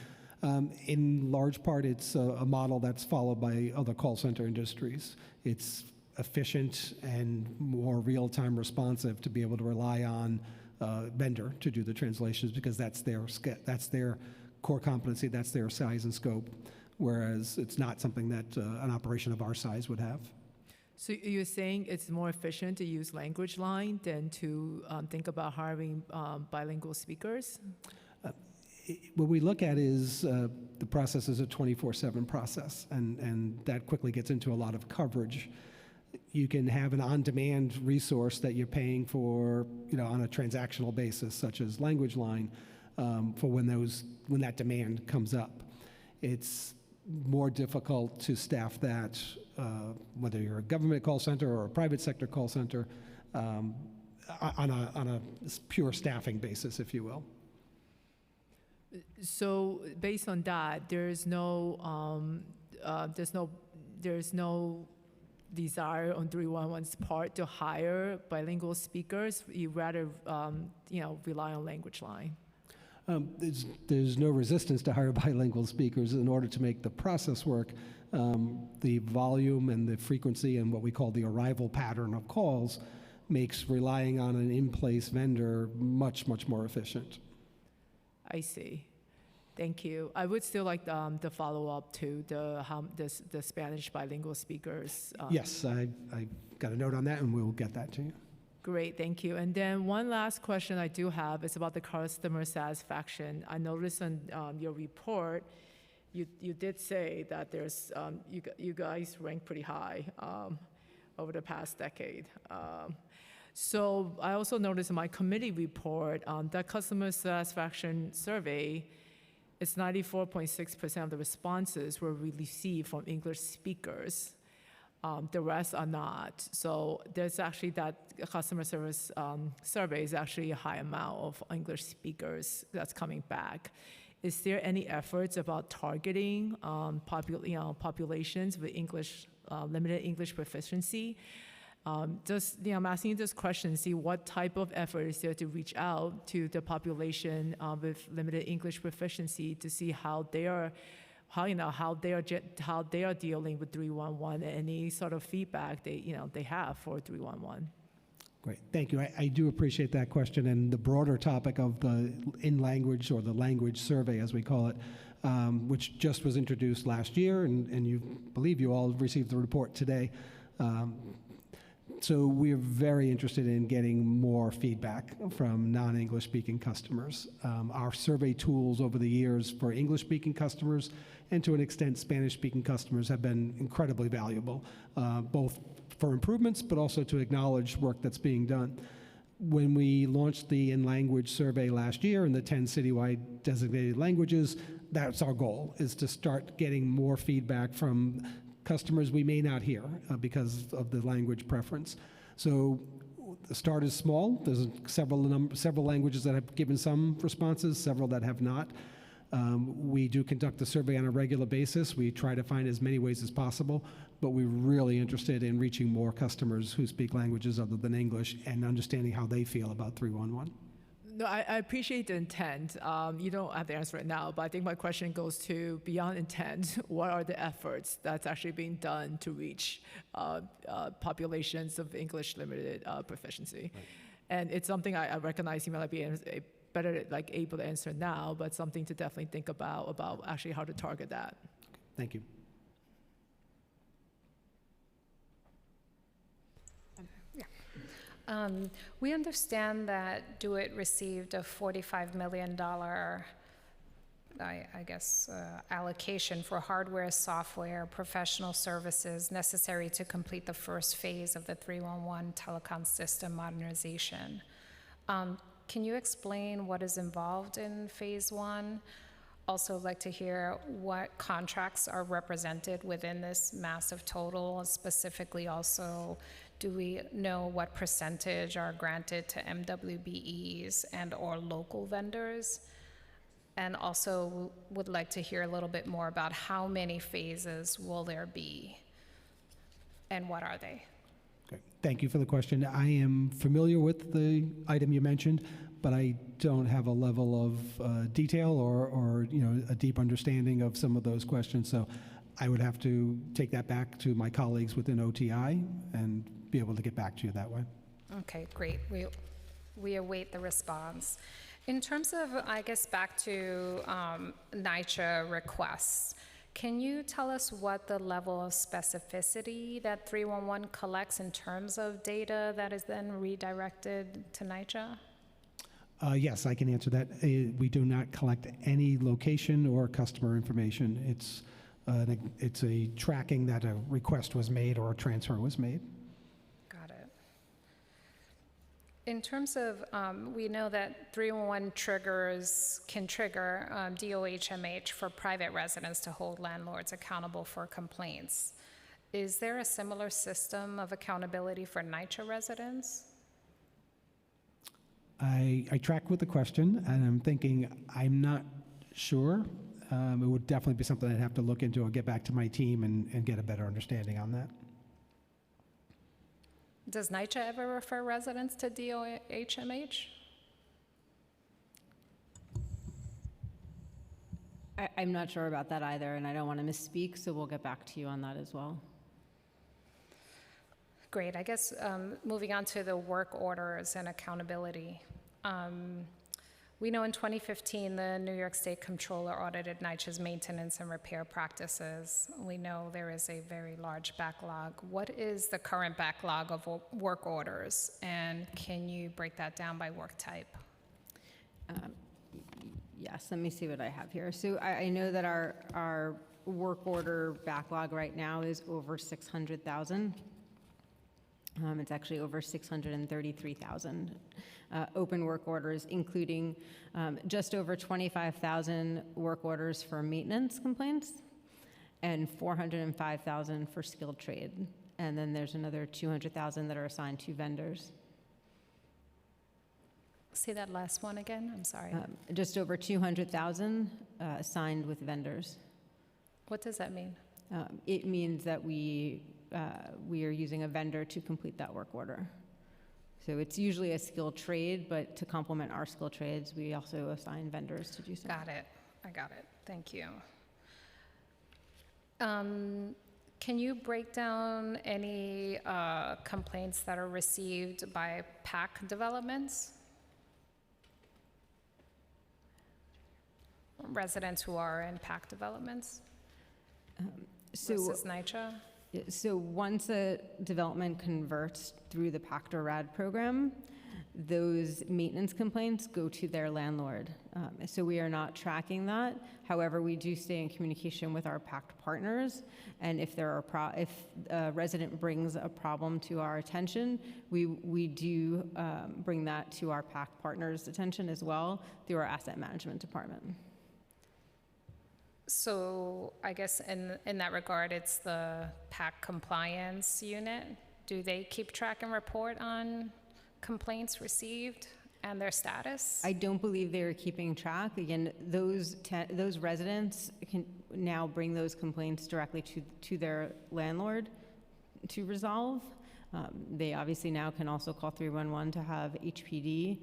In large part, it's a model that's followed by other call center industries. It's efficient and more real-time responsive to be able to rely on a vendor to do the translations because that's their core competency, that's their size and scope, whereas it's not something that an operation of our size would have. So you're saying it's more efficient to use language line than to think about hiring bilingual speakers? What we look at is the process is a 24/7 process, and that quickly gets into a lot of coverage. You can have an on-demand resource that you're paying for, on a transactional basis, such as language line, for when that demand comes up. It's more difficult to staff that, whether you're a government call center or a private sector call center, on a pure staffing basis, if you will. So based on that, there's no desire on 311's part to hire bilingual speakers. You rather rely on language line. There's no resistance to hire bilingual speakers in order to make the process work. The volume and the frequency and what we call the arrival pattern of calls makes relying on an in-place vendor much, much more efficient. I see. Thank you. I would still like the follow-up to the Spanish bilingual speakers. Yes, I got a note on that, and we'll get that to you. Great, thank you. And then one last question I do have is about the customer satisfaction. I noticed on your report, you did say that there's you guys rank pretty high over the past decade. So I also noticed in my committee report that customer satisfaction survey, it's 94.6% of the responses were received from English speakers. The rest are not. So there's actually that customer service survey is actually a high amount of English speakers that's coming back. Is there any efforts about targeting populations with limited English proficiency? I'm asking you this question, see what type of effort is there to reach out to the population with limited English proficiency to see how they are dealing with 311 and any sort of feedback they have for 311. Great, thank you. I do appreciate that question and the broader topic of the in-language or the language survey, as we call it, which just was introduced last year, and you believe you all received the report today. So we're very interested in getting more feedback from non-English speaking customers. Our survey tools over the years for English speaking customers and to an extent Spanish speaking customers have been incredibly valuable, both for improvements but also to acknowledge work that's being done. When we launched the in-language survey last year in the 10 citywide designated languages, that's our goal, is to start getting more feedback from customers we may not hear because of the language preference. So the start is small. There's several languages that have given some responses, several that have not. We do conduct the survey on a regular basis. We try to find as many ways as possible, but we're really interested in reaching more customers who speak languages other than English and understanding how they feel about 311. No, I appreciate the intent. You don't have to answer it now, but I think my question goes to beyond intent. What are the efforts that's actually being done to reach populations of English limited proficiency? Right. And it's something I recognize you might be better able to answer now, but something to definitely think about actually how to target that. Thank you. We understand that DO-IT received a $45 million, allocation for hardware, software, professional services necessary to complete the first phase of the 311 telecom system modernization. Can you explain what is involved in phase one? Also, I'd like to hear what contracts are represented within this massive total. Specifically, also, do we know what percentage are granted to MWBEs and/or local vendors? And also, would like to hear a little bit more about how many phases will there be, and what are they? Okay. Thank you for the question. I am familiar with the item you mentioned, but I don't have a level of detail or a deep understanding of some of those questions. So I would have to take that back to my colleagues within OTI and be able to get back to you that way. Okay, great. We await the response. In terms of, I guess, back to NYCHA requests, can you tell us what the level of specificity that 311 collects in terms of data that is then redirected to NYCHA? Yes, I can answer that. We do not collect any location or customer information. It's a tracking that a request was made or a transfer was made. Got it. In terms of, we know that 311 can trigger DOHMH for private residents to hold landlords accountable for complaints. Is there a similar system of accountability for NYCHA residents? I track with the question, and I'm thinking I'm not sure. It would definitely be something I'd have to look into. I'll get back to my team and get a better understanding on that. Does NYCHA ever refer residents to DOHMH? I'm not sure about that either, and I don't want to misspeak, so we'll get back to you on that as well. Great. I guess moving on to the work orders and accountability. We know in 2015, the New York State Comptroller audited NYCHA's maintenance and repair practices. We know there is a very large backlog. What is the current backlog of work orders, and can you break that down by work type? Yes, let me see what I have here. So I know that our work order backlog right now is over 600,000. It's actually over 633,000 open work orders, including just over 25,000 work orders for maintenance complaints and 405,000 for skilled trade. And then there's another 200,000 that are assigned to vendors. Say that last one again, I'm sorry. Just over 200,000 assigned with vendors. What does that mean? It means that we are using a vendor to complete that work order. So it's usually a skilled trade, but to complement our skilled trades, we also assign vendors to do so. Got it. I got it. Thank you. Can you break down any complaints that are received by PAC developments? Residents who are in PAC developments versus NYCHA? So once a development converts through the PACT or RAD program, those maintenance complaints go to their landlord. So we are not tracking that. However, we do stay in communication with our PACT partners, and if if a resident brings a problem to our attention, we do bring that to our PACT partners' attention as well through our asset management department. So I guess in that regard, it's the PAC compliance unit. Do they keep track and report on complaints received and their status? I don't believe they're keeping track. Again, those residents can now bring those complaints directly to their landlord to resolve. They obviously now can also call 311 to have HPD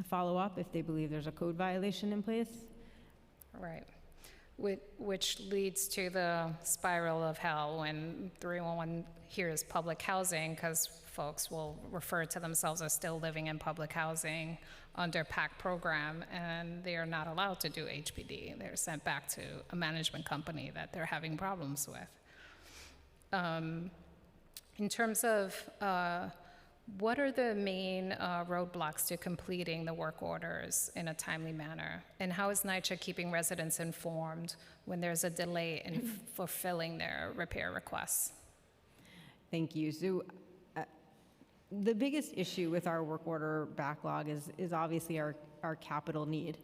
follow up if they believe there's a code violation in place. Right. Which leads to the spiral of hell when 311 hears public housing, because folks will refer to themselves as still living in public housing under PAC program, and they are not allowed to do HPD. They're sent back to a management company that they're having problems with. In terms of what are the main roadblocks to completing the work orders in a timely manner? And how is NYCHA keeping residents informed when there's a delay in fulfilling their repair requests? Thank you. So the biggest issue with our work order backlog is obviously our capital need.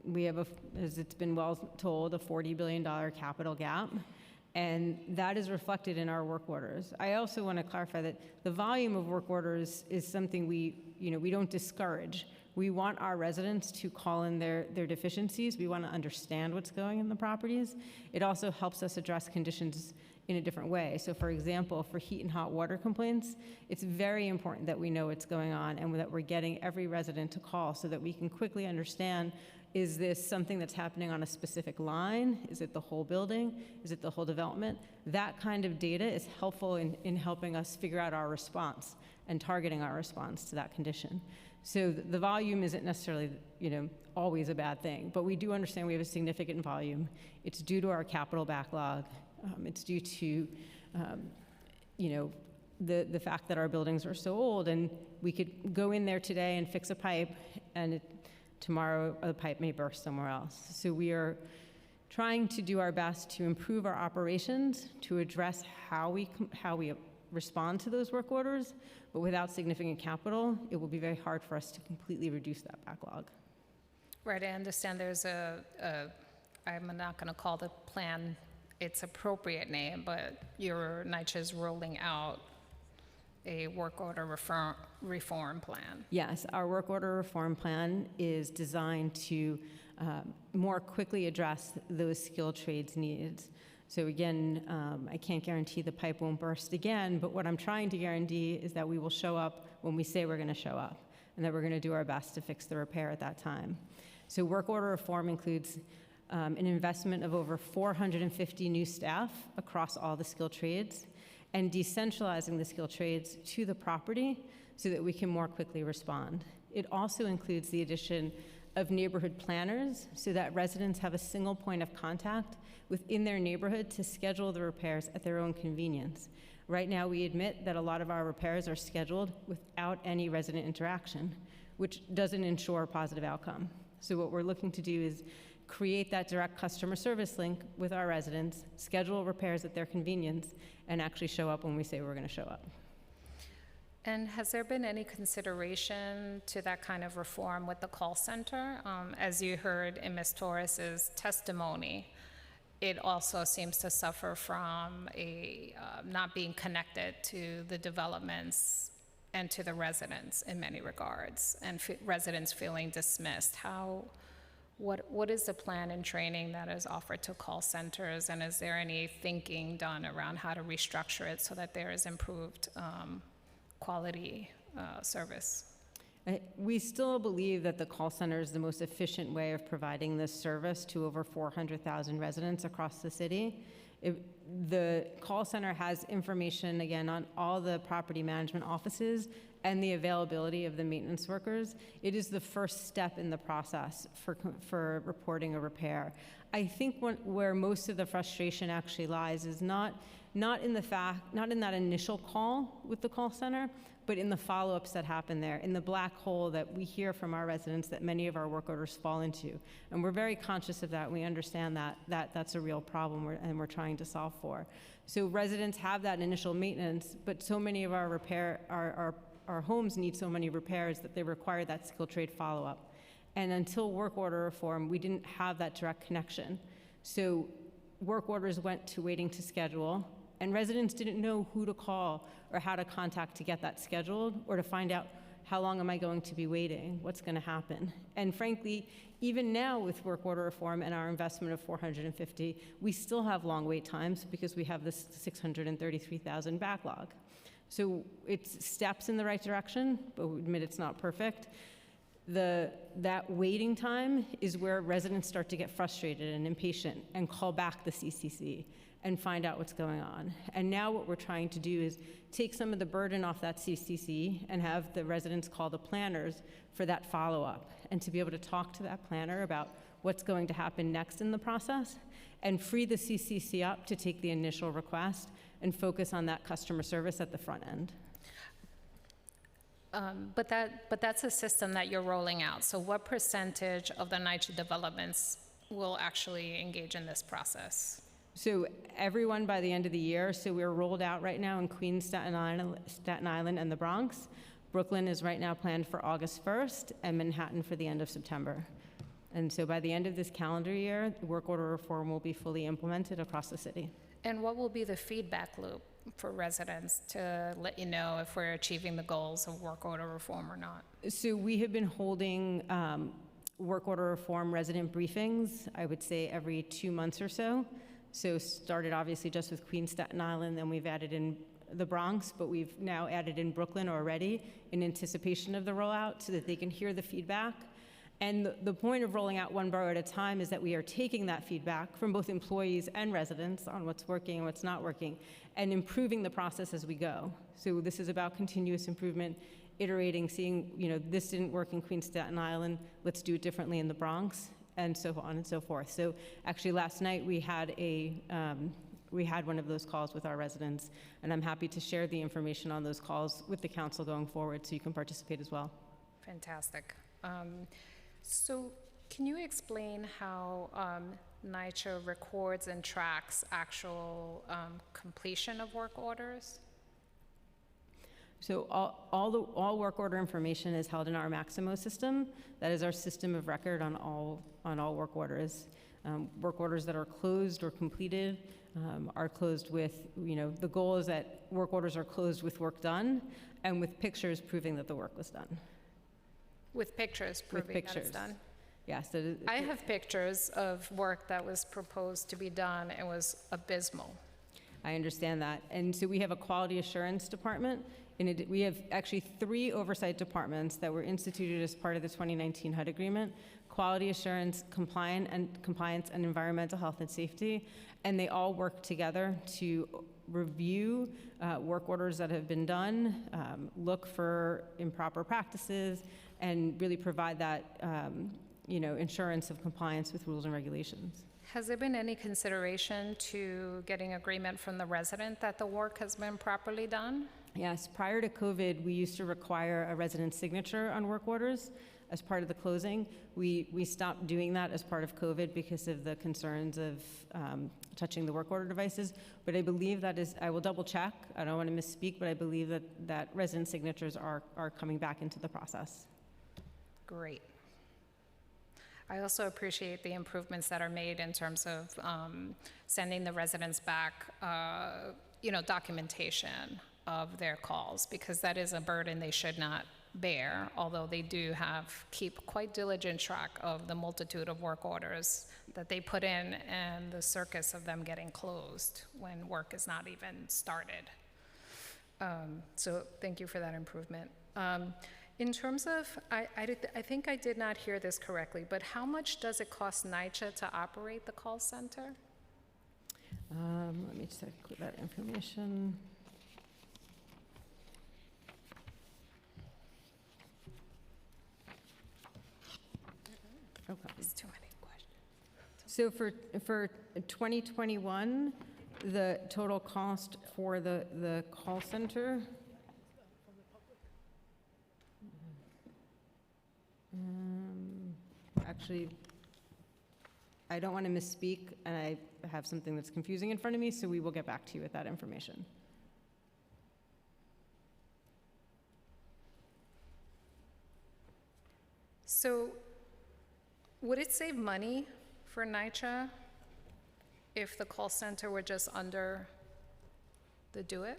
We have, as it's been well told, a $40 billion capital gap. And that is reflected in our work orders. I also want to clarify that the volume of work orders is something we don't discourage. We want our residents to call in their deficiencies. We want to understand what's going in the properties. It also helps us address conditions in a different way. So for example, for heat and hot water complaints, it's very important that we know what's going on and that we're getting every resident to call so that we can quickly understand, is this something that's happening on a specific line? Is it the whole building? Is it the whole development? That kind of data is helpful in helping us figure out our response and targeting our response to that condition. So the volume isn't necessarily, always a bad thing, but we do understand we have a significant volume. It's due to our capital backlog. It's due to, the fact that our buildings are so old, and we could go in there today and fix a pipe, and tomorrow a pipe may burst somewhere else. So we are trying to do our best to improve our operations, to address how we respond to those work orders, but without significant capital, it will be very hard for us to completely reduce that backlog. Right, I understand there's I'm not going to call the plan its appropriate name, but your NYCHA is rolling out a work order reform plan. Yes, our work order reform plan is designed to more quickly address those skilled trades needs. So again, I can't guarantee the pipe won't burst again, but what I'm trying to guarantee is that we will show up when we say we're going to show up, and that we're going to do our best to fix the repair at that time. So work order reform includes an investment of over 450 new staff across all the skilled trades, and decentralizing the skilled trades to the property so that we can more quickly respond. It also includes the addition of neighborhood planners so that residents have a single point of contact within their neighborhood to schedule the repairs at their own convenience. Right now, we admit that a lot of our repairs are scheduled without any resident interaction, which doesn't ensure a positive outcome. So what we're looking to do is create that direct customer service link with our residents, schedule repairs at their convenience, and actually show up when we say we're going to show up. And has there been any consideration to that kind of reform with the call center? As you heard in Ms. Torres's testimony, it also seems to suffer from not being connected to the developments and to the residents in many regards, and residents feeling dismissed. What is the plan and training that is offered to call centers, and is there any thinking done around how to restructure it so that there is improved quality service? We still believe that the call center is the most efficient way of providing this service to over 400,000 residents across the city. The call center has information, again, on all the property management offices and the availability of the maintenance workers. It is the first step in the process for reporting a repair. I think where most of the frustration actually lies is not not in that initial call with the call center, but in the follow-ups that happen there, in the black hole that we hear from our residents that many of our work orders fall into. And we're very conscious of that. We understand that that's a real problem and we're trying to solve for. So residents have that initial maintenance, but so many of our homes need so many repairs that they require that skilled trade follow-up. And until work order reform, we didn't have that direct connection. So work orders went to waiting to schedule, and residents didn't know who to call or how to contact to get that scheduled or to find out how long am I going to be waiting, what's going to happen. And frankly, even now with work order reform and our investment of $450, we still have long wait times because we have this 633,000 backlog. So it's steps in the right direction, but we admit it's not perfect. That waiting time is where residents start to get frustrated and impatient and call back the CCC and find out what's going on. And now what we're trying to do is take some of the burden off that CCC and have the residents call the planners for that follow-up and to be able to talk to that planner about what's going to happen next in the process and free the CCC up to take the initial request and focus on that customer service at the front end. But that's a system that you're rolling out. So what percentage of the NYCHA developments will actually engage in this process? So everyone by the end of the year, so we're rolled out right now in Queens, Staten Island, and the Bronx. Brooklyn is right now planned for August 1st, and Manhattan for the end of September. And so by the end of this calendar year, work order reform will be fully implemented across the city. And what will be the feedback loop for residents to let you know if we're achieving the goals of work order reform or not? So we have been holding work order reform resident briefings, I would say every 2 months or so. So started obviously just with Queens, Staten Island, then we've added in the Bronx, but we've now added in Brooklyn already in anticipation of the rollout so that they can hear the feedback. And the point of rolling out one borough at a time is that we are taking that feedback from both employees and residents on what's working and what's not working and improving the process as we go. So this is about continuous improvement, iterating, seeing, this didn't work in Queens, Staten Island, let's do it differently in the Bronx, and so on and so forth. So actually last night we had one of those calls with our residents, and I'm happy to share the information on those calls with the council going forward so you can participate as well. Fantastic. So can you explain how NYCHA records and tracks actual completion of work orders? So all work order information is held in our Maximo system. That is our system of record on all work orders. Work orders that are closed or completed are closed with, the goal is that work orders are closed with work done and with pictures proving that the work was done. With pictures proving that it's done? Yes. I have pictures of work that was proposed to be done and was abysmal. I understand that. And so we have a quality assurance department. We have actually 3 oversight departments that were instituted as part of the 2019 HUD agreement: quality assurance, compliance, and environmental health and safety. And they all work together to review work orders that have been done, look for improper practices, and really provide that insurance of compliance with rules and regulations. Has there been any consideration to getting agreement from the resident that the work has been properly done? Yes, prior to COVID, we used to require a resident's signature on work orders as part of the closing. We stopped doing that as part of COVID because of the concerns of touching the work order devices. But I believe that is, I will double check, I don't want to misspeak, but I believe that resident signatures are coming back into the process. Great. I also appreciate the improvements that are made in terms of sending the residents back, documentation of their calls, because that is a burden they should not bear, although they do keep quite diligent track of the multitude of work orders that they put in and the circus of them getting closed when work is not even started. So thank you for that improvement. In terms of, I think I did not hear this correctly, but how much does it cost NYCHA to operate the call center? Let me check with that information. Okay. It's too many questions. So for 2021, The total cost for the call center. Actually, I don't want to misspeak, and I have something that's confusing in front of me, so we will get back to you with that information. So would it save money for NYCHA if the call center were just under the Do It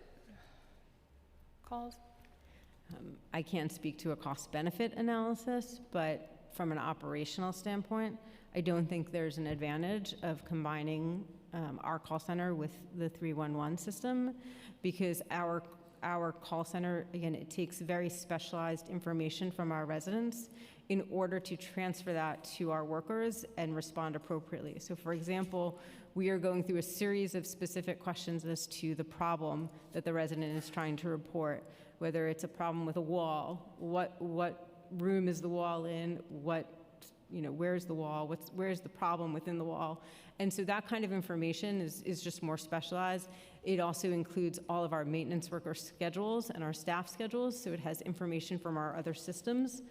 calls? I can't speak to a cost-benefit analysis, but from an operational standpoint, I don't think there's an advantage of combining our call center with the 311 system, because our call center, again, it takes very specialized information from our residents in order to transfer that to our workers and respond appropriately. So for example, we are going through a series of specific questions as to the problem that the resident is trying to report, whether it's a problem with a wall, what room is the wall in, where's the wall, where's the problem within the wall. And so that kind of information is just more specialized. It also includes all of our maintenance worker schedules and our staff schedules, so it has information from our other systems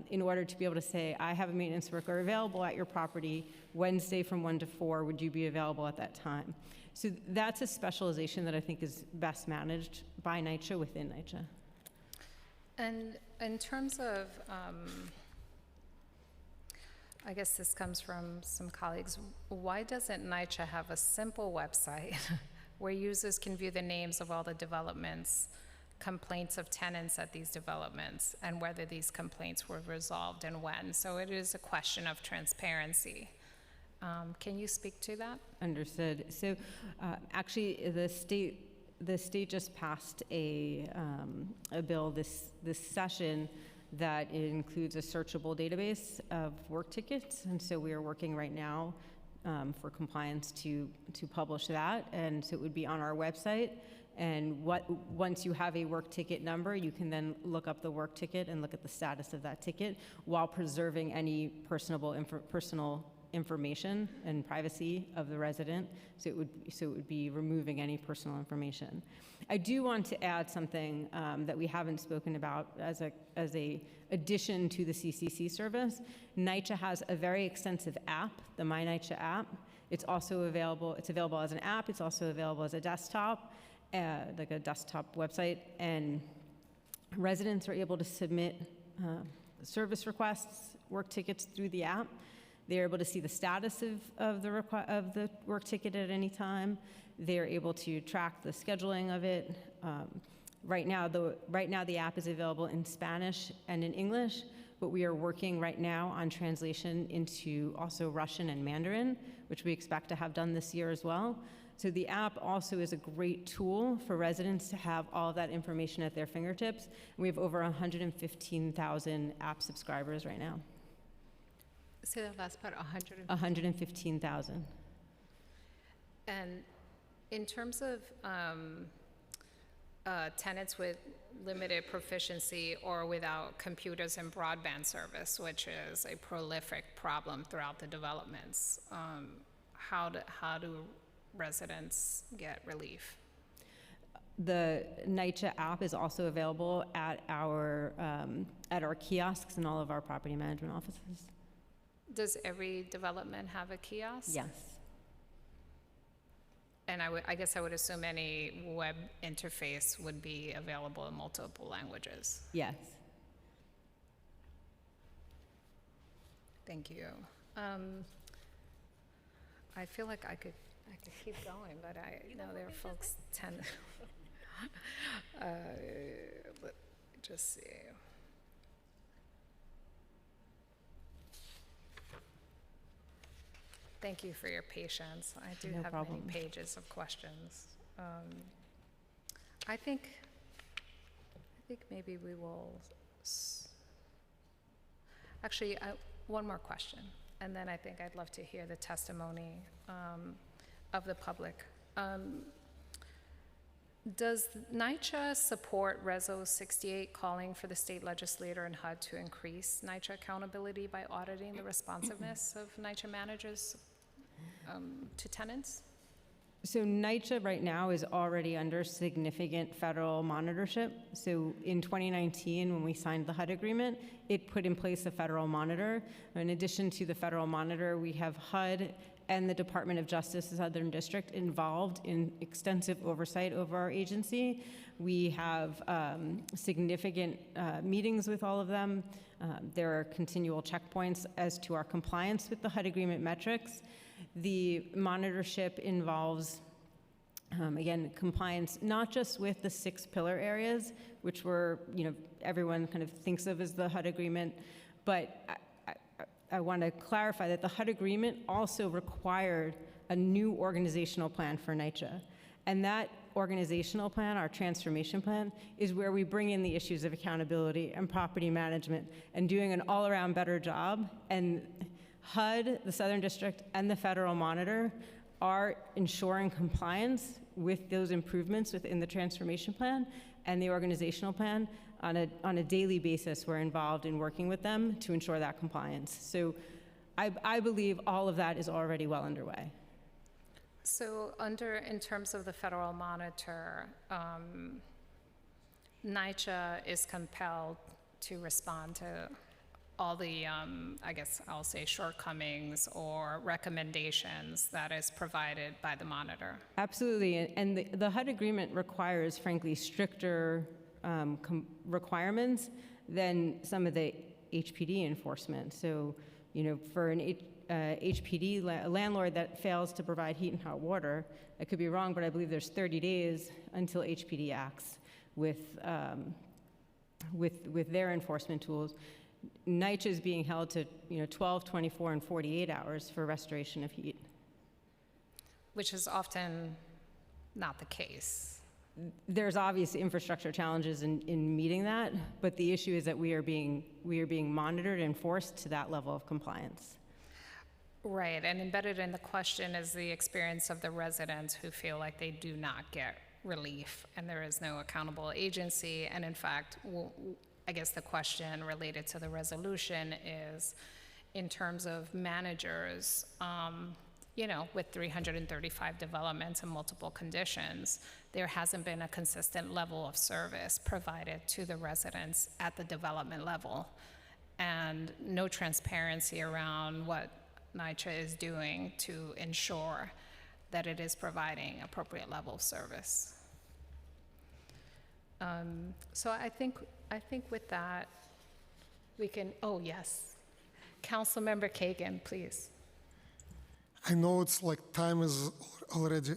in order to be able to say, I have a maintenance worker available at your property Wednesday from 1 to 4, would you be available at that time? So that's a specialization that I think is best managed by NYCHA within NYCHA. And in terms of, I guess this comes from some colleagues, why doesn't NYCHA have a simple website where users can view the names of all the developments, complaints of tenants at these developments, and whether these complaints were resolved and when? So it is a question of transparency. Can you speak to that? Understood. So actually, the state just passed a bill this session that includes a searchable database of work tickets, and so we are working right now for compliance to publish that, and so it would be on our website. And once you have a work ticket number, you can then look up the work ticket and look at the status of that ticket while preserving any personal information and privacy of the resident. So it would be removing any personal information. I do want to add something that we haven't spoken about as a addition to the CCC service. NYCHA has a very extensive app, the My NYCHA app. It's also available. It's available as an app. It's also available as a desktop. Like a desktop website, and residents are able to submit service requests, work tickets through the app. They're able to see the status of the work ticket at any time. They're able to track the scheduling of it. Right now the app is available in Spanish and in English, but we are working right now on translation into also Russian and Mandarin, which we expect to have done this year as well. So the app also is a great tool for residents to have all of that information at their fingertips. We have over 115,000 app subscribers right now. Say that last part, 115,000. And in terms of tenants with limited proficiency or without computers and broadband service, which is a prolific problem throughout the developments, how do residents get relief? The NYCHA app is also available at our kiosks in all of our property management offices. Does every development have a kiosk? Yes. And I guess I would assume any web interface would be available in multiple languages. Yes. Thank you. I feel like I could keep going, but I know there are folks tend. Let me just see. Thank you for your patience. I do No have problem. many pages of questions. I think maybe we will. Actually, one more question, and then I think I'd love to hear the testimony of the public. Does NYCHA support Reso 68 calling for the state legislator and HUD to increase NYCHA accountability by auditing the responsiveness of NYCHA managers to tenants? So NYCHA right now is already under significant federal monitorship. So in 2019, when we signed the HUD agreement, it put in place a federal monitor. In addition to the federal monitor, we have HUD and the Department of Justice Southern District involved in extensive oversight over our agency. We have significant meetings with all of them. There are continual checkpoints as to our compliance with the HUD agreement metrics. The monitorship involves, again, compliance not just with the 6 pillar areas, which were, everyone kind of thinks of as the HUD agreement, but I want to clarify that the HUD agreement also required a new organizational plan for NYCHA. And that organizational plan, our transformation plan, is where we bring in the issues of accountability and property management and doing an all-around better job. And HUD, the Southern District, and the Federal Monitor are ensuring compliance with those improvements within the transformation plan and the organizational plan. On a daily basis, we're involved in working with them to ensure that compliance. So I believe all of that is already well underway. So in terms of the federal monitor, NYCHA is compelled to respond to all the, I guess I'll say, shortcomings or recommendations that is provided by the monitor. Absolutely, and the HUD agreement requires, frankly, stricter requirements than some of the HPD enforcement. So, for an HPD landlord that fails to provide heat and hot water, I could be wrong, but I believe there's 30 days until HPD acts with their enforcement tools. NYCHA is being held to 12, 24, and 48 hours for restoration of heat. Which is often not the case. There's obvious infrastructure challenges in meeting that, but the issue is that we are being monitored and forced to that level of compliance. Right, and embedded in the question is the experience of the residents who feel like they do not get relief and there is no accountable agency. And in fact, I guess the question related to the resolution is in terms of managers, with 335 developments and multiple conditions, there hasn't been a consistent level of service provided to the residents at the development level, and no transparency around what NYCHA is doing to ensure that it is providing appropriate level of service. So I think with that, we can, oh yes. Councilmember Kagan, please. I know it's like time is already,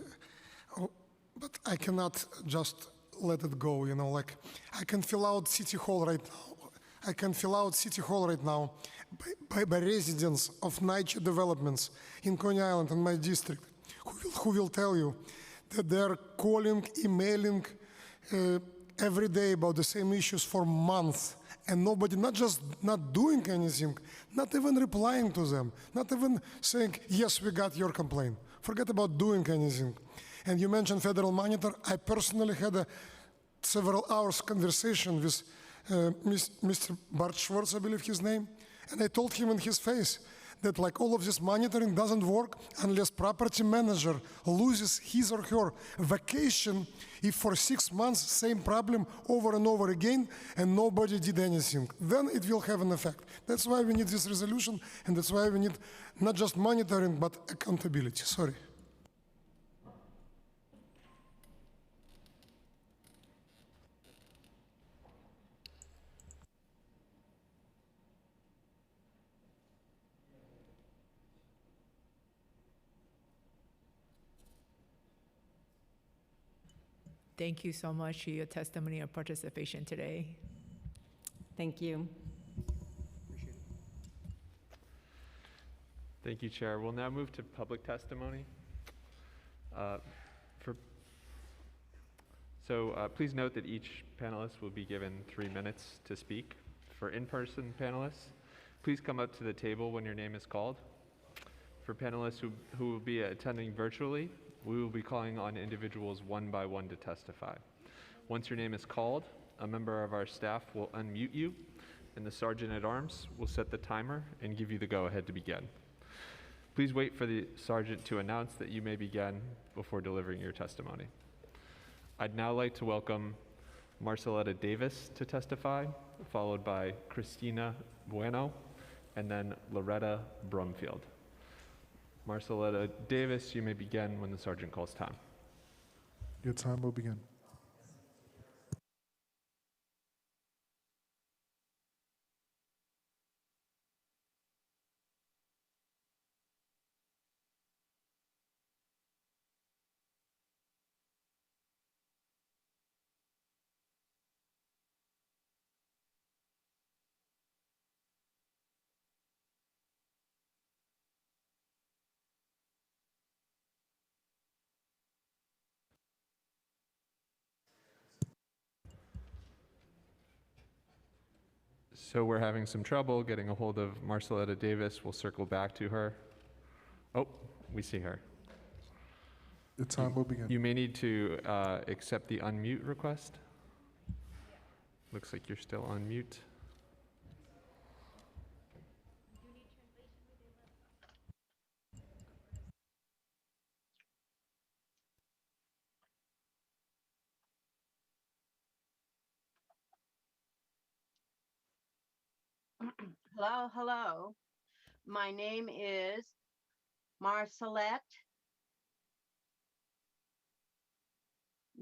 but I cannot just let it go, like I can fill out City Hall right now. I can fill out City Hall right now by residents of NYCHA developments in Coney Island and my district who will tell you that they're calling, emailing every day about the same issues for months, and nobody, not just not doing anything, not even replying to them, not even saying, yes, we got your complaint. Forget about doing anything. And you mentioned federal monitor. I personally had a several hours conversation with Mr. Bart Schwartz, I believe his name, and I told him in his face that like all of this monitoring doesn't work unless property manager loses his or her vacation if for 6 months same problem over and over again and nobody did anything. Then it will have an effect. That's why we need this resolution, and that's why we need not just monitoring but accountability. Sorry. Thank you so much for your testimony and participation today. Thank you. Thank you, Chair. We'll now move to public testimony. Please note that each panelist will be given 3 minutes to speak. For in-person panelists, please come up to the table when your name is called. For panelists who will be attending virtually, we will be calling on individuals one by one to testify. Once your name is called, a member of our staff will unmute you, and the Sergeant at Arms will set the timer and give you the go-ahead to begin. Please wait for the sergeant to announce that you may begin before delivering your testimony. I'd now like to welcome Marceletta Davis to testify, followed by Christina Bueno, and then Loretta Brumfield. Marceletta Davis, you may begin when the sergeant calls time. Your time will begin. So we're having some trouble getting a hold of Marceletta Davis. We'll circle back to her. Oh, we see her. Your time will begin. You may need to accept the unmute request. Looks like you're still on mute. Hello, hello. My name is Marcelette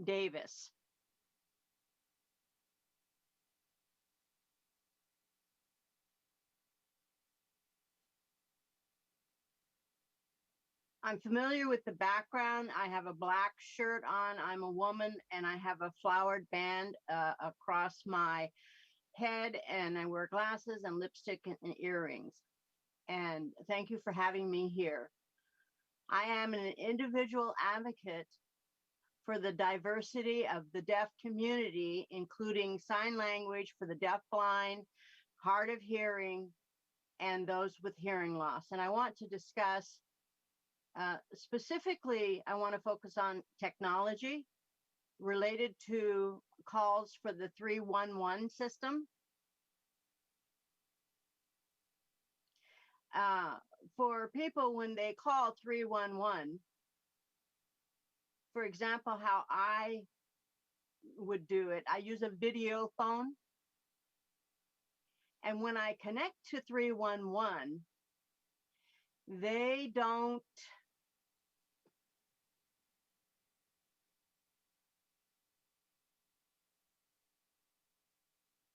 Davis. I'm familiar with the background. I have a black shirt on. I'm a woman and I have a flowered band across my head, and I wear glasses and lipstick and earrings. And thank you for having me here. I am an individual advocate for the diversity of the deaf community, including sign language for the deafblind, hard of hearing, and those with hearing loss. And I want to discuss specifically, I want to focus on technology related to calls for the 311 system. For people, when they call 311, for example, how I would do it, I use a video phone. And when I connect to 311, they don't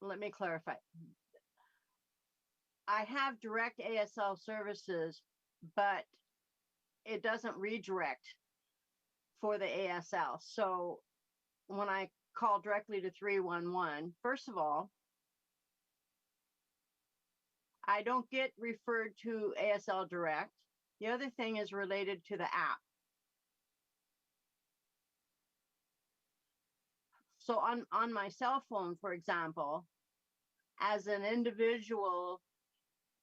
let me clarify. I have direct ASL services, but it doesn't redirect for the ASL. So when I call directly to 311, first of all, I don't get referred to ASL Direct. The other thing is related to the app. So on my cell phone, for example, as an individual,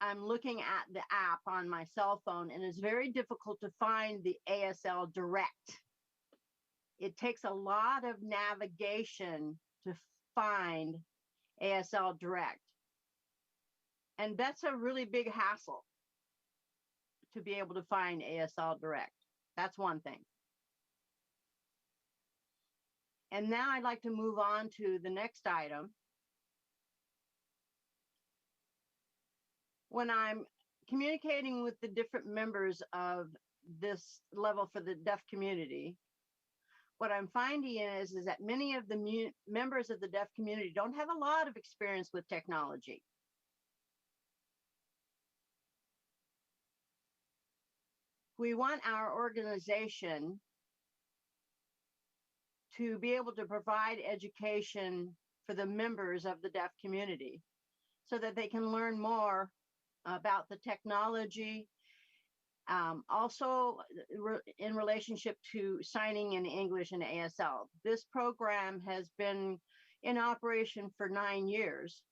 I'm looking at the app on my cell phone, and it's very difficult to find the ASL Direct. It takes a lot of navigation to find ASL Direct. And that's a really big hassle to be able to find ASL Direct. That's one thing. And now I'd like to move on to the next item. When I'm communicating with the different members of this level for the deaf community, what I'm finding is that many of the members of the deaf community don't have a lot of experience with technology. We want our organization to be able to provide education for the members of the deaf community so that they can learn more about the technology. Also in relationship to signing in English and ASL. This program has been in operation for 9 years.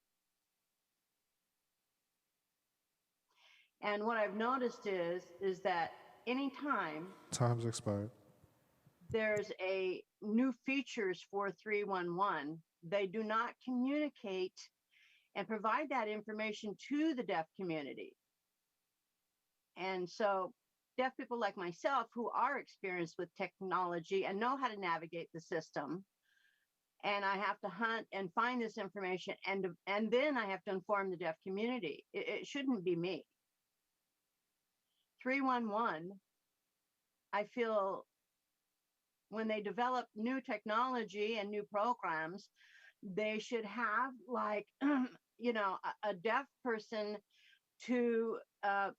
And what I've noticed is that anytime Time's expired. there's a new features for 311, they do not communicate and provide that information to the deaf community. And so deaf people like myself who are experienced with technology and know how to navigate the system. And I have to hunt and find this information, and then I have to inform the deaf community. It shouldn't be me. 311, I feel when they develop new technology and new programs, they should have like, a deaf person to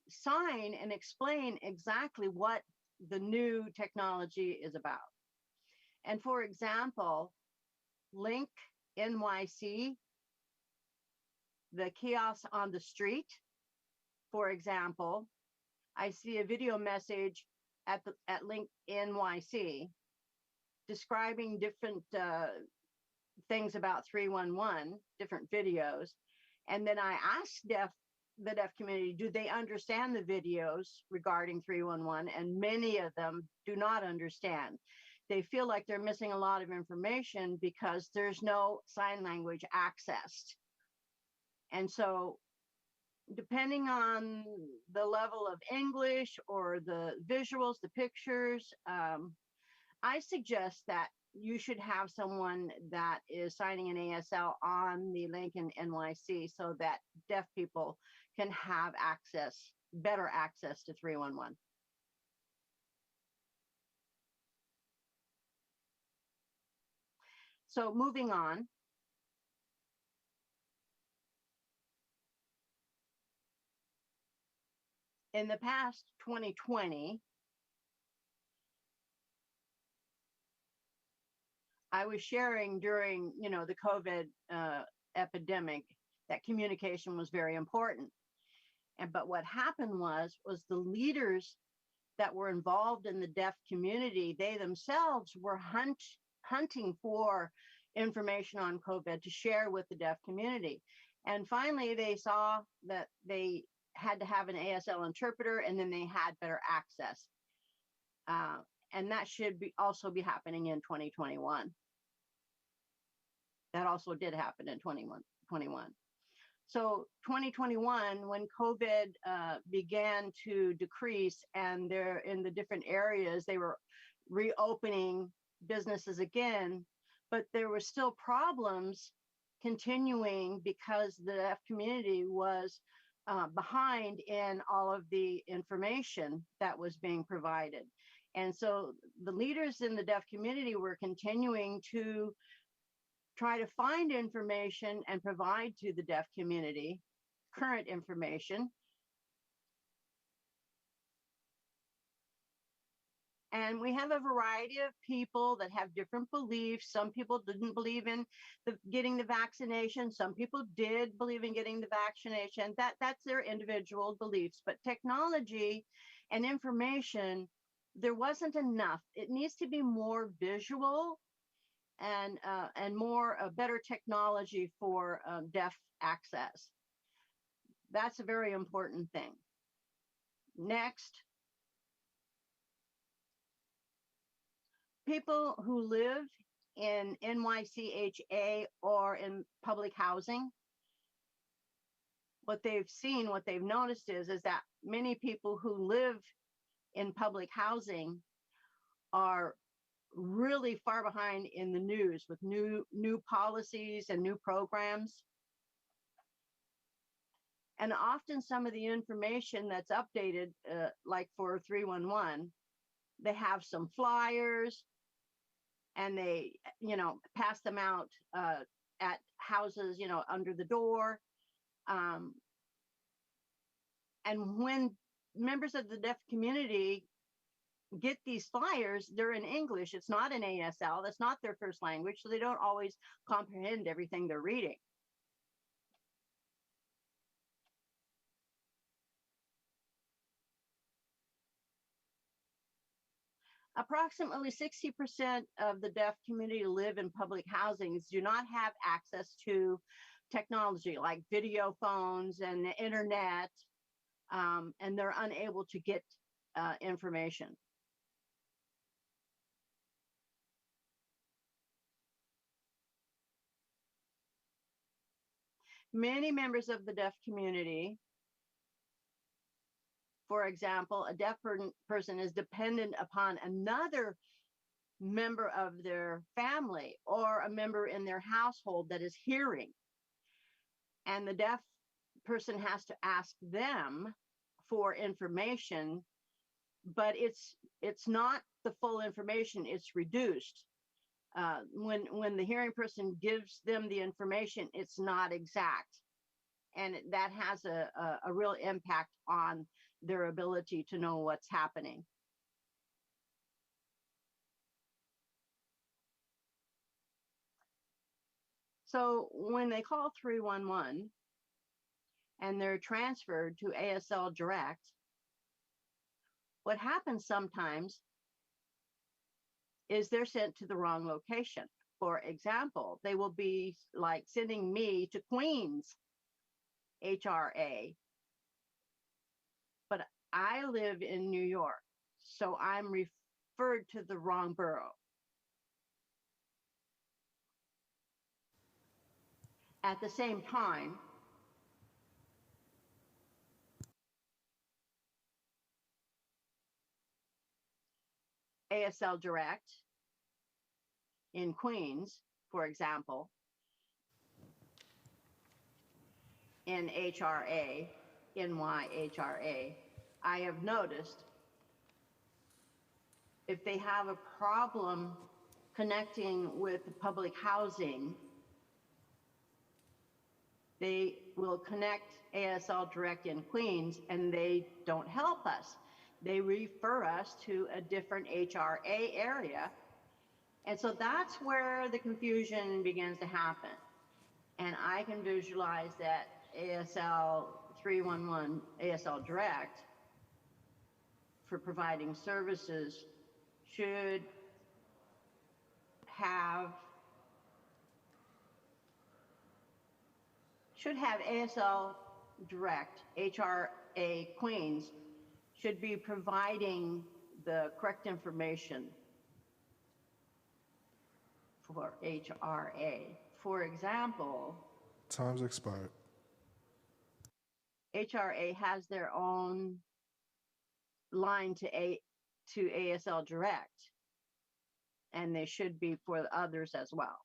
sign and explain exactly what the new technology is about. And for example, Link NYC, the kiosk on the street, for example, I see a video message at Link NYC describing different things about 311, different videos. And then I asked the deaf community, do they understand the videos regarding 311? And many of them do not understand. They feel like they're missing a lot of information because there's no sign language accessed. And so depending on the level of English or the visuals, the pictures, I suggest that you should have someone that is signing an ASL on the Lincoln NYC so that deaf people can have access, better access to 311. So moving on. In the past 2020, I was sharing during, the COVID epidemic that communication was very important. But what happened was the leaders that were involved in the deaf community, they themselves were hunting for information on COVID to share with the deaf community. And finally, they saw that they had to have an ASL interpreter, and then they had better access. And that should also be happening in 2021. That also did happen in 2021. So 2021, when COVID began to decrease and they're in the different areas, they were reopening businesses again, but there were still problems continuing because the deaf community was behind in all of the information that was being provided. And so the leaders in the deaf community were continuing to try to find information and provide to the deaf community current information. And we have a variety of people that have different beliefs. Some people didn't believe in getting the vaccination. Some people did believe in getting the vaccination. That's their individual beliefs. But technology and information, there wasn't enough. It needs to be more visual and more better technology for deaf access. That's a very important thing. Next, people who live in NYCHA or in public housing, what they've seen, what they've noticed is that many people who live in public housing are really far behind in the news with new policies and new programs. And often some of the information that's updated, like for 311, they have some flyers and they, pass them out at houses, under the door. And when members of the deaf community get these flyers, they're in English. It's not an ASL. That's not their first language. So they don't always comprehend everything they're reading. Approximately 60% of the deaf community live in public housings do not have access to technology like video phones and the internet, and they're unable to get information. Many members of the deaf community For example, a deaf person is dependent upon another member of their family or a member in their household that is hearing. And the deaf person has to ask them for information, but it's not the full information, it's reduced. When the hearing person gives them the information, it's not exact. And that has a real impact on their ability to know what's happening. So when they call 311 and they're transferred to ASL Direct, what happens sometimes is they're sent to the wrong location. For example, they will be like sending me to Queens HRA, but I live in New York, so I'm referred to the wrong borough. At the same time, ASL Direct in Queens, for example, in HRA, NYHRA, I have noticed if they have a problem connecting with public housing, they will connect ASL Direct in Queens and they don't help us. They refer us to a different HRA area. And so that's where the confusion begins to happen. And I can visualize that ASL 311, ASL Direct, for providing services should have ASL Direct, HRA Queens, should be providing the correct information for HRA. For example, Time's expired. HRA has their own line to ASL Direct, and they should be for others as well.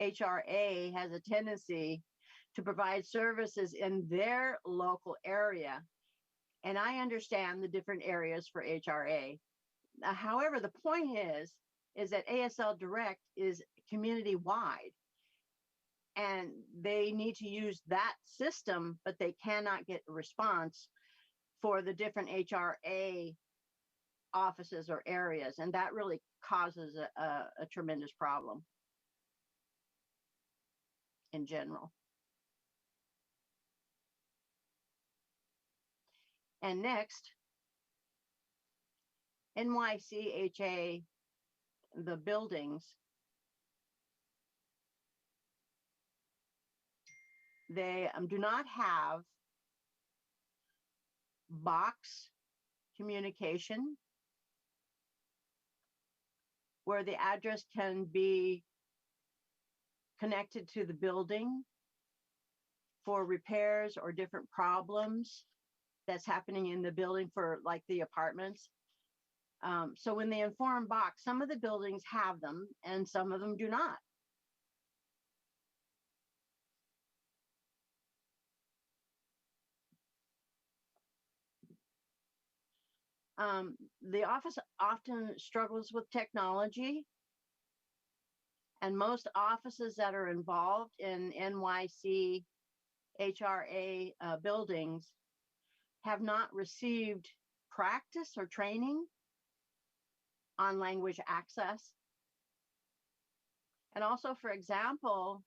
HRA has a tendency to provide services in their local area, and I understand the different areas for HRA. However, the point is that ASL Direct is community-wide, and they need to use that system, but they cannot get a response for the different HRA offices or areas, and that really causes a tremendous problem in general. And next, NYCHA, the buildings, they do not have box communication where the address can be connected to the building for repairs or different problems that's happening in the building for like the apartments. So when they inform box, some of the buildings have them and some of them do not. The office often struggles with technology, and most offices that are involved in NYC HRA buildings have not received practice or training on language access. And also, for example,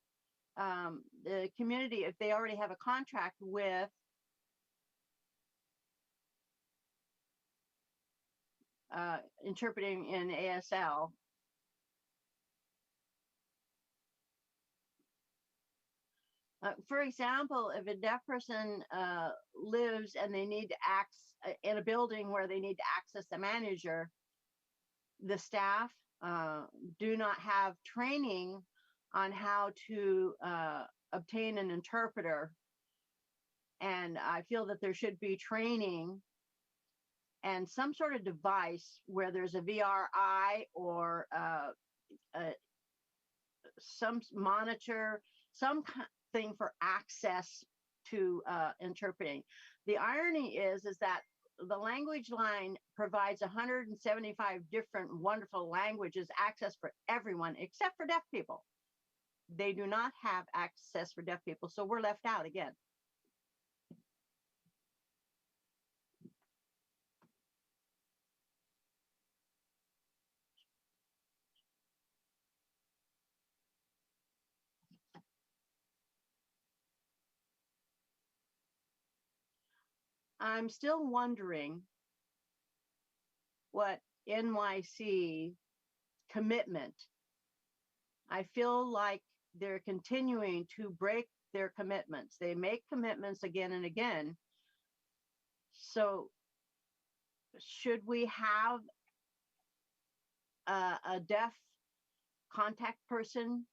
the community, if they already have a contract with interpreting in ASL, for example, if a deaf person lives and they need to access in a building where they need to access the manager, the staff do not have training on how to obtain an interpreter. And I feel that there should be training and some sort of device where there's a VRI or some monitor, thing for access to interpreting. The irony is that the language line provides 175 different wonderful languages access for everyone except for deaf people. They do not have access for deaf people, so we're left out again. I'm still wondering what NYC commitment. I feel like they're continuing to break their commitments. They make commitments again and again. So should we have a deaf contact person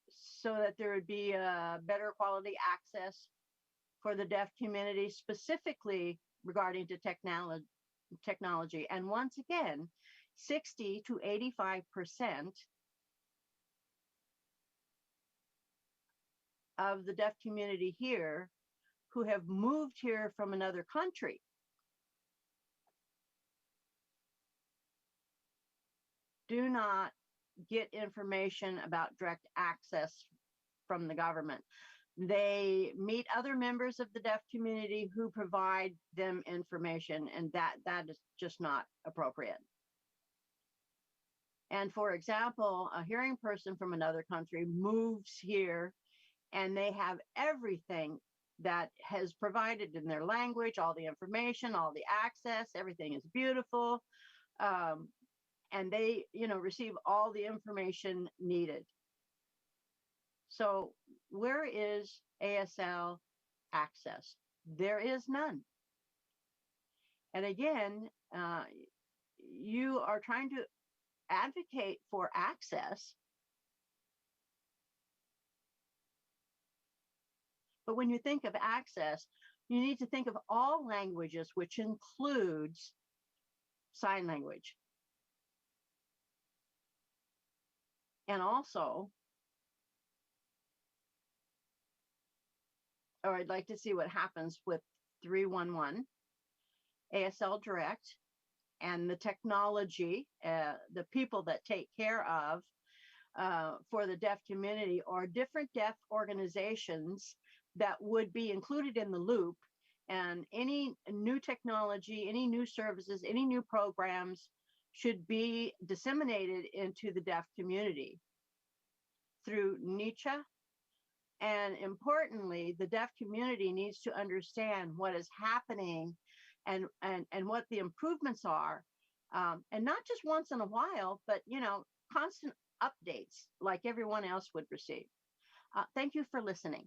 so that there would be a better quality access for the deaf community, specifically regarding to technology? And once again, 60 to 85% of the deaf community here who have moved here from another country do not get information about direct access from the government. They meet other members of the deaf community who provide them information, and that is just not appropriate. And for example, a hearing person from another country moves here and they have everything that has provided in their language, all the information, all the access, everything is beautiful. And they, receive all the information needed. So where is ASL access? There is none. And again, you are trying to advocate for access, but when you think of access, you need to think of all languages, which includes sign language. And also, or I'd like to see what happens with 311, ASL Direct, and the technology, the people that take care of for the deaf community, or different deaf organizations that would be included in the loop. And any new technology, any new services, any new programs should be disseminated into the deaf community through NYCHA. And importantly, the deaf community needs to understand what is happening and what the improvements are. And not just once in a while, but, constant updates like everyone else would receive. Thank you for listening.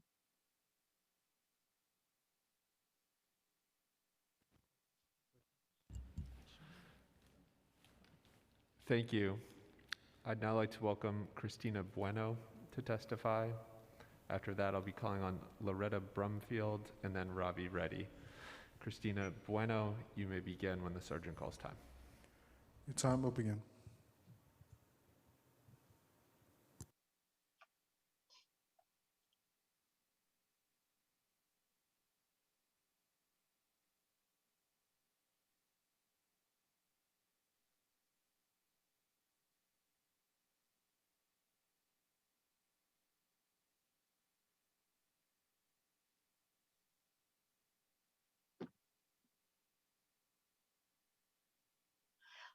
Thank you. I'd now like to welcome Christina Bueno to testify. After that, I'll be calling on Loretta Brumfield and then Ravi Reddy. Christina Bueno, you may begin when the sergeant calls time. Your time will begin.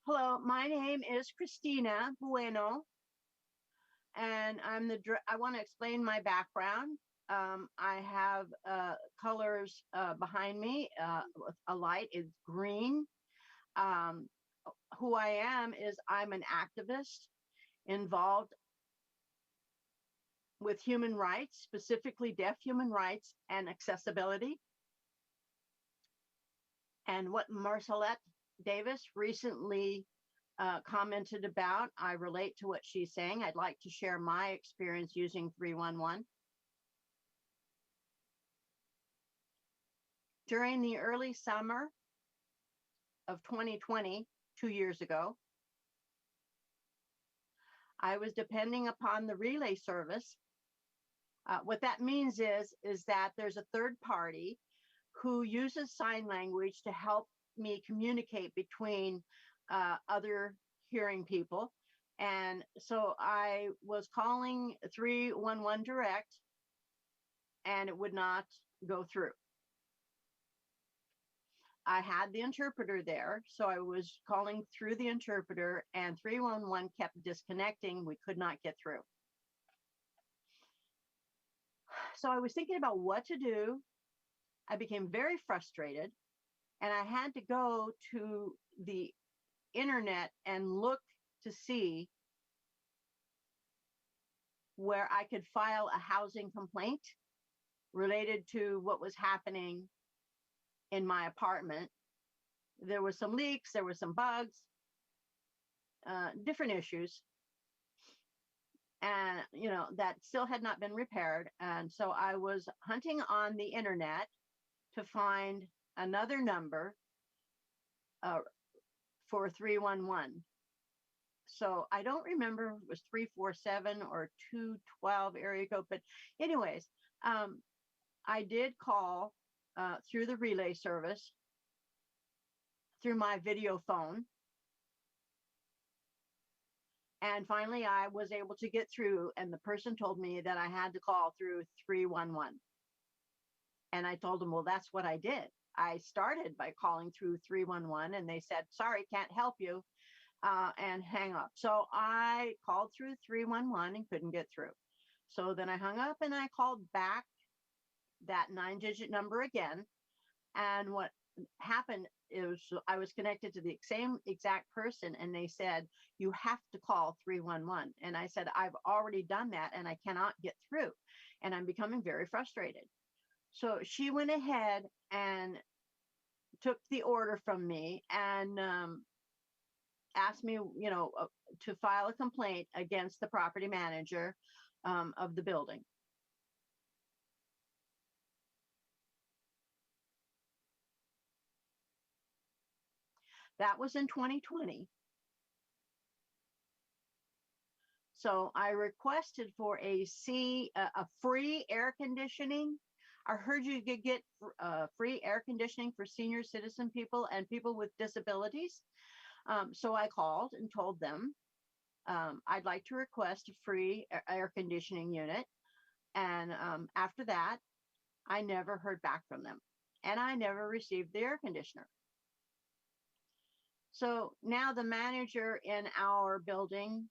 Hello, my name is Christina Bueno, and I want to explain my background. I have colors behind me. A light is green. Who I am is I'm an activist involved with human rights, specifically deaf human rights and accessibility. And what Marcelette Davis recently commented about. I relate to what she's saying. I'd like to share my experience using 311. During the early summer of 2020, 2 years ago, I was depending upon the relay service. What that means is that there's a third party who uses sign language to help me communicate between other hearing people. And so I was calling 311 direct, and it would not go through. I had the interpreter there, so I was calling through the interpreter, and 311 kept disconnecting. We could not get through. So I was thinking about what to do. I became very frustrated, and I had to go to the internet and look to see where I could file a housing complaint related to what was happening in my apartment. There were some leaks, there were some bugs, different issues. And, you know, that still had not been repaired. And so I was hunting on the internet to find another number for 311. So I don't remember if it was 347 or 212 area code, but anyways, I did call through the relay service through my video phone. And finally, I was able to get through, and the person told me that I had to call through 311. And I told them, well, that's what I did. I started by calling through 311, and they said, sorry, can't help you, and hang up. So I called through 311 and couldn't get through. So then I hung up and I called back that 9-digit number again. And what happened is I was connected to the same exact person, and they said, you have to call 311. And I said, I've already done that and I cannot get through. And I'm becoming very frustrated. So she went ahead and took the order from me and asked me, you know, to file a complaint against the property manager of the building. That was in 2020. So I requested for a free air conditioning. I heard you could get free air conditioning for senior citizen people and people with disabilities. So I called and told them I'd like to request a free air conditioning unit. And after that, I never heard back from them, and I never received the air conditioner. So now the manager in our building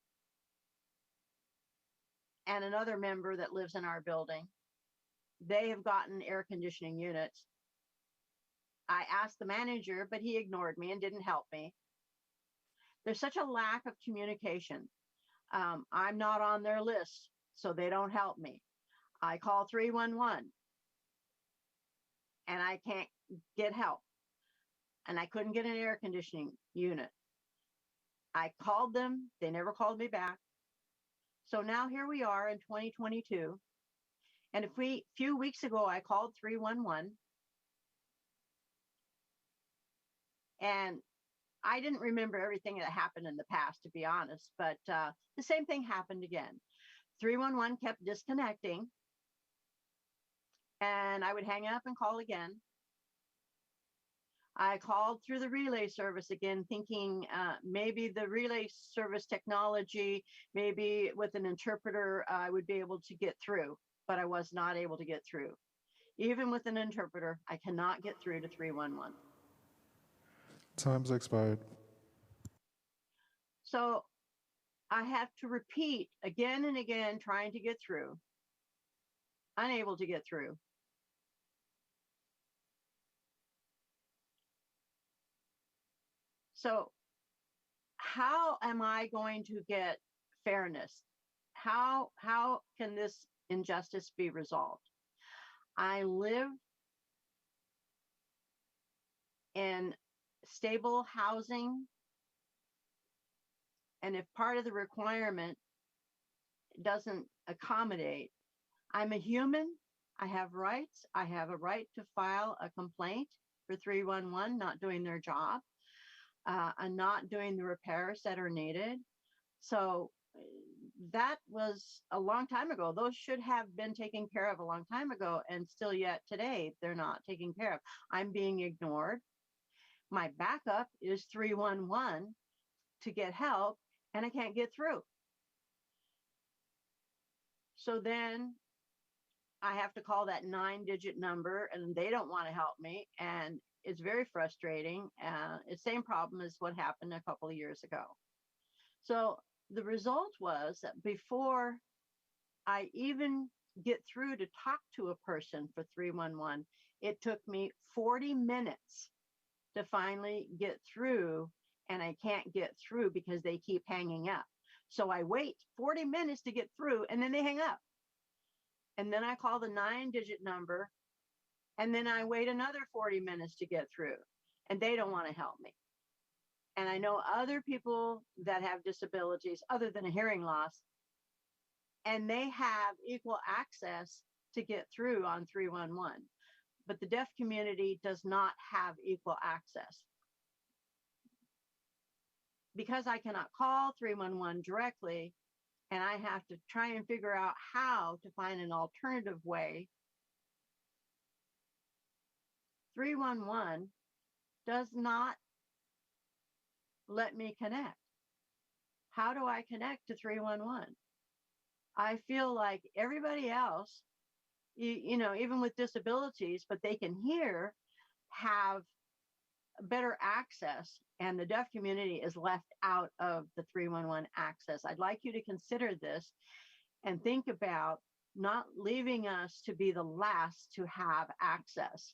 and another member that lives in our building, they have gotten air conditioning units. I asked the manager, but he ignored me and didn't help me. There's such a lack of communication. I'm not on their list, so they don't help me. I call 311 and I can't get help. And I couldn't get an air conditioning unit. I called them, they never called me back. So now here we are in 2022. And a few weeks ago, I called 311. And I didn't remember everything that happened in the past, to be honest, but the same thing happened again. 311 kept disconnecting, and I would hang up and call again. I called through the relay service again, thinking maybe the relay service technology, maybe with an interpreter, I would be able to get through, but I was not able to get through. Even with an interpreter, I cannot get through to 311. Time's expired. So I have to repeat again and again, trying to get through, unable to get through. So how am I going to get fairness? How can this injustice be resolved? I live in stable housing And if part of the requirement doesn't accommodate, I'm a human, I have rights, I have a right to file a complaint for 311 not doing their job, and not doing the repairs that are needed. So that was a long time ago. Those should have been taken care of a long time ago, and still yet today, they're not taken care of. I'm being ignored. My backup is 311 to get help, and I can't get through. So then I have to call that 9-digit number, and they don't want to help me, and it's very frustrating. It's the same problem as what happened a couple of years ago. So the result was that before I even get through to talk to a person for 311, it took me 40 minutes to finally get through, and I can't get through because they keep hanging up. So I wait 40 minutes to get through, and then they hang up. And then I call the 9-digit number, and then I wait another 40 minutes to get through, and they don't want to help me. And I know other people that have disabilities other than a hearing loss, and they have equal access to get through on 311. But the deaf community does not have equal access. Because I cannot call 311 directly, and I have to try and figure out how to find an alternative way, 311 does not let me connect. How do I connect to 311? I feel like everybody else, you know, even with disabilities, but they can hear, have better access, and the deaf community is left out of the 311 access. I'd like you to consider this and think about not leaving us to be the last to have access.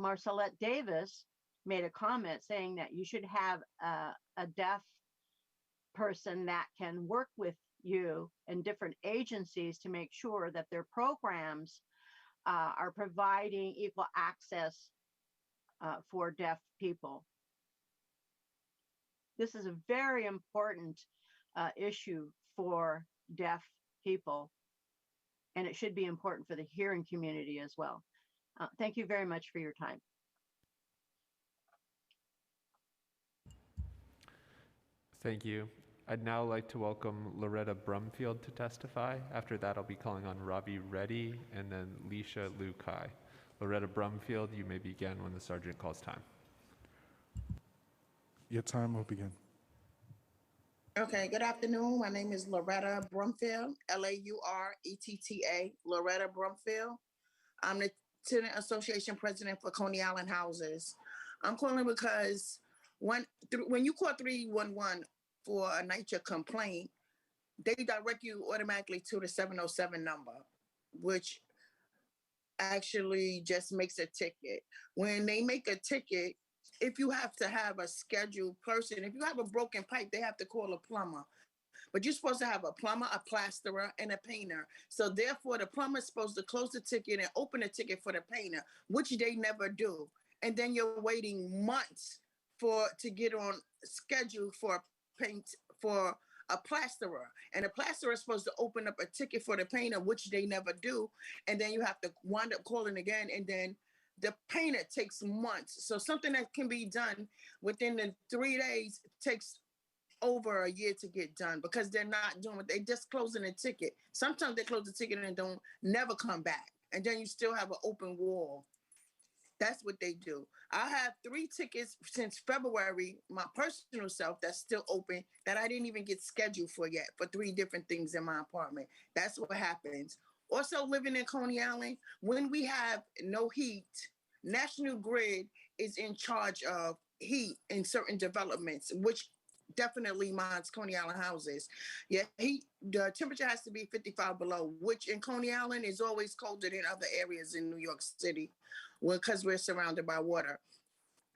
Marcelette Davis made a comment saying that you should have a deaf person that can work with you and different agencies to make sure that their programs are providing equal access for deaf people. This is a very important issue for deaf people, and it should be important for the hearing community as well. Thank you very much for your time. Thank you. I'd now like to welcome Loretta Brumfield to testify. After that, I'll be calling on Ravi Reddy and then Leisha Liu Kai. Loretta Brumfield, you may begin when the sergeant calls time. Your time will begin. Okay, good afternoon. My name is Loretta Brumfield, L-A-U-R-E-T-T-A, Loretta Brumfield. I'm the Tenant Association President for Coney Island Houses. I'm calling because when you call 311 for a NYCHA complaint, they direct you automatically to the 707 number, which actually just makes a ticket. When they make a ticket, if you have to have a scheduled person, if you have a broken pipe, they have to call a plumber. But you're supposed to have a plumber, a plasterer, and a painter. So therefore, the plumber is supposed to close the ticket and open the ticket for the painter, which they never do. And then you're waiting months to get on schedule for a plasterer. And the plasterer is supposed to open up a ticket for the painter, which they never do. And then you have to wind up calling again, and then the painter takes months. So something that can be done within the 3 days takes over a year to get done, because they're not doing it. They just closing a ticket. Sometimes they close the ticket and don't never come back. And then you still have an open wall. That's what they do. I have 3 tickets since February, my personal self, that's still open, that I didn't even get scheduled for yet, for 3 different things in my apartment. That's what happens. Also, living in Coney Island, when we have no heat, National Grid is in charge of heat in certain developments, which definitely mine's Coney Island houses. Yeah, the temperature has to be 55 below, which in Coney Island is always colder than other areas in New York City, because we're surrounded by water.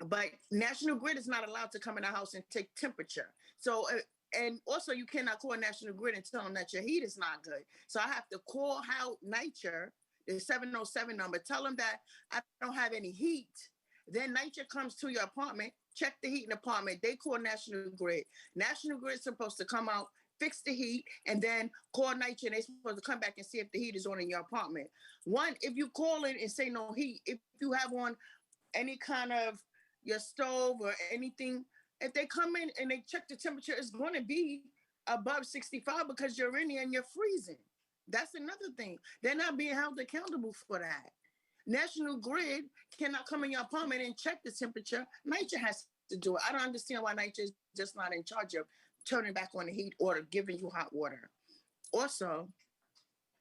But National Grid is not allowed to come in the house and take temperature. So, and also you cannot call National Grid and tell them that your heat is not good. So I have to call out NYCHA, the 707 number, tell them that I don't have any heat. Then NYCHA comes to your apartment, check the heat in the apartment. They call National Grid. National Grid is supposed to come out, fix the heat, and then call NYCHA, and they're supposed to come back and see if the heat is on in your apartment. One, if you call in and say no heat, if you have on any kind of your stove or anything, if they come in and they check the temperature, it's going to be above 65 because you're in there and you're freezing. That's another thing. They're not being held accountable for that. National Grid cannot come in your apartment and check the temperature. NYCHA has to do it. I don't understand why NYCHA is just not in charge of turning back on the heat or giving you hot water. Also,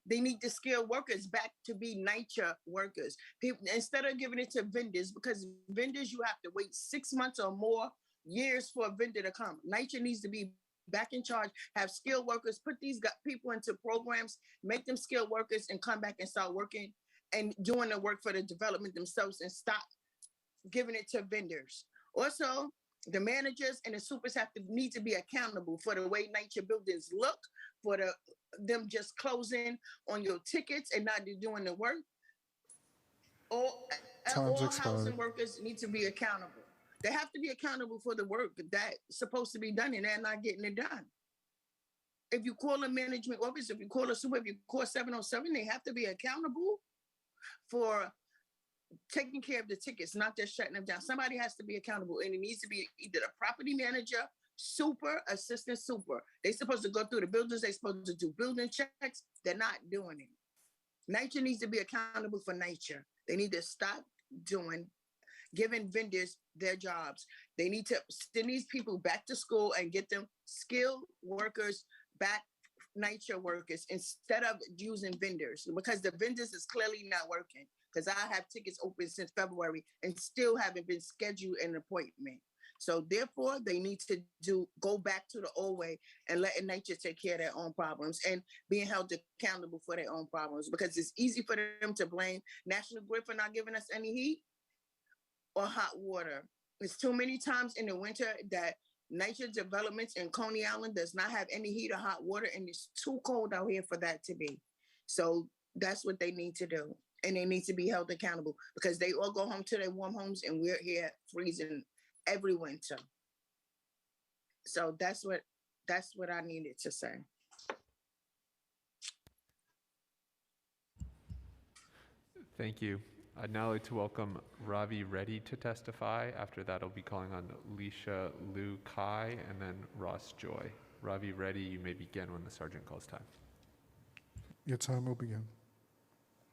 they need the skilled workers back to be NYCHA workers. People, instead of giving it to vendors, because vendors, you have to wait 6 months or more years for a vendor to come. NYCHA needs to be back in charge, have skilled workers, put these people into programs, make them skilled workers, and come back and start working and doing the work for the development themselves and stop giving it to vendors. Also, the managers and the supers need to be accountable for the way NYCHA buildings look, for them just closing on your tickets and not doing the work. All housing workers need to be accountable. They have to be accountable for the work that's supposed to be done, and they're not getting it done. If you call a management office, if you call a super, if you call 707, they have to be accountable for taking care of the tickets, not just shutting them down. Somebody has to be accountable, and it needs to be either a property manager, super, assistant super. They're supposed to go through the buildings. They're supposed to do building checks. They're not doing it. NYCHA needs to be accountable for NYCHA. They need to stop giving vendors their jobs. They need to send these people back to school and get them skilled workers back, NYCHA workers, instead of using vendors, because the vendors is clearly not working. Because I have tickets open since February and still haven't been scheduled an appointment. So therefore, they need to go back to the old way and let NYCHA take care of their own problems and being held accountable for their own problems, because it's easy for them to blame National Grid for not giving us any heat or hot water. It's too many times in the winter that NYCHA developments in Coney Island does not have any heat or hot water, and it's too cold out here for that to be. So that's what they need to do. And they need to be held accountable, because they all go home to their warm homes and we're here freezing every winter. So that's what I needed to say. Thank you. I'd now like to welcome Ravi Reddy to testify. After that, I'll be calling on Leisha Liu Kai and then Ross Joy. Ravi Reddy, you may begin when the sergeant calls time. Your time will begin.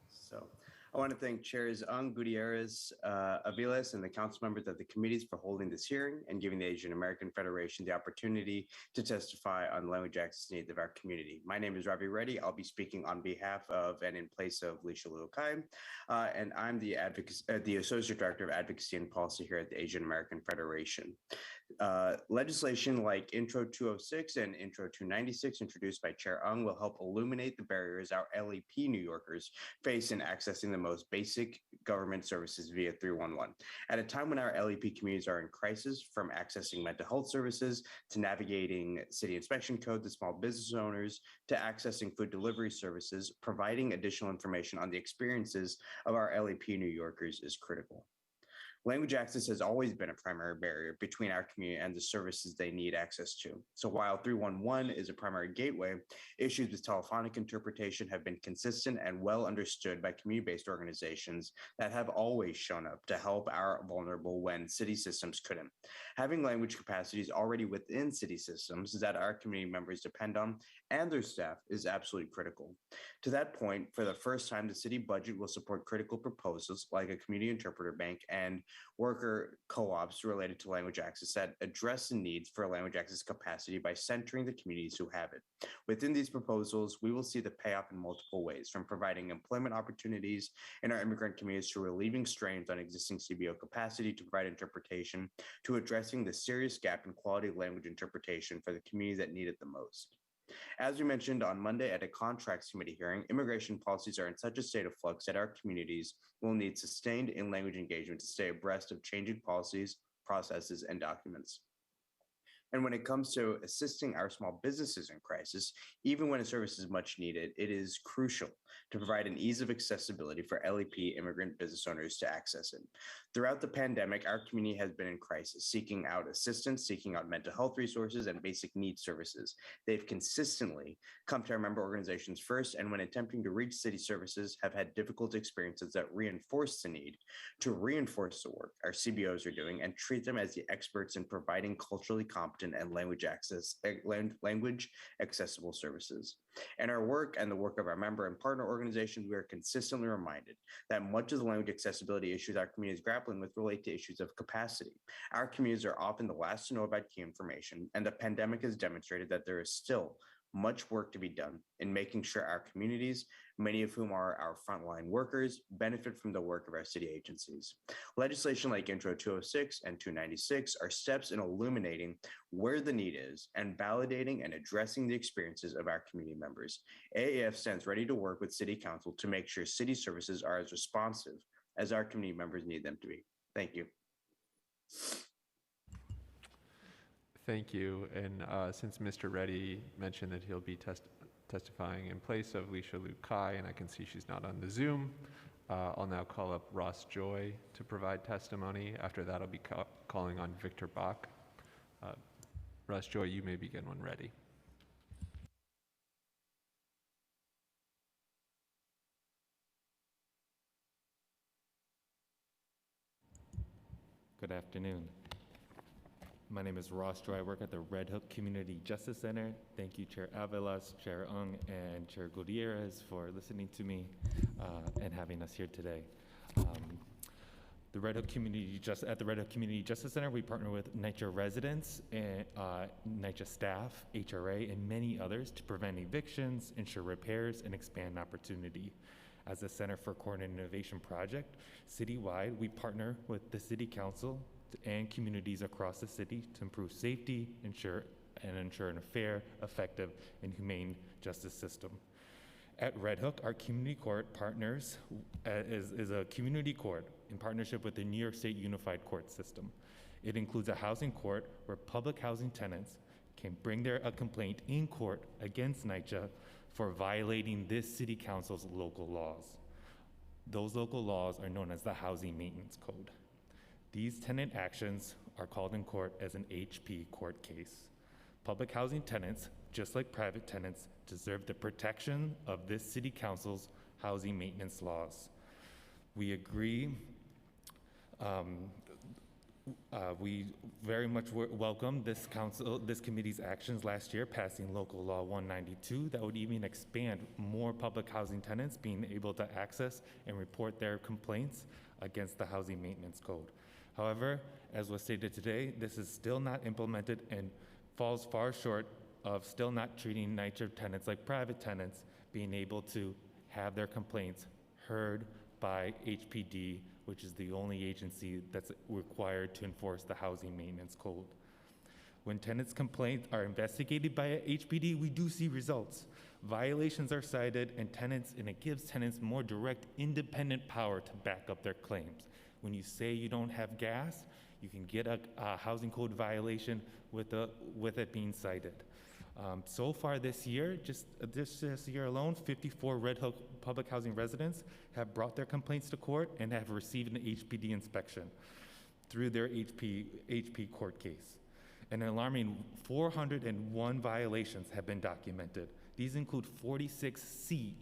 So I want to thank Chairs Ung, Gutierrez, Aviles, and the council members of the committees for holding this hearing and giving the Asian American Federation the opportunity to testify on language access needs of our community. My name is Ravi Reddy. I'll be speaking on behalf of and in place of Leisha Liu Kai, and I'm the Associate Director of Advocacy and Policy here at the Asian American Federation. Legislation like Intro 206 and Intro 296 introduced by Chair Ung will help illuminate the barriers our LEP New Yorkers face in accessing the most basic government services via 311. At a time when our LEP communities are in crisis, from accessing mental health services to navigating city inspection code to small business owners to accessing food delivery services, providing additional information on the experiences of our LEP New Yorkers is critical. Language access has always been a primary barrier between our community and the services they need access to. So while 311 is a primary gateway, issues with telephonic interpretation have been consistent and well understood by community-based organizations that have always shown up to help our vulnerable when city systems couldn't. Having language capacities already within city systems that our community members depend on and their staff is absolutely critical. To that point, for the first time, the city budget will support critical proposals like a community interpreter bank and worker co-ops related to language access that address the needs for language access capacity by centering the communities who have it. Within these proposals, we will see the payoff in multiple ways, from providing employment opportunities in our immigrant communities to relieving strains on existing CBO capacity to provide interpretation, to addressing the serious gap in quality of language interpretation for the communities that need it the most. As we mentioned on Monday at a contracts committee hearing, immigration policies are in such a state of flux that our communities will need sustained in-language engagement to stay abreast of changing policies, processes, and documents. And when it comes to assisting our small businesses in crisis, even when a service is much needed, it is crucial to provide an ease of accessibility for LEP immigrant business owners to access it. Throughout the pandemic, our community has been in crisis, seeking out assistance, seeking out mental health resources, and basic needs services. They've consistently come to our member organizations first, and when attempting to reach city services, have had difficult experiences that reinforce the need to reinforce the work our CBOs are doing and treat them as the experts in providing culturally competent and language accessible services. In our work and the work of our member and partner organizations, we are consistently reminded that much of the language accessibility issues our community is grappling with relate to issues of capacity. Our communities are often the last to know about key information, and the pandemic has demonstrated that there is still much work to be done in making sure our communities, many of whom are our frontline workers, benefit from the work of our city agencies. Legislation like Intro 206 and 296 are steps in illuminating where the need is and validating and addressing the experiences of our community members. AAF stands ready to work with City Council to make sure city services are as responsive as our community members need them to be. Thank you. Thank you. And since Mr. Reddy mentioned that he'll be testifying in place of Leisha Luke Kai, and I can see she's not on the Zoom, I'll now call up Ross Joy to provide testimony. After that, I'll be calling on Victor Bach. Ross Joy, you may begin when ready. Good afternoon. My name is Ross Joy. I work at the Red Hook Community Justice Center. Thank you, Chair Avelas, Chair Ung, and Chair Gutierrez for listening to me and having us here today. At the Red Hook Community Justice Center, we partner with NYCHA residents and NYCHA staff, HRA, and many others to prevent evictions, ensure repairs, and expand opportunity. As a Center for Coordinated Innovation project, citywide, we partner with the City Council and communities across the city to improve safety, ensure a fair, effective, and humane justice system. At Red Hook, our community court partners is a community court in partnership with the New York State Unified Court System. It includes a housing court where public housing tenants can bring a complaint in court against NYCHA for violating this City Council's local laws. Those local laws are known as the Housing Maintenance Code. These tenant actions are called in court as an HP court case. Public housing tenants, just like private tenants, deserve the protection of this City Council's housing maintenance laws. We agree. We very much welcome this committee's actions last year, passing Local Law 192 that would even expand more public housing tenants being able to access and report their complaints against the Housing Maintenance Code. However, as was stated today, this is still not implemented and falls far short of still not treating NYCHA tenants like private tenants, being able to have their complaints heard by HPD, which is the only agency that's required to enforce the Housing Maintenance Code. When tenants' complaints are investigated by HPD, we do see results. Violations are cited, and it gives tenants more direct, independent power to back up their claims. When you say you don't have gas, you can get a housing code violation with it being cited. So far this year, just this year alone, 54 Red Hook public housing residents have brought their complaints to court and have received an HPD inspection through their HP court case. An alarming 401 violations have been documented. These include 46C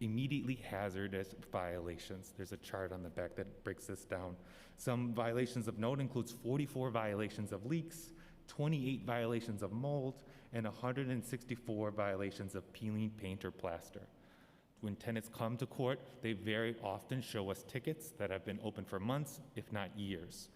immediately hazardous violations. There's a chart on the back that breaks this down. Some violations of note includes 44 violations of leaks, 28 violations of mold, and 164 violations of peeling paint or plaster. When tenants come to court, they very often show us tickets that have been open for months, if not years.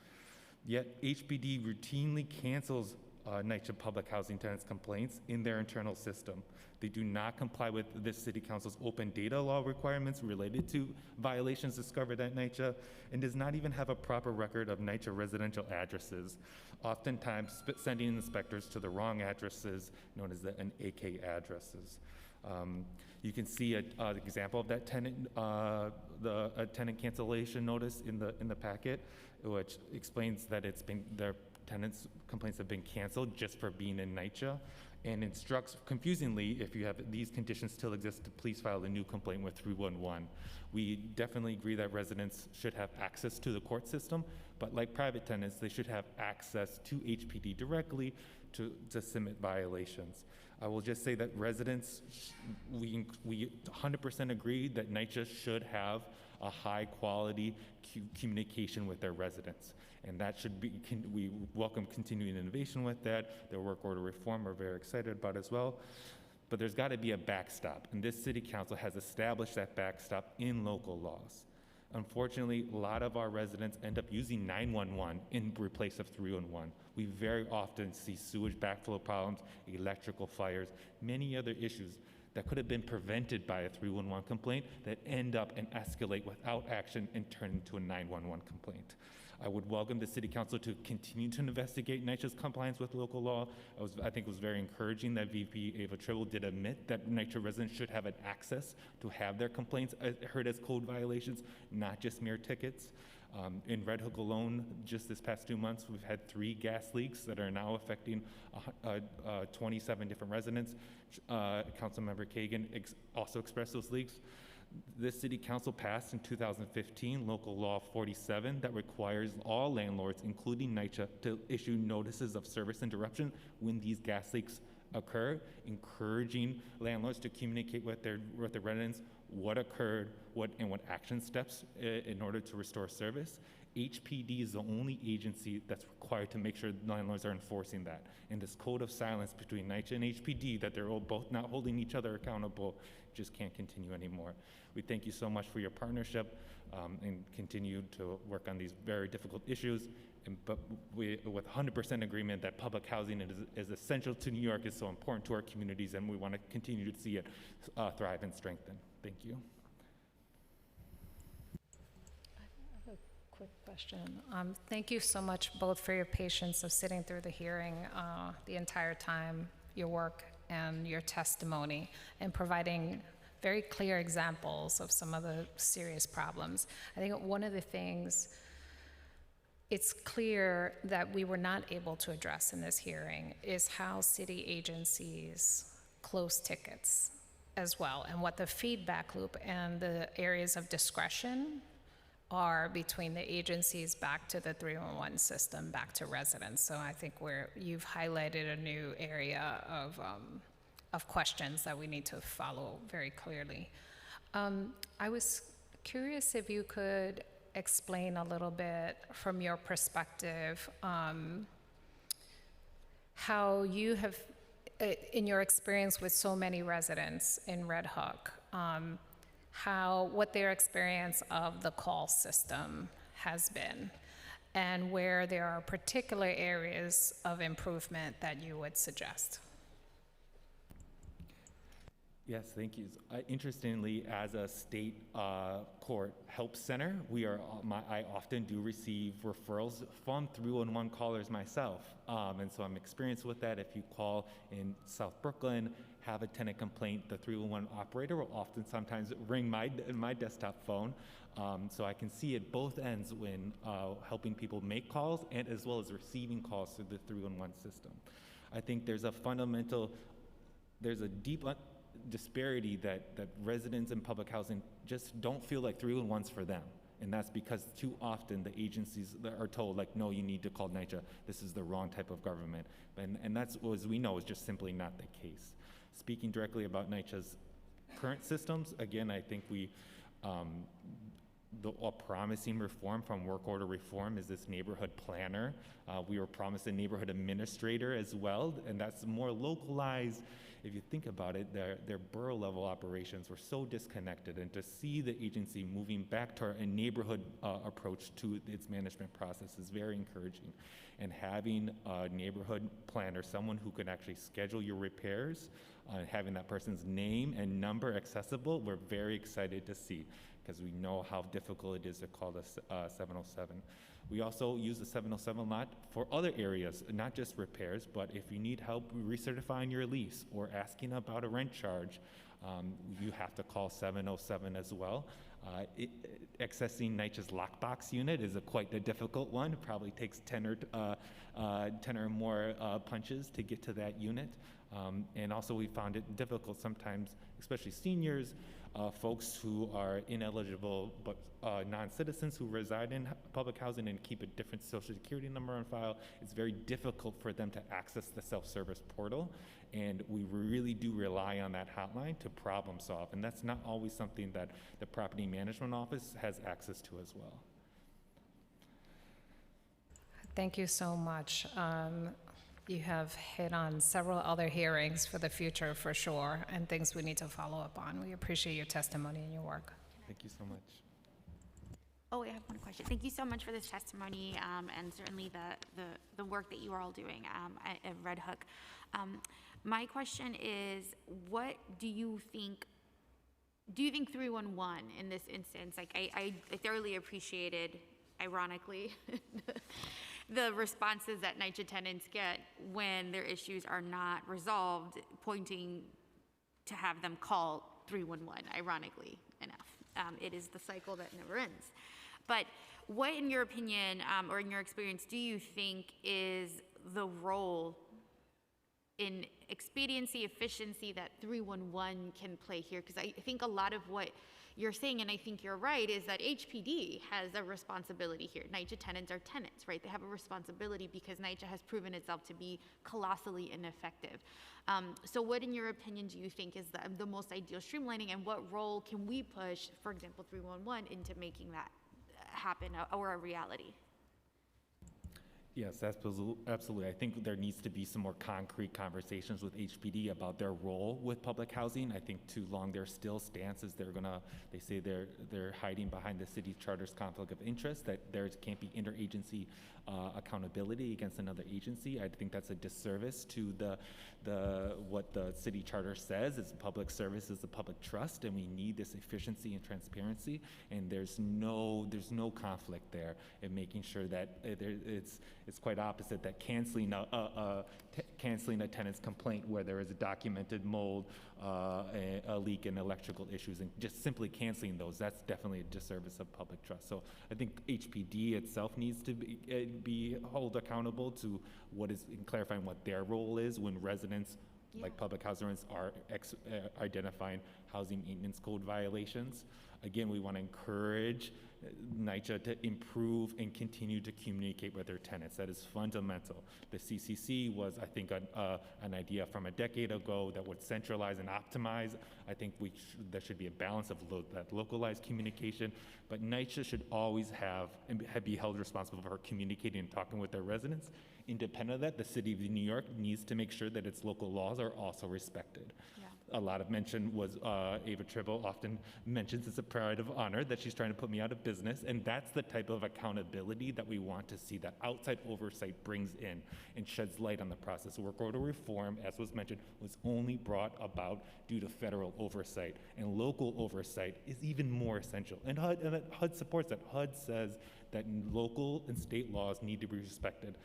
Yet HPD routinely cancels NYCHA public housing tenants' complaints in their internal system. They do not comply with this City Council's open data law requirements related to violations discovered at NYCHA, and does not even have a proper record of NYCHA residential addresses, oftentimes sending inspectors to the wrong addresses, known as an AK addresses. You can see an example of that tenant, a tenant cancellation notice in the packet, which explains that they're tenants' complaints have been canceled just for being in NYCHA, and instructs, confusingly, if you have these conditions still exist, to please file a new complaint with 311. We definitely agree that residents should have access to the court system, but like private tenants, they should have access to HPD directly to submit violations. I will just say that residents, we 100% agree that NYCHA should have a high quality communication with their residents. And that should be, we welcome continuing innovation with that. Their work order reform we're very excited about as well. But there's got to be a backstop, and this city council has established that backstop in local laws. Unfortunately, a lot of our residents end up using 911 in place of 311. We very often see sewage backflow problems, electrical fires, many other issues that could have been prevented by a 311 complaint that end up and escalate without action and turn into a 911 complaint. I would welcome the city council to continue to investigate NYCHA's compliance with local law. I think it was very encouraging that VP Ava Tribble did admit that NYCHA residents should have an access to have their complaints heard as code violations, not just mere tickets. In Red Hook alone, just this past 2 months, we've had 3 gas leaks that are now affecting 27 different residents. Councilmember Kagan also expressed those leaks. This city council passed in 2015 local law 47 that requires all landlords, including NYCHA, to issue notices of service interruption when these gas leaks occur, encouraging landlords to communicate with their residents what occurred, what action steps in order to restore service. HPD is the only agency that's required to make sure landlords are enforcing that. And this code of silence between NYCHA and HPD, that they're both not holding each other accountable, just can't continue anymore. We thank you so much for your partnership and continue to work on these very difficult issues. But we, with 100% agreement that public housing is essential to New York, is so important to our communities, and we want to continue to see it thrive and strengthen. Thank you. I have a quick question. Thank you so much both for your patience of sitting through the hearing the entire time, your work and your testimony, and providing very clear examples of some of the serious problems. I think one of the things it's clear that we were not able to address in this hearing is how city agencies close tickets as well, and what the feedback loop and the areas of discretion are between the agencies back to the 311 system, back to residents. So I think you've highlighted a new area of questions that we need to follow very clearly. I was curious if you could explain a little bit from your perspective how you have, in your experience with so many residents in Red Hook, what their experience of the call system has been, and where there are particular areas of improvement that you would suggest. Yes, thank you. Interestingly, as a state court help center, I often do receive referrals from 311 callers myself. And so I'm experienced with that. If you call in South Brooklyn, have a tenant complaint, the 311 operator will often sometimes ring my desktop phone. So I can see at both ends when helping people make calls and as well as receiving calls through the 311 system. I think there's a deep disparity that residents in public housing just don't feel like 311's for them. And that's because too often the agencies are told, like, no, you need to call NYCHA. This is the wrong type of government. And that's, as we know, is just simply not the case. Speaking directly about NYCHA's current systems, again, I think a promising reform from work order reform is this neighborhood planner. We were promised a neighborhood administrator as well, and that's more localized. If you think about it, their borough level operations were so disconnected, and to see the agency moving back to a neighborhood approach to its management process is very encouraging. And having a neighborhood planner, someone who can actually schedule your repairs, having that person's name and number accessible, we're very excited to see, because we know how difficult it is to call the 707. We also use the 707 lot for other areas, not just repairs, but if you need help recertifying your lease or asking about a rent charge, you have to call 707 as well. Accessing NYCHA's lockbox unit is quite a difficult one. It probably takes 10 or more punches to get to that unit. And also we found it difficult sometimes, especially seniors, folks who are ineligible but non-citizens who reside in public housing and keep a different social security number on file. It's very difficult for them to access the self-service portal, and we really do rely on that hotline to problem solve, and that's not always something that the property management office has access to as well. Thank you so much. You have hit on several other hearings for the future for sure, and things we need to follow up on. We appreciate your testimony and your work. Thank you so much. Oh, I have one question. Thank you so much for this testimony and certainly the work that you are all doing at Red Hook. My question is, what do you think 311 in this instance, like I thoroughly appreciated, ironically, the responses that NYCHA tenants get when their issues are not resolved, pointing to have them call 311, ironically enough. It is the cycle that never ends. But what, in your opinion, or in your experience, do you think is the role in expediency, efficiency that 311 can play here? Because I think a lot of what you're saying, and I think you're right, is that HPD has a responsibility here. NYCHA tenants are tenants, right? They have a responsibility because NYCHA has proven itself to be colossally ineffective. So what, in your opinion, do you think is the most ideal streamlining, and what role can we push, for example, 311 into making that happen or a reality? Yes, absolutely. I think there needs to be some more concrete conversations with HPD about their role with public housing. I think too long their still stance is they say they're hiding behind the city charter's conflict of interest, that there can't be interagency accountability against another agency. I think that's a disservice to what the city charter says is public service is the public trust, and we need this efficiency and transparency. And there's no conflict there in making sure that it's quite opposite, that canceling a tenant's complaint where there is a documented mold, a leak, and electrical issues, and just simply canceling those, that's definitely a disservice of public trust. So I think HPD itself needs to be held accountable to what is, in clarifying what their role is when residents, like public housing residents, are identifying housing maintenance code violations. Again, we want to encourage NYCHA to improve and continue to communicate with their tenants. That is fundamental. The CCC was, I think, an idea from a decade ago that would centralize and optimize. I think there should be a balance of that localized communication, but NYCHA should always be held responsible for communicating and talking with their residents. Independent of that, the city of New York needs to make sure that its local laws are also respected. Yeah. A lot of mention was Ava Tribble often mentions it's a pride of honor that she's trying to put me out of business, and that's the type of accountability that we want to see, that outside oversight brings in and sheds light on the process. Work order reform, as was mentioned, was only brought about due to federal oversight, and local oversight is even more essential. And HUD supports that. HUD says that local and state laws need to be respected.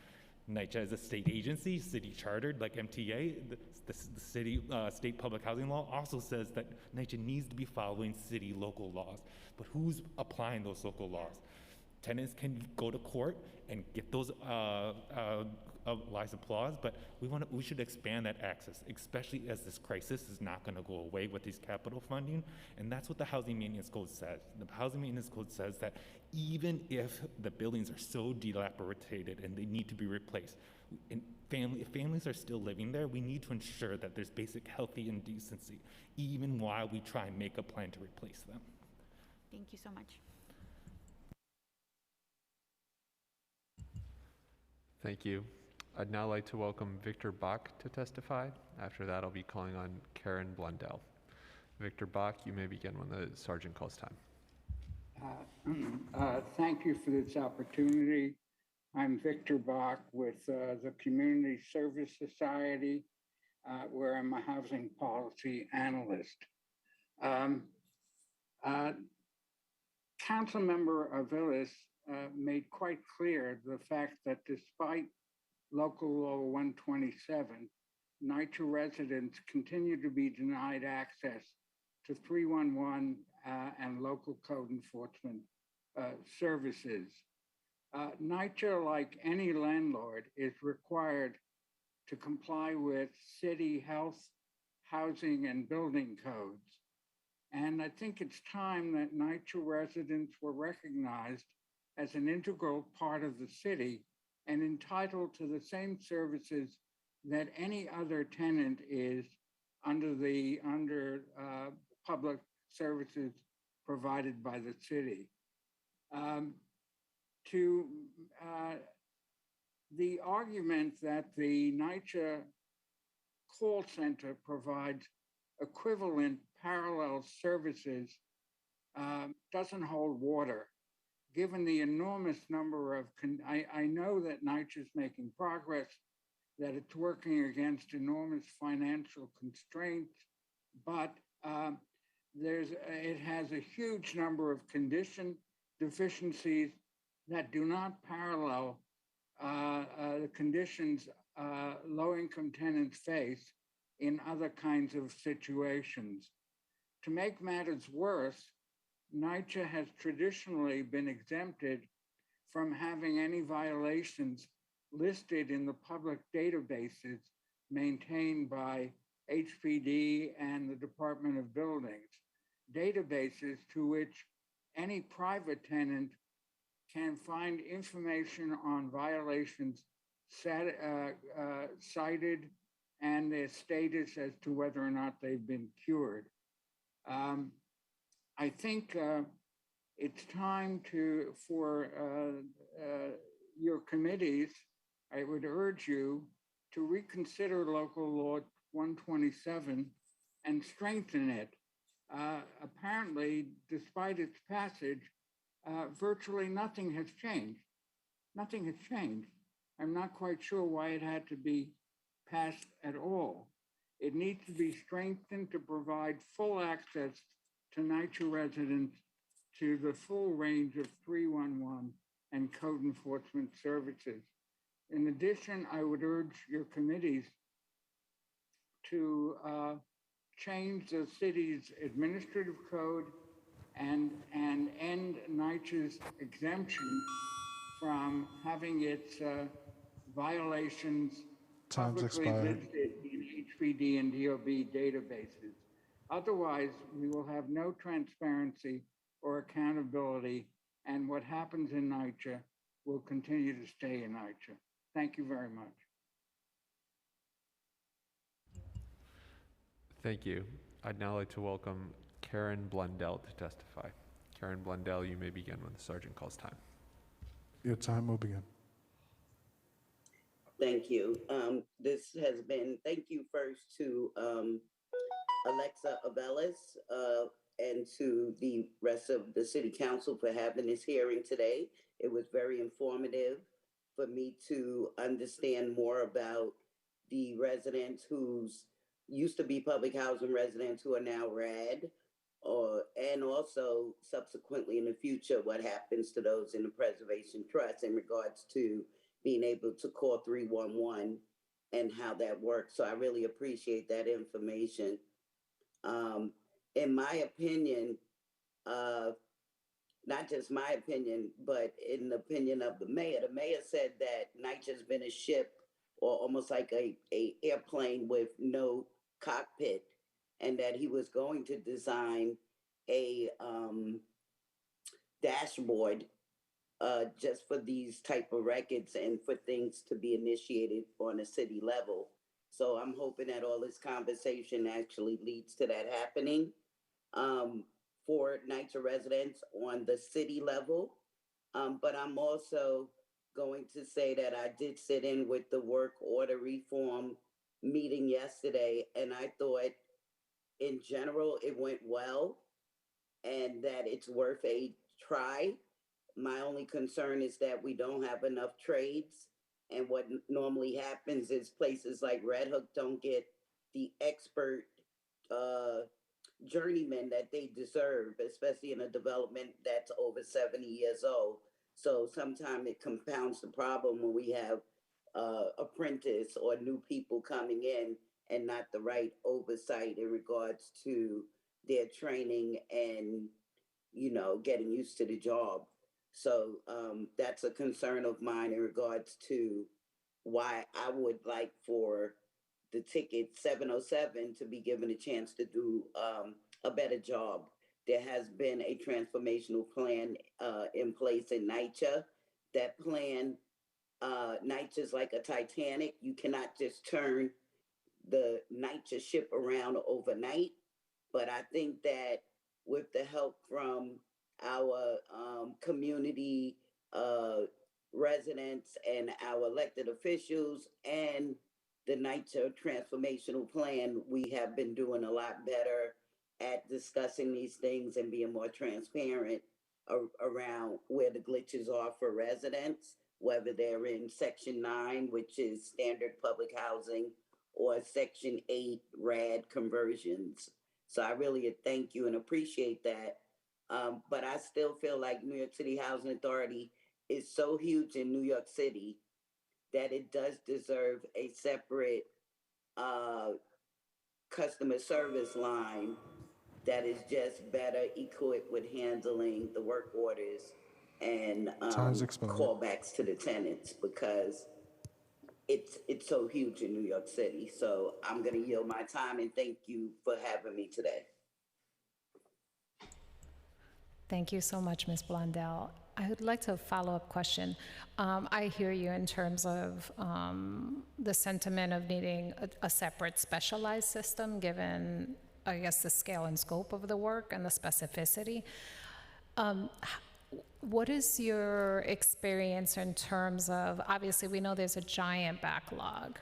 NYCHA is a state agency, city chartered like MTA. The city state public housing law also says that NYCHA needs to be following city local laws. But who's applying those local laws? Tenants can go to court and get those lies applause, but we should expand that access, especially as this crisis is not going to go away with these capital funding. And that's what the Housing Maintenance Code says. The Housing Maintenance Code says that even if the buildings are so dilapidated and they need to be replaced, and if families are still living there, we need to ensure that there's basic healthy and decency, even while we try and make a plan to replace them. Thank you so much. Thank you. I'd now like to welcome Victor Bach to testify. After that, I'll be calling on Karen Blundell. Victor Bach, you may begin when the sergeant calls time. Thank you for this opportunity. I'm Victor Bach with the Community Service Society, where I'm a housing policy analyst. Councilmember Aviles made quite clear the fact that despite Local Law 127, NYCHA residents continue to be denied access to 311 and local code enforcement services. NYCHA, like any landlord, is required to comply with city health, housing, and building codes. And I think it's time that NYCHA residents were recognized as an integral part of the city and entitled to the same services that any other tenant is under public services provided by the city. The argument that the NYCHA call center provides equivalent parallel services doesn't hold water. Given the enormous number of, I know that NYCHA is making progress, that it's working against enormous financial constraints, but it has a huge number of condition deficiencies that do not parallel the conditions low-income tenants face in other kinds of situations. To make matters worse, NYCHA has traditionally been exempted from having any violations listed in the public databases maintained by HPD and the Department of Buildings, databases to which any private tenant can find information on violations cited and their status as to whether or not they've been cured. I think it's time for your committees, I would urge you to reconsider Local Law 127 and strengthen it. Apparently, despite its passage, virtually nothing has changed. Nothing has changed. I'm not quite sure why it had to be passed at all. It needs to be strengthened to provide full access to NYCHA residents to the full range of 311 and code enforcement services. In addition, I would urge your committees to change the city's administrative code and end NYCHA's exemption from having its violations publicly listed in HPD and DOB databases. Otherwise, we will have no transparency or accountability, and what happens in NYCHA will continue to stay in NYCHA. Thank you very much. Thank you. I'd now like to welcome Karen Blundell to testify. Karen Blundell, you may begin when the sergeant calls time. Your time will begin. Thank you. Thank you first to Alexa Abeles and to the rest of the City Council for having this hearing today. It was very informative for me to understand more about the residents who's used to be public housing residents who are now RAD, and also subsequently in the future, what happens to those in the Preservation Trust in regards to being able to call 311 and how that works. So I really appreciate that information. In my opinion, not just my opinion, but in the opinion of the mayor said that NYCHA's been a ship or almost like a airplane with no cockpit, and that he was going to design a dashboard just for these type of records and for things to be initiated on a city level. So I'm hoping that all this conversation actually leads to that happening for NYCHA residents on the city level. But I'm also going to say that I did sit in with the work order reform meeting yesterday, and I thought in general it went well and that it's worth a try. My only concern is that we don't have enough trades, and what normally happens is places like Red Hook don't get the expert journeymen that they deserve, especially in a development that's over 70 years old. So sometimes it compounds the problem when we have apprentice or new people coming in and not the right oversight in regards to their training and, getting used to the job. So that's a concern of mine in regards to why I would like for the ticket 707 to be given a chance to do a better job. There has been a transformational plan in place in NYCHA. That plan, NYCHA is like a Titanic. You cannot just turn the NYCHA ship around overnight. But I think that with the help from our community residents and our elected officials and the NYCHA transformational plan, we have been doing a lot better at discussing these things and being more transparent around where the glitches are for residents, whether they're in Section 9, which is standard public housing, or Section 8 RAD conversions. So I really thank you and appreciate that. But I still feel like New York City Housing Authority is so huge in New York City that it does deserve a separate customer service line that is just better equipped with handling the work orders and callbacks to the tenants, because it's so huge in New York City. So I'm going to yield my time and thank you for having me today. Thank you so much, Ms. Blondell. I would like to follow-up question. I hear you in terms of the sentiment of needing a separate specialized system, given, I guess, the scale and scope of the work and the specificity. What is your experience in terms of, obviously we know there's a giant backlog.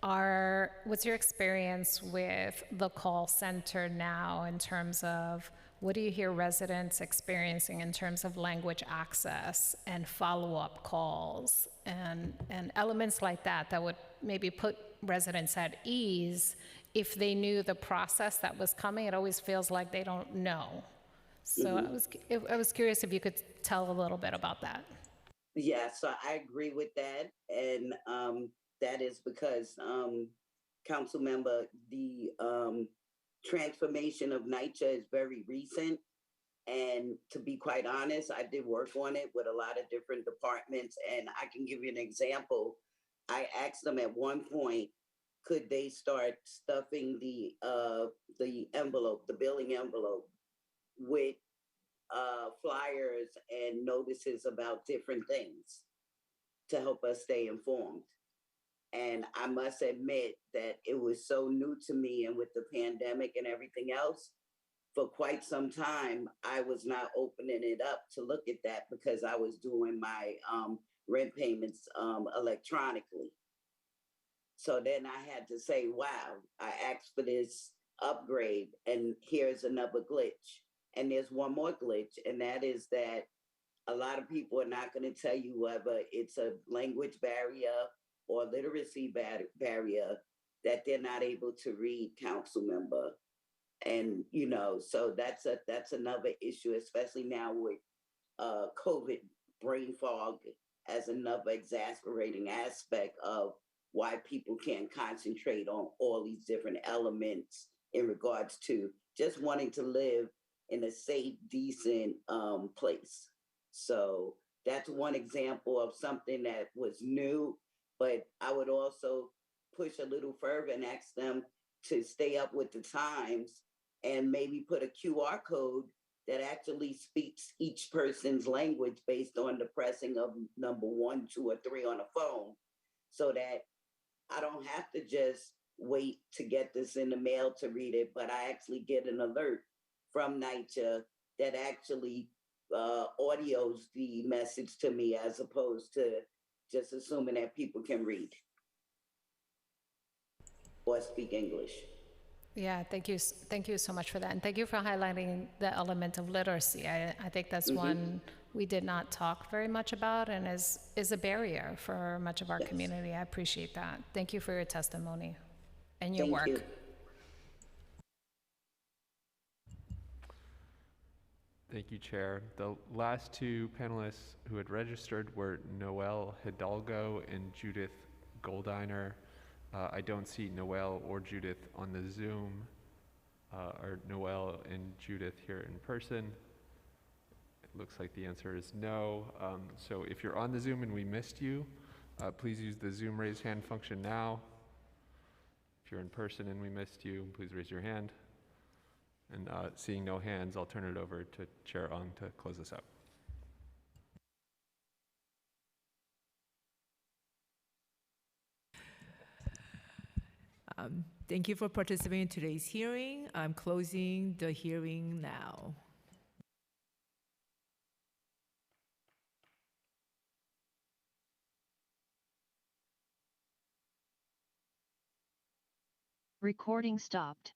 What's your experience with the call center now in terms of what do you hear residents experiencing in terms of language access and follow-up calls and elements like that that would maybe put residents at ease if they knew the process that was coming? It always feels like they don't know. So I was curious if you could tell a little bit about that. Yeah, so I agree with that. And that is because, Council Member, the transformation of NYCHA is very recent. And to be quite honest, I did work on it with a lot of different departments. And I can give you an example. I asked them at one point, could they start stuffing the envelope, the billing envelope, with flyers and notices about different things to help us stay informed. And I must admit that it was so new to me, and with the pandemic and everything else, for quite some time, I was not opening it up to look at that because I was doing my rent payments electronically. So then I had to say, wow, I asked for this upgrade and here's another glitch. And there's one more glitch, and that is that a lot of people are not going to tell you whether it's a language barrier or literacy barrier that they're not able to read, Council Member. And, so that's another issue, especially now with COVID brain fog as another exasperating aspect of why people can't concentrate on all these different elements in regards to just wanting to live in a safe, decent place. So that's one example of something that was new, but I would also push a little further and ask them to stay up with the times and maybe put a QR code that actually speaks each person's language based on the pressing of number 1, 2, or 3 on a phone, so that I don't have to just wait to get this in the mail to read it, but I actually get an alert from NYCHA that actually audios the message to me, as opposed to just assuming that people can read or speak English. Yeah, thank you so much for that. And thank you for highlighting the element of literacy. I think that's one we did not talk very much about and is a barrier for much of our community. I appreciate that. Thank you for your testimony and your work. You. Thank you, Chair. The last two panelists who had registered were Noelle Hidalgo and Judith Goldiner. I don't see Noelle or Judith on the Zoom. Are Noel and Judith here in person? It looks like the answer is no. So if you're on the Zoom and we missed you, please use the Zoom raise hand function now. If you're in person and we missed you, please raise your hand. And seeing no hands, I'll turn it over to Chair Ong to close us out. Thank you for participating in today's hearing. I'm closing the hearing now. Recording stopped.